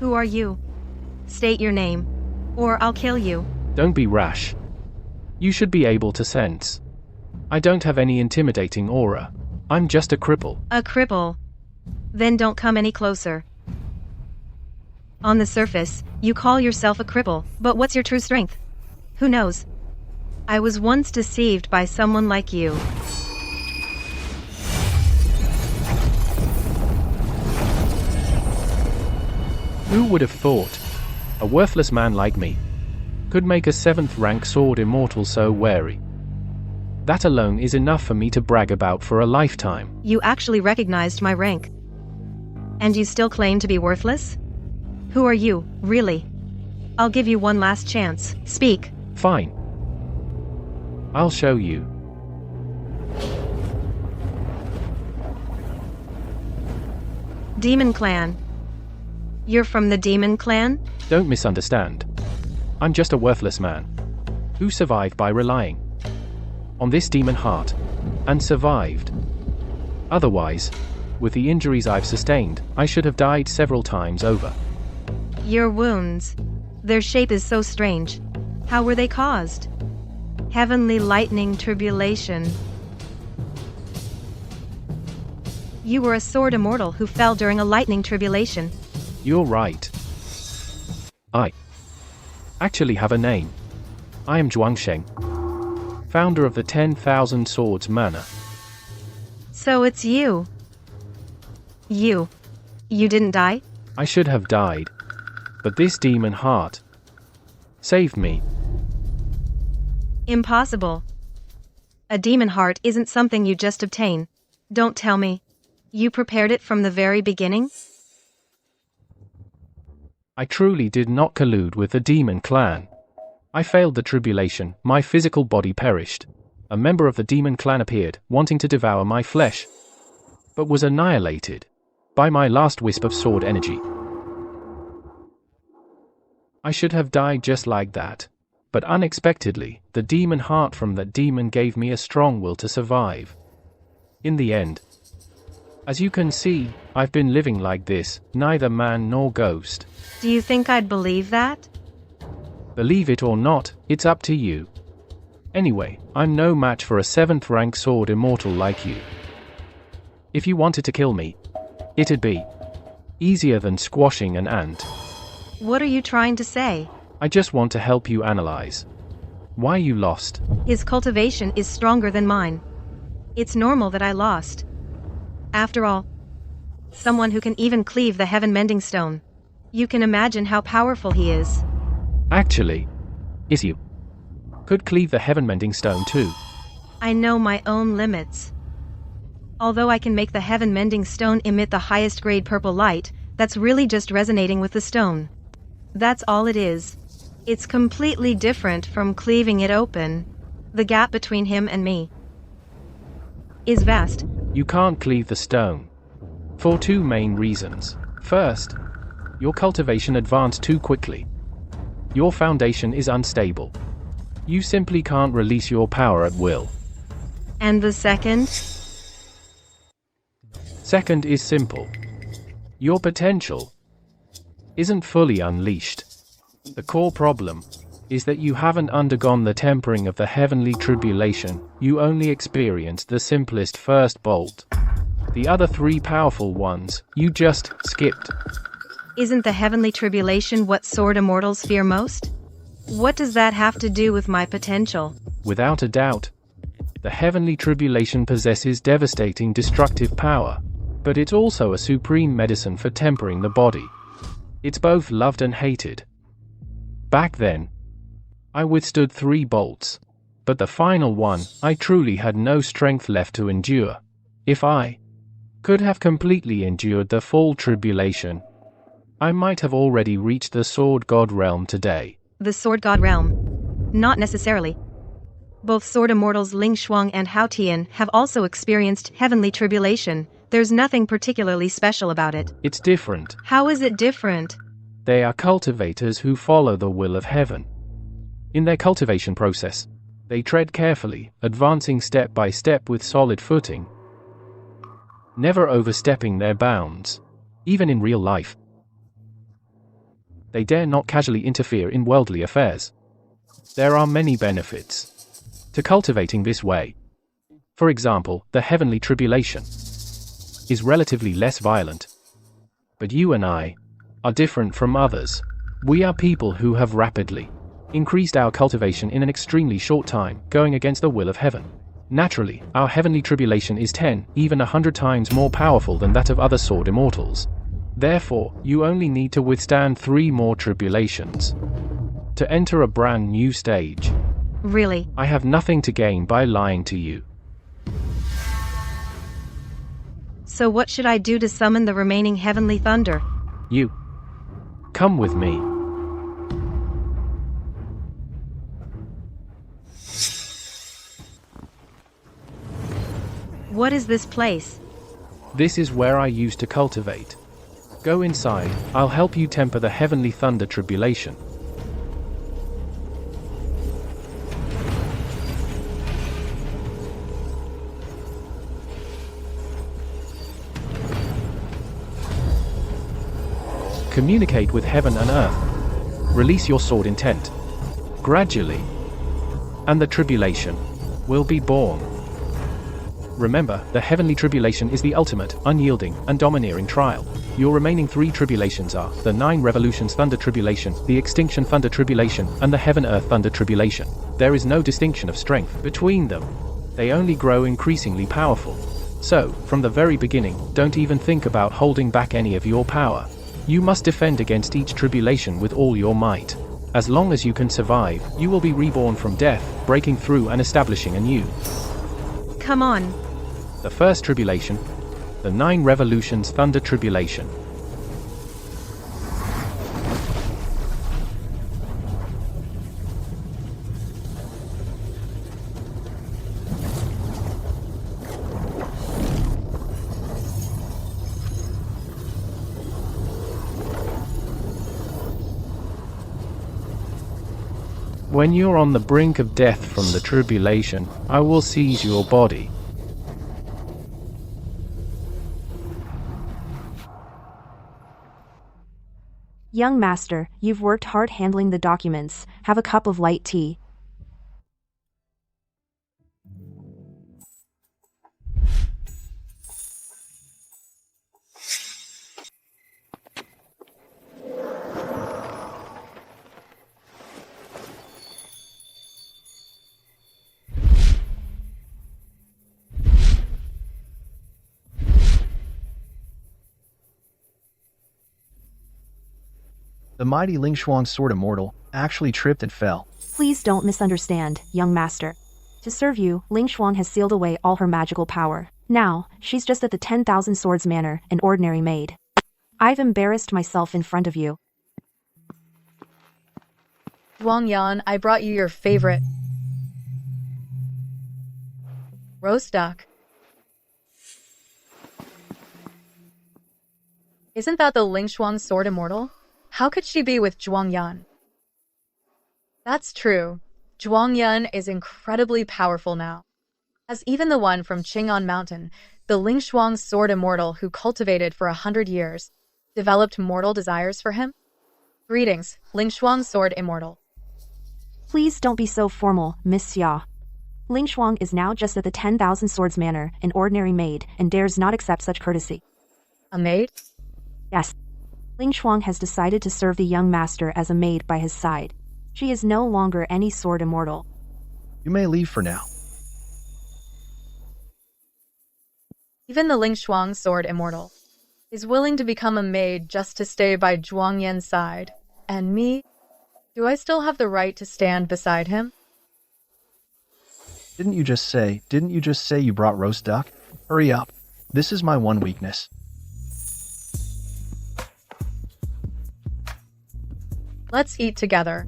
Who are you? State your name, or I'll kill you. Don't be rash. You should be able to sense. I don't have any intimidating aura. I'm just a cripple. A cripple? Then don't come any closer. On the surface, you call yourself a cripple, but what's your true strength? Who knows? I was once deceived by someone like you. Who would have thought? A worthless man like me could make a 7th rank sword immortal so wary. That alone is enough for me to brag about for a lifetime. You actually recognized my rank. And you still claim to be worthless? Who are you, really? I'll give you one last chance. Speak. Fine. I'll show you. Demon Clan. You're from the Demon Clan? Don't misunderstand. I'm just a worthless man who survived by relying on this demon heart and survived. Otherwise, with the injuries I've sustained, I should have died several times over. Your wounds. Their shape is so strange. How were they caused? Heavenly lightning tribulation. You were a sword immortal who fell during a lightning tribulation. You're right. I actually have a name. I am Zhuangsheng, founder of the 10,000 Swords Manor. So it's you. You didn't die? I should have died, but this demon heart saved me. Impossible. A demon heart isn't something you just obtain. Don't tell me. You prepared it from the very beginning? I truly did not collude with the demon clan. I failed the tribulation, my physical body perished. A member of the demon clan appeared, wanting to devour my flesh, but was annihilated by my last wisp of sword energy. I should have died just like that, but unexpectedly, the demon heart from that demon gave me a strong will to survive. In the end, as you can see, I've been living like this, neither man nor ghost. Do you think I'd believe that? Believe it or not, it's up to you. Anyway, I'm no match for a 7th rank sword immortal like you. If you wanted to kill me, it'd be easier than squashing an ant. What are you trying to say? I just want to help you analyze why you lost. His cultivation is stronger than mine. It's normal that I lost. After all, someone who can even cleave the heaven-mending stone. You can imagine how powerful he is. Actually, is you could cleave the heaven-mending stone too. I know my own limits. Although I can make the heaven-mending stone emit the highest grade purple light, that's really just resonating with the stone. That's all it is. It's completely different from cleaving it open. The gap between him and me is vast. You can't cleave the stone. For two main reasons. First, your cultivation advanced too quickly. Your foundation is unstable. You simply can't release your power at will. And the second? Second is simple. Your potential isn't fully unleashed. The core problem is that you haven't undergone the tempering of the heavenly tribulation, you only experienced the simplest first bolt. The other three powerful ones, you just skipped. Isn't the heavenly tribulation what sword immortals fear most? What does that have to do with my potential? Without a doubt, the heavenly tribulation possesses devastating destructive power, but it's also a supreme medicine for tempering the body. It's both loved and hated. Back then, I withstood 3 bolts, but the final one, I truly had no strength left to endure. If I could have completely endured the full tribulation, I might have already reached the Sword God realm today. The Sword God realm? Not necessarily. Both sword immortals Ling Shuang and Hao Tian have also experienced heavenly tribulation. There's nothing particularly special about it. It's different. How is it different? They are cultivators who follow the will of heaven. In their cultivation process, they tread carefully, advancing step by step with solid footing, never overstepping their bounds, even in real life. They dare not casually interfere in worldly affairs. There are many benefits to cultivating this way. For example, the heavenly tribulation is relatively less violent. But you and I are different from others. We are people who have rapidly increased our cultivation in an extremely short time, going against the will of heaven. Naturally, our heavenly tribulation is 10, even 100 times more powerful than that of other sword immortals. Therefore, you only need to withstand 3 more tribulations to enter a brand new stage. Really? I have nothing to gain by lying to you. So what should I do to summon the remaining heavenly thunder? You come with me. What is this place? This is where I used to cultivate. Go inside, I'll help you temper the heavenly thunder tribulation. Communicate with heaven and earth. Release your sword intent. Gradually. And the tribulation will be born. Remember, the heavenly tribulation is the ultimate, unyielding, and domineering trial. Your remaining 3 tribulations are the 9 revolutions thunder tribulation, the extinction thunder tribulation, and the heaven-earth thunder tribulation. There is no distinction of strength between them. They only grow increasingly powerful. So, from the very beginning, don't even think about holding back any of your power. You must defend against each tribulation with all your might. As long as you can survive, you will be reborn from death, breaking through and establishing anew. Come on. The first tribulation, the 9 revolutions thunder tribulation. When you're on the brink of death from the tribulation, I will seize your body. Young master, you've worked hard handling the documents. Have a cup of light tea. The mighty Ling Shuang's sword immortal actually tripped and fell. Please don't misunderstand, young master. To serve you, Ling Shuang has sealed away all her magical power. Now, she's just at the 10,000 Swords Manor, an ordinary maid. I've embarrassed myself in front of you. Zhuang Yan, I brought you your favorite roast duck. Isn't that the Ling Shuang sword immortal? How could she be with Zhuang Yan? That's true. Zhuang Yan is incredibly powerful now. As even the one from Qing'an Mountain, the Ling Shuang sword immortal who cultivated for 100 years, developed mortal desires for him? Greetings, Ling Shuang sword immortal. Please don't be so formal, Miss Xia. Ling Shuang is now just at the 10,000 Swords Manor, an ordinary maid, and dares not accept such courtesy. A maid? Yes. Ling Shuang has decided to serve the young master as a maid by his side. She is no longer any sword immortal. You may leave for now. Even the Ling Shuang sword immortal is willing to become a maid just to stay by Zhuang Yan's side. And me? Do I still have the right to stand beside him? Didn't you just say you brought roast duck? Hurry up. This is my one weakness. Let's eat together.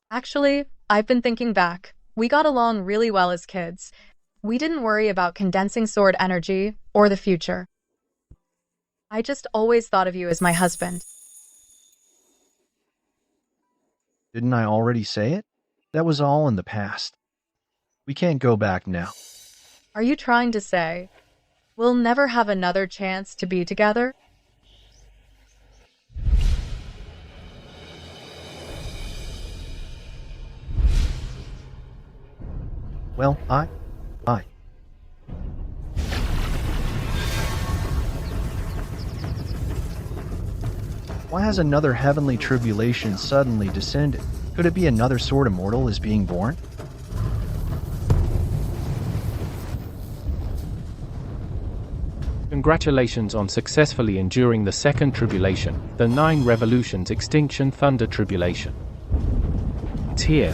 Actually, I've been thinking back. We got along really well as kids. We didn't worry about condensing sword energy or the future. I just always thought of you as my husband. Didn't I already say it? That was all in the past. We can't go back now. Are you trying to say We'll never have another chance to be together. Well, I. Why has another heavenly tribulation suddenly descended? Could it be another sword immortal is being born? Congratulations on successfully enduring the second tribulation, the 9 revolutions extinction thunder tribulation. It's here.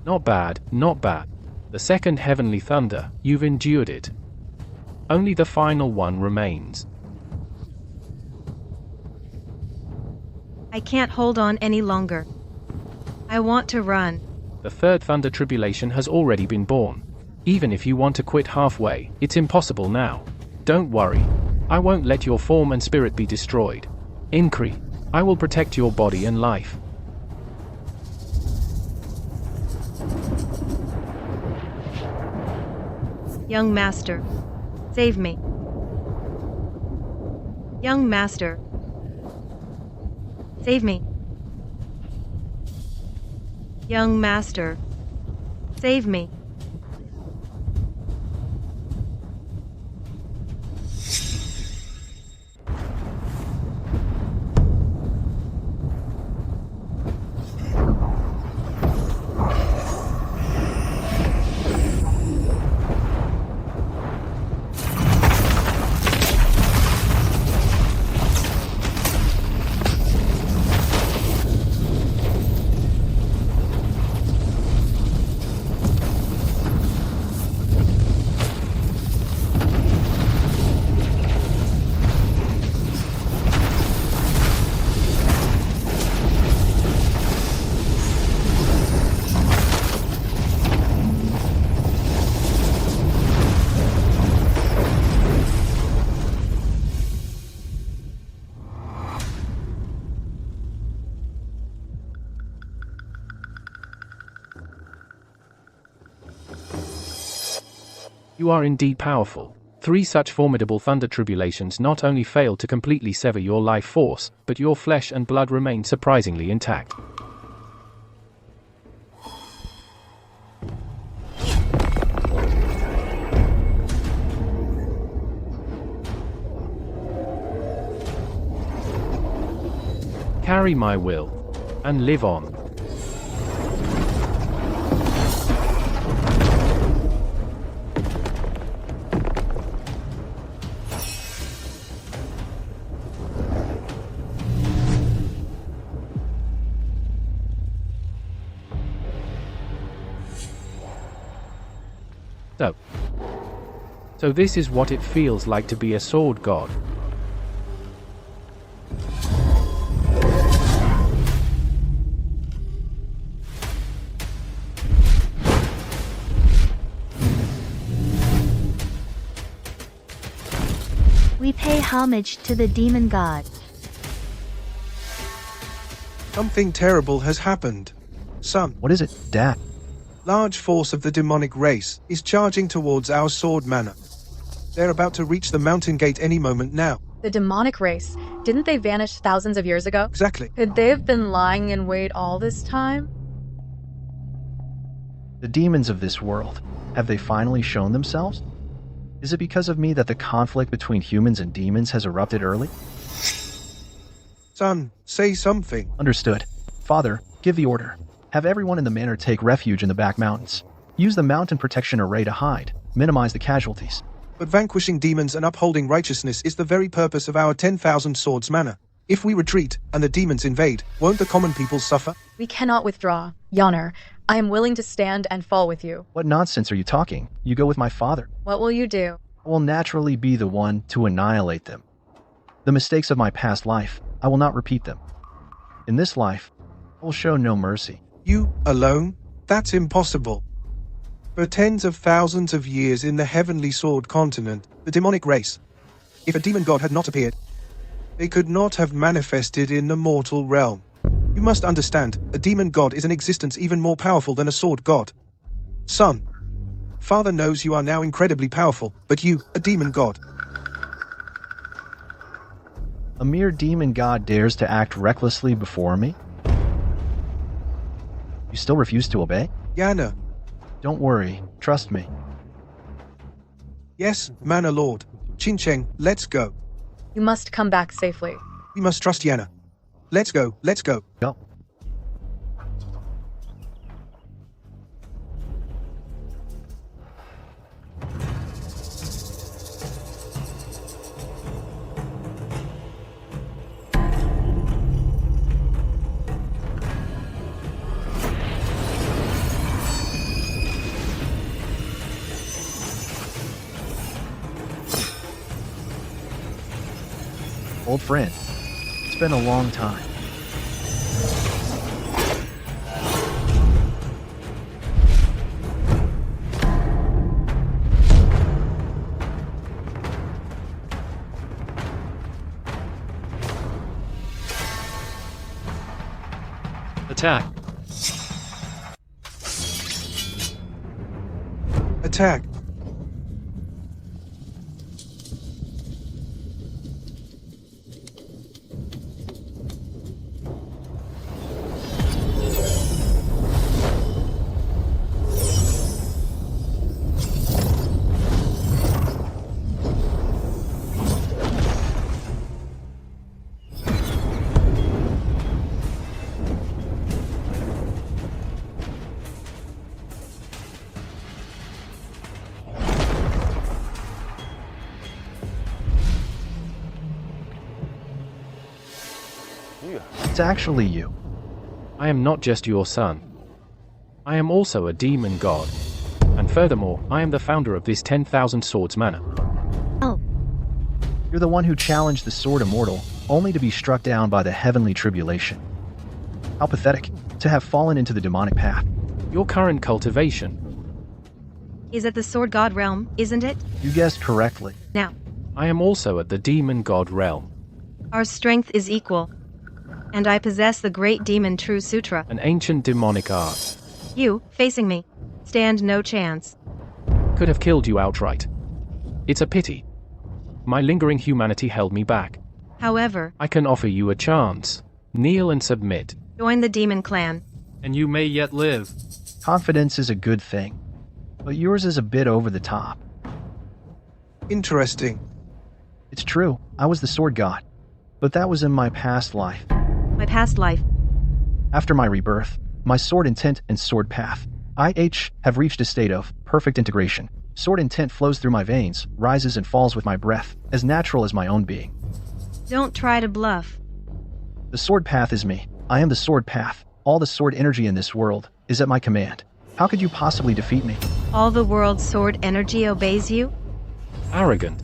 Not bad, not bad. The second heavenly thunder, you've endured it. Only the final one remains. I can't hold on any longer. I want to run. The third thunder tribulation has already been born. Even if you want to quit halfway, it's impossible now. Don't worry. I won't let your form and spirit be destroyed. Incri, I will protect your body and life. Young master, save me. Young master, save me. Young master, save me. You are indeed powerful. 3 such formidable thunder tribulations not only failed to completely sever your life force, but your flesh and blood remain surprisingly intact. Carry my will, and live on. So this is what it feels like to be a sword god. We pay homage to the demon god. Something terrible has happened. Son. What is it, Dad? Large force of the demonic race is charging towards our sword manor. They're about to reach the mountain gate any moment now. The demonic race, didn't they vanish thousands of years ago? Exactly. Could they have been lying in wait all this time? The demons of this world, have they finally shown themselves? Is it because of me that the conflict between humans and demons has erupted early? Son, say something. Understood. Father, give the order. Have everyone in the manor take refuge in the back mountains. Use the mountain protection array to hide. Minimize the casualties. But vanquishing demons and upholding righteousness is the very purpose of our 10,000 swords manor. If we retreat, and the demons invade, won't the common people suffer? We cannot withdraw. Yonner, I am willing to stand and fall with you. What nonsense are you talking? You go with my father. What will you do? I will naturally be the one to annihilate them. The mistakes of my past life, I will not repeat them. In this life, I will show no mercy. You, alone? That's impossible. For tens of thousands of years in the Heavenly Sword continent, the demonic race, if a demon god had not appeared, they could not have manifested in the mortal realm. You must understand, a demon god is an existence even more powerful than a sword god. Son, Father knows you are now incredibly powerful, but you, a demon god. A mere demon god dares to act recklessly before me? You still refuse to obey? Yana. Don't worry, trust me. Yes, Manor Lord. Qingcheng, let's go. You must come back safely. We must trust Yana. Let's go, let's go. Go. Old friend, it's been a long time. Attack. Attack. It's actually you. I am not just your son. I am also a demon god. And furthermore, I am the founder of this 10,000 Swords manor. Oh. You're the one who challenged the sword Immortal, only to be struck down by the heavenly tribulation. How pathetic, to have fallen into the demonic path. Your current cultivation is at the sword god realm, isn't it? You guessed correctly. Now, I am also at the demon god realm. Our strength is equal. And I possess the great demon True Sutra. An ancient demonic art. You, facing me, stand no chance. Could have killed you outright. It's a pity. My lingering humanity held me back. However, I can offer you a chance. Kneel and submit. Join the demon clan. And you may yet live. Confidence is a good thing. But yours is a bit over the top. Interesting. It's true, I was the sword god. But that was in my past life. My past life. After my rebirth, my sword intent and sword path, have reached a state of perfect integration. Sword intent flows through my veins, rises and falls with my breath, as natural as my own being. Don't try to bluff. The sword path is me. I am the sword path. All the sword energy in this world is at my command. How could you possibly defeat me? All the world's sword energy obeys you? Arrogant.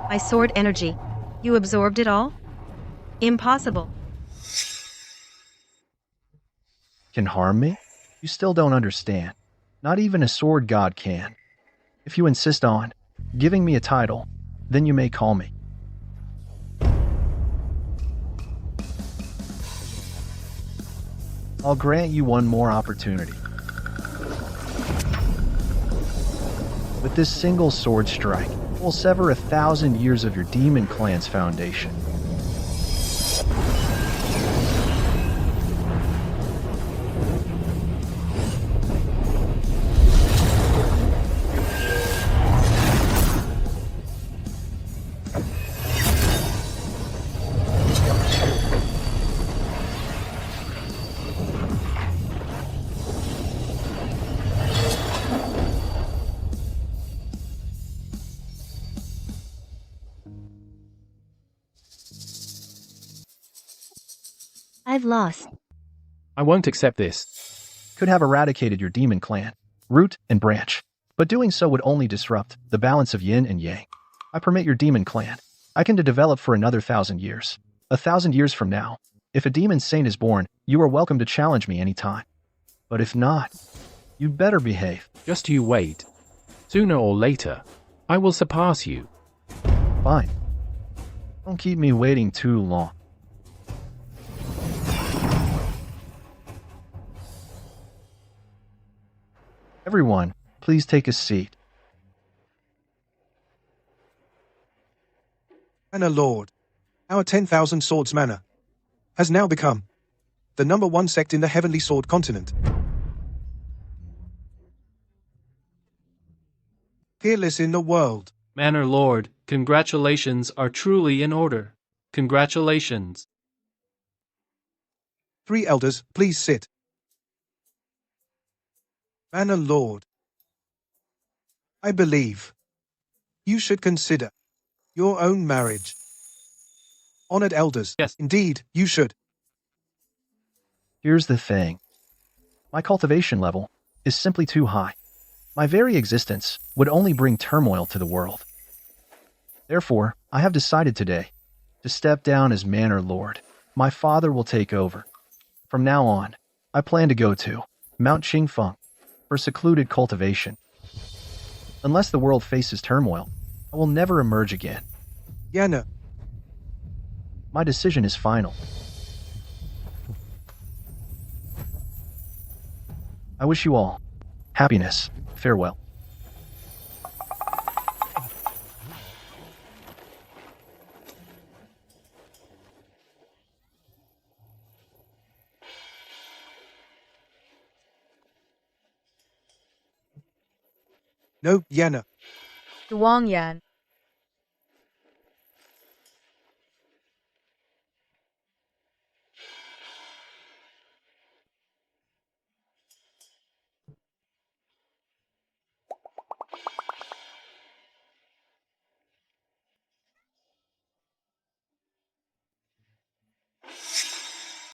My sword energy. You absorbed it all? Impossible. Can harm me? You still don't understand. Not even a sword god can. If you insist on giving me a title, then you may call me. I'll grant you one more opportunity. With this single sword strike, we'll sever 1,000 years of your demon clan's foundation. I've lost. I won't accept this. Could have eradicated your demon clan, root and branch, but doing so would only disrupt the balance of yin and yang. I permit your demon clan. I can develop for another 1,000 years. 1,000 years from now, if a demon saint is born, you are welcome to challenge me anytime. But if not, you'd better behave. Just you wait. Sooner or later, I will surpass you. Fine. Don't keep me waiting too long. Everyone, please take a seat. Manor Lord, our 10,000 Swords Manor has now become the #1 sect in the Heavenly Sword continent. Peerless in the world. Manor Lord, congratulations are truly in order. Congratulations. 3 elders, please sit. Manor Lord, I believe you should consider your own marriage. Honored elders, yes, indeed, you should. Here's the thing. My cultivation level is simply too high. My very existence would only bring turmoil to the world. Therefore, I have decided today to step down as Manor Lord. My father will take over. From now on, I plan to go to Mount Qingfeng for secluded cultivation. Unless the world faces turmoil, I will never emerge again. Yana. My decision is final. I wish you all happiness. Farewell. No, Yana. Zhuang Yan,